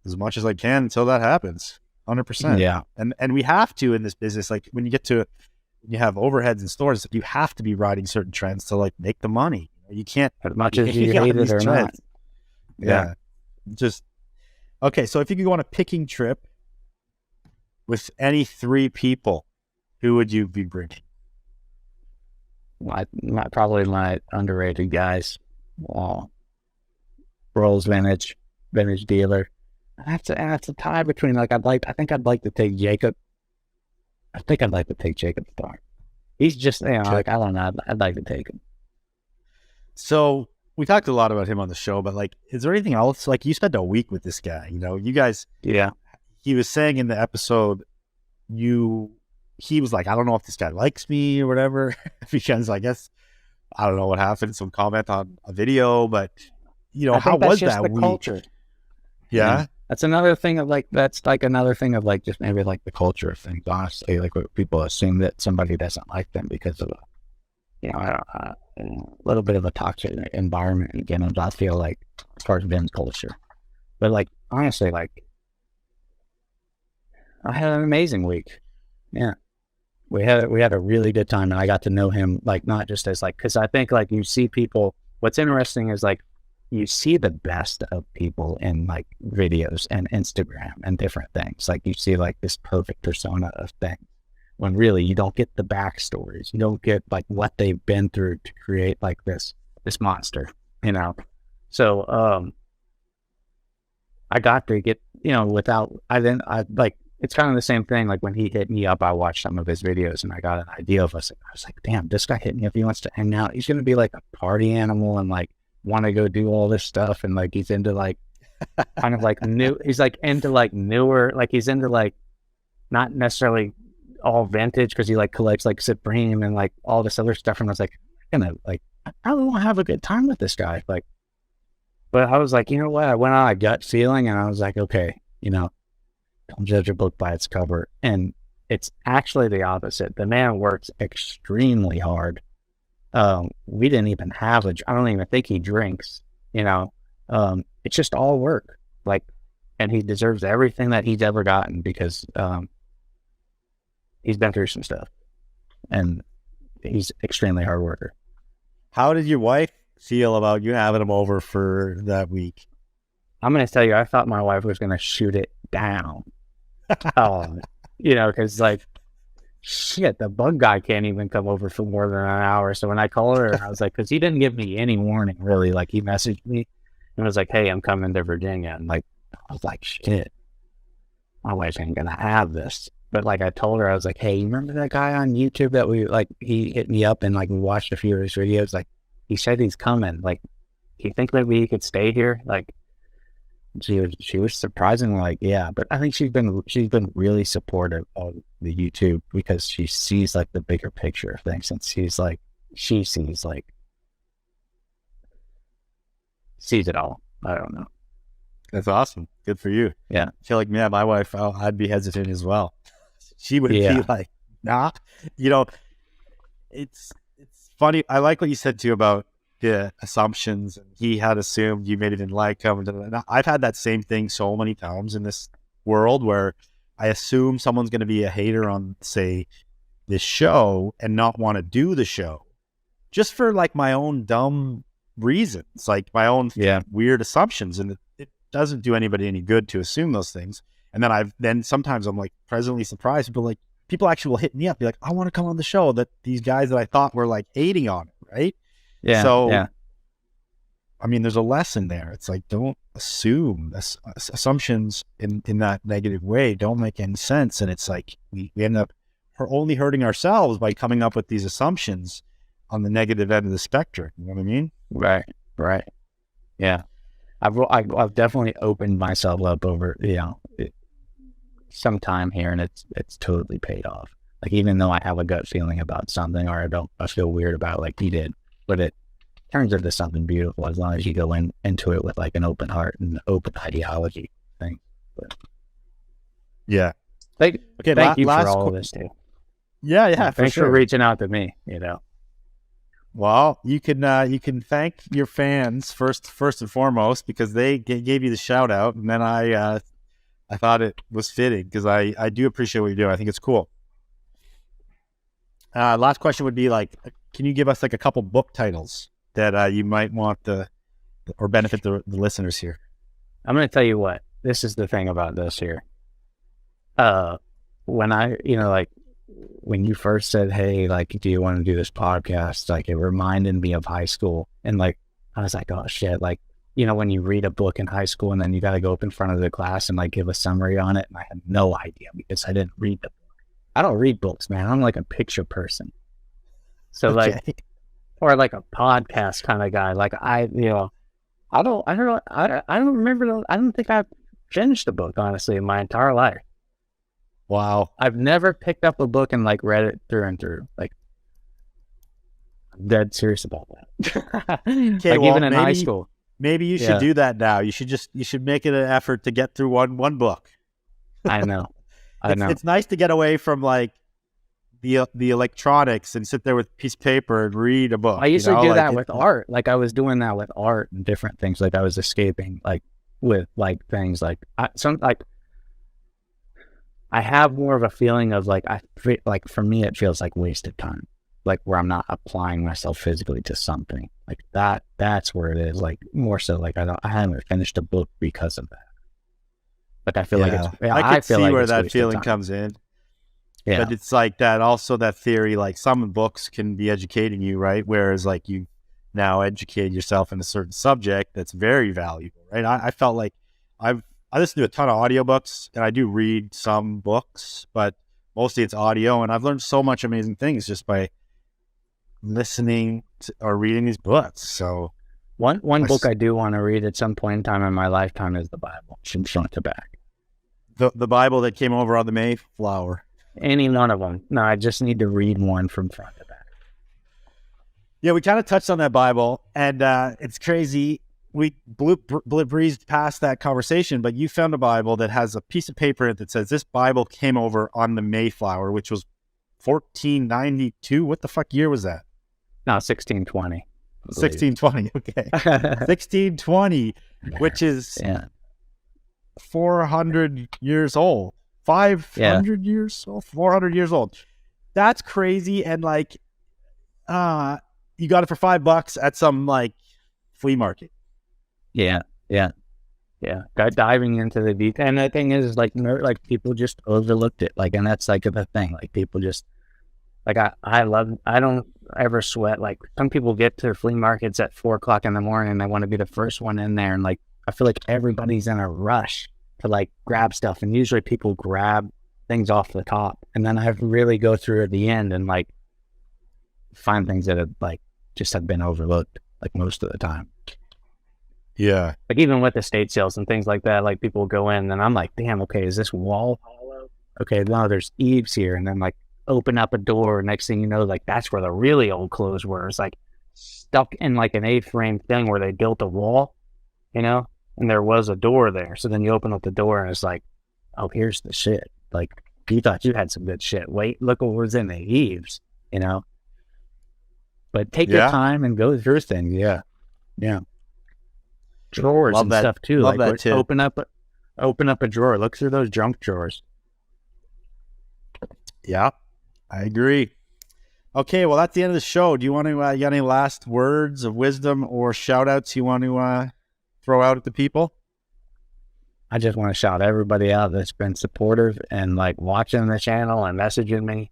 Speaker 3: as much as I can until that happens. 100%.
Speaker 2: Yeah,
Speaker 3: and we have to in this business. Like when you have overheads in stores, you have to be riding certain trends to like make the money. You can't,
Speaker 2: as much as you hate it or not.
Speaker 3: Yeah. Just okay. So if you could go on a picking trip with any 3 people, who would you be bringing?
Speaker 2: Probably my underrated guys. Rolls vintage dealer. That's a tie between I think I'd like to take Jacob. I think I'd like to take Jacob Starr. He's just like I don't know. I'd like to take him.
Speaker 3: So we talked a lot about him on the show, but like, is there anything else? Like, you spent a week with this guy. You know, you guys.
Speaker 2: Yeah.
Speaker 3: He was saying in the episode, he was like, I don't know if this guy likes me or whatever, because I guess I don't know what happened. Some comment on a video, but you know, how was that week?
Speaker 2: Culture.
Speaker 3: Yeah.
Speaker 2: That's another thing of like, just maybe like the culture of things, honestly. Like, what people assume that somebody doesn't like them because of a little bit of a toxic environment. Again, I feel like as far as Ben's culture, but like, honestly, like I had an amazing week. Yeah. We had a really good time, and I got to know him, like, not just as like, because I think like you see people, what's interesting is like you see the best of people in like videos and Instagram and different things. Like you see like this perfect persona of things, when really you don't get the backstories. You don't get like what they've been through to create like this monster, you know? So, I got to get, it's kind of the same thing. Like when he hit me up, I watched some of his videos and I got an idea of us. I was like, damn, this guy hit me up. He wants to hang out. He's going to be like a party animal and like want to go do all this stuff. And like, he's into like, kind of like he's like into like newer, like he's into like, not necessarily all vintage, because he like collects like Supreme and like all this other stuff. And I was like, I probably won't have a good time with this guy. Like, but I was like, you know what? I went on a gut feeling and I was like, okay, don't judge a book by its cover. And it's actually the opposite. The man works extremely hard. We didn't even have I don't even think he drinks, it's just all work. Like, and he deserves everything that he's ever gotten, because he's been through some stuff and he's extremely hard worker.
Speaker 3: How did your wife feel about you having him over for that week?
Speaker 2: I'm going to tell you, I thought my wife was going to shoot it down. Because like, shit, the bug guy can't even come over for more than an hour. So when I called her, I was like, because he didn't give me any warning, really. Like, he messaged me and was like, hey, I'm coming to Virginia. And like, I was like, shit, my wife ain't going to have this. But like, I told her, I was like, hey, you remember that guy on YouTube that he hit me up and like we watched a few of his videos? Like, he said he's coming. Like, do you think maybe he could stay here? Like, she was surprisingly like, yeah. But I think she's been really supportive of the YouTube, because she sees like the bigger picture of things, and she sees it all. I don't know.
Speaker 3: That's awesome. Good for you.
Speaker 2: Yeah.
Speaker 3: I feel like, man, my wife, I'd be hesitant as well. She would be like, nah. It's funny. I like what you said too about the assumptions. He had assumed you maybe didn't like him. And I've had that same thing so many times in this world where I assume someone's going to be a hater on, say, this show and not want to do the show just for like my own dumb reasons, like my own weird assumptions. And it doesn't do anybody any good to assume those things. And then sometimes I'm like pleasantly surprised. People actually will hit me up, be like, I want to come on the show, that these guys that I thought were like hating on it. Right.
Speaker 2: Yeah.
Speaker 3: So, I mean, there's a lesson there. It's like, don't assume assumptions in that negative way. Don't make any sense. And it's like, we end up only hurting ourselves by coming up with these assumptions on the negative end of the spectrum. You know what I mean?
Speaker 2: Right. Yeah. I've definitely opened myself up over, some time here, and it's totally paid off. Like, even though I have a gut feeling about something, or I feel weird about, like he did, but it turns into something beautiful as long as you go into it with like an open heart and open ideology thing. But,
Speaker 3: yeah.
Speaker 2: Thank you for all of this too.
Speaker 3: Yeah.
Speaker 2: Thanks for reaching out to me,
Speaker 3: Well, you can thank your fans first and foremost, because they gave you the shout out, and then I thought it was fitting because I do appreciate what you're doing. I think it's cool. Last question would be like, can you give us like a couple book titles that you might want or benefit the listeners here?
Speaker 2: I'm going to tell you what. This is the thing about this here. When I, when you first said, hey, like, do you want to do this podcast? Like, it reminded me of high school. And like, I was like, oh shit. Like, when you read a book in high school and then you got to go up in front of the class and like give a summary on it. And I had no idea because I didn't read the book. I don't read books, man. I'm like a picture person. So like, or like a podcast kind of guy. Like I don't remember. I don't think I've finished a book, honestly, in my entire life.
Speaker 3: Wow.
Speaker 2: I've never picked up a book and like read it through and through. Like, I'm dead serious about that.
Speaker 3: Okay,
Speaker 2: like, even in high school.
Speaker 3: Maybe you should do that now. You should make it an effort to get through one book.
Speaker 2: I know.
Speaker 3: It's nice to get away from like the electronics and sit there with a piece of paper and read a book.
Speaker 2: I used to do that with art. Like, I was doing that with art and different things. Like, I was escaping like with like things like I have more of a feeling of like, for me, it feels like wasted time, like where I'm not applying myself physically to something like that. That's where it is. Like, more so like, I haven't finished a book because of that. Like, I feel like
Speaker 3: I can see where that feeling comes in. Yeah. But it's like that, also that theory, like some books can be educating you, right? Whereas like you now educate yourself in a certain subject that's very valuable, right? I felt like I listen to a ton of audiobooks, and I do read some books, but mostly it's audio. And I've learned so much amazing things just by listening to, or reading these books. So
Speaker 2: one book I do want to read at some point in time in my lifetime is the Bible, from front to back.
Speaker 3: The Bible that came over on the Mayflower.
Speaker 2: Any one of them. No, I just need to read one from front to back.
Speaker 3: Yeah, we kind of touched on that Bible, and it's crazy. We breezed past that conversation, but you found a Bible that has a piece of paper in it that says this Bible came over on the Mayflower, which was 1492. What the fuck year was that?
Speaker 2: No, 1620.
Speaker 3: 1620. Okay. 1620, which is 400 years old. 500 years old, 400 years old. That's crazy. And like, you got it for $5 at some like flea market.
Speaker 2: Yeah. Got diving into the deep. And the thing is, like, people just overlooked it. Like, and that's like the thing. Like, people just, like, I don't ever sweat. Like, some people get to flea markets at 4:00 in the morning and they want to be the first one in there. And like, I feel like everybody's in a rush to like grab stuff, and usually people grab things off the top, and then I really go through at the end and like find things that have like just have been overlooked like most of the time.
Speaker 3: Yeah,
Speaker 2: like even with estate sales and things like that, like people go in and I'm like, damn, okay, is this wall hollow? Okay, no, there's eaves here, and then like open up a door, next thing you know, like that's where the really old clothes were. It's like stuck in like an A-frame thing where they built a wall, and there was a door there. So then you open up the door and it's like, oh, here's the shit. Like, you thought you had some good shit. Wait, look what was in the eaves, you know? But take your time and go through things. Yeah. Yeah. Drawers
Speaker 3: Love
Speaker 2: and
Speaker 3: that.
Speaker 2: stuff too.
Speaker 3: Love
Speaker 2: Like,
Speaker 3: that tip.
Speaker 2: open up a drawer. Look through those junk drawers.
Speaker 3: Yeah, I agree. Okay, well, that's the end of the show. Do you want to, you got any last words of wisdom or shout outs you want to throw out at the people?
Speaker 2: I just want to shout everybody out that's been supportive and like watching the channel and messaging me.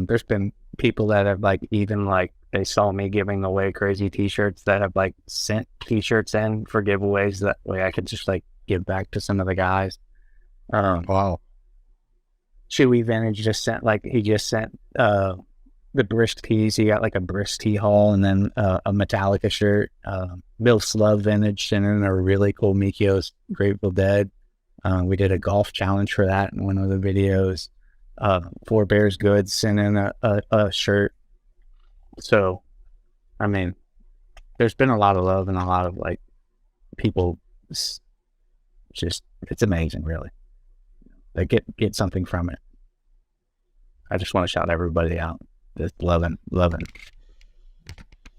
Speaker 2: There's been people that have like, even like, they saw me giving away crazy t-shirts that have like sent t-shirts in for giveaways. That way I could just like give back to some of the guys.
Speaker 3: Wow.
Speaker 2: Chewy Vintage just sent the Brist tees. He got like a Brist tee haul and then a Metallica shirt. Bill Slove Vintage sent in a really cool Mikio's Grateful Dead. We did a golf challenge for that in one of the videos. Four Bears Goods sent in a shirt. So, I mean, there's been a lot of love and a lot of like people. Just, it's amazing, really. They get something from it. I just want to shout everybody out. Just loving,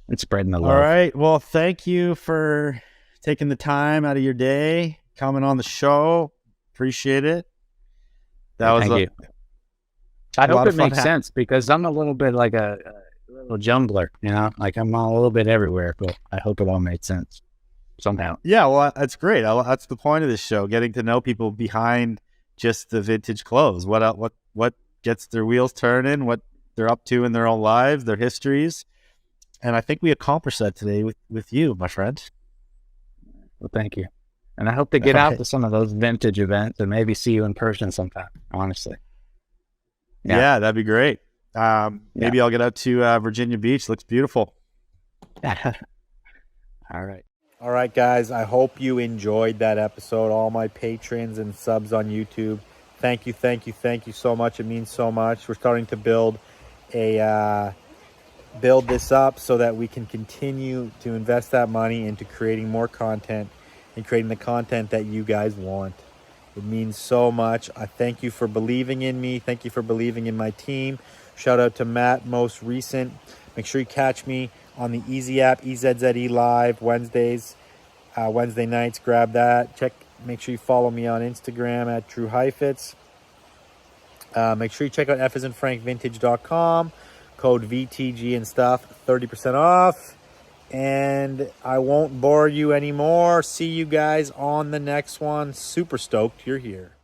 Speaker 2: and spreading the love.
Speaker 3: All right. Well, thank you for taking the time out of your day, coming on the show. Appreciate it.
Speaker 2: Thank you. I hope it makes
Speaker 3: fun.
Speaker 2: sense because I'm a little bit like a little jumbler, you know, like I'm a little bit everywhere, but I hope it all made sense somehow.
Speaker 3: Yeah, well, that's great. That's the point of this show, getting to know people behind just the vintage clothes. What gets their wheels turning, what they're up to in their own lives, their histories. And I think we accomplished that today with you, my friend.
Speaker 2: Well, thank you. And I hope to get out to some of those vintage events and maybe see you in person sometime, honestly.
Speaker 3: Yeah, that'd be great. Maybe I'll get out to Virginia Beach. Looks beautiful.
Speaker 2: All right.
Speaker 1: All right, guys. I hope you enjoyed that episode. All my patrons and subs on YouTube, thank you so much. It means so much. We're starting to build this up so that we can continue to invest that money into creating more content and creating the content that you guys want. It means so much. I thank you for believing in me. Thank you for believing in my team. Shout out to Matt, most recent. Make sure you catch me on the Easy app, EZZE Live, Wednesdays, Wednesday nights. Grab that. Make sure you follow me on Instagram at Drew Heifetz. Make sure you check out FasandFrankVintage.com. Code VTG and stuff, 30% off. And I won't bore you anymore. See you guys on the next one. Super stoked you're here.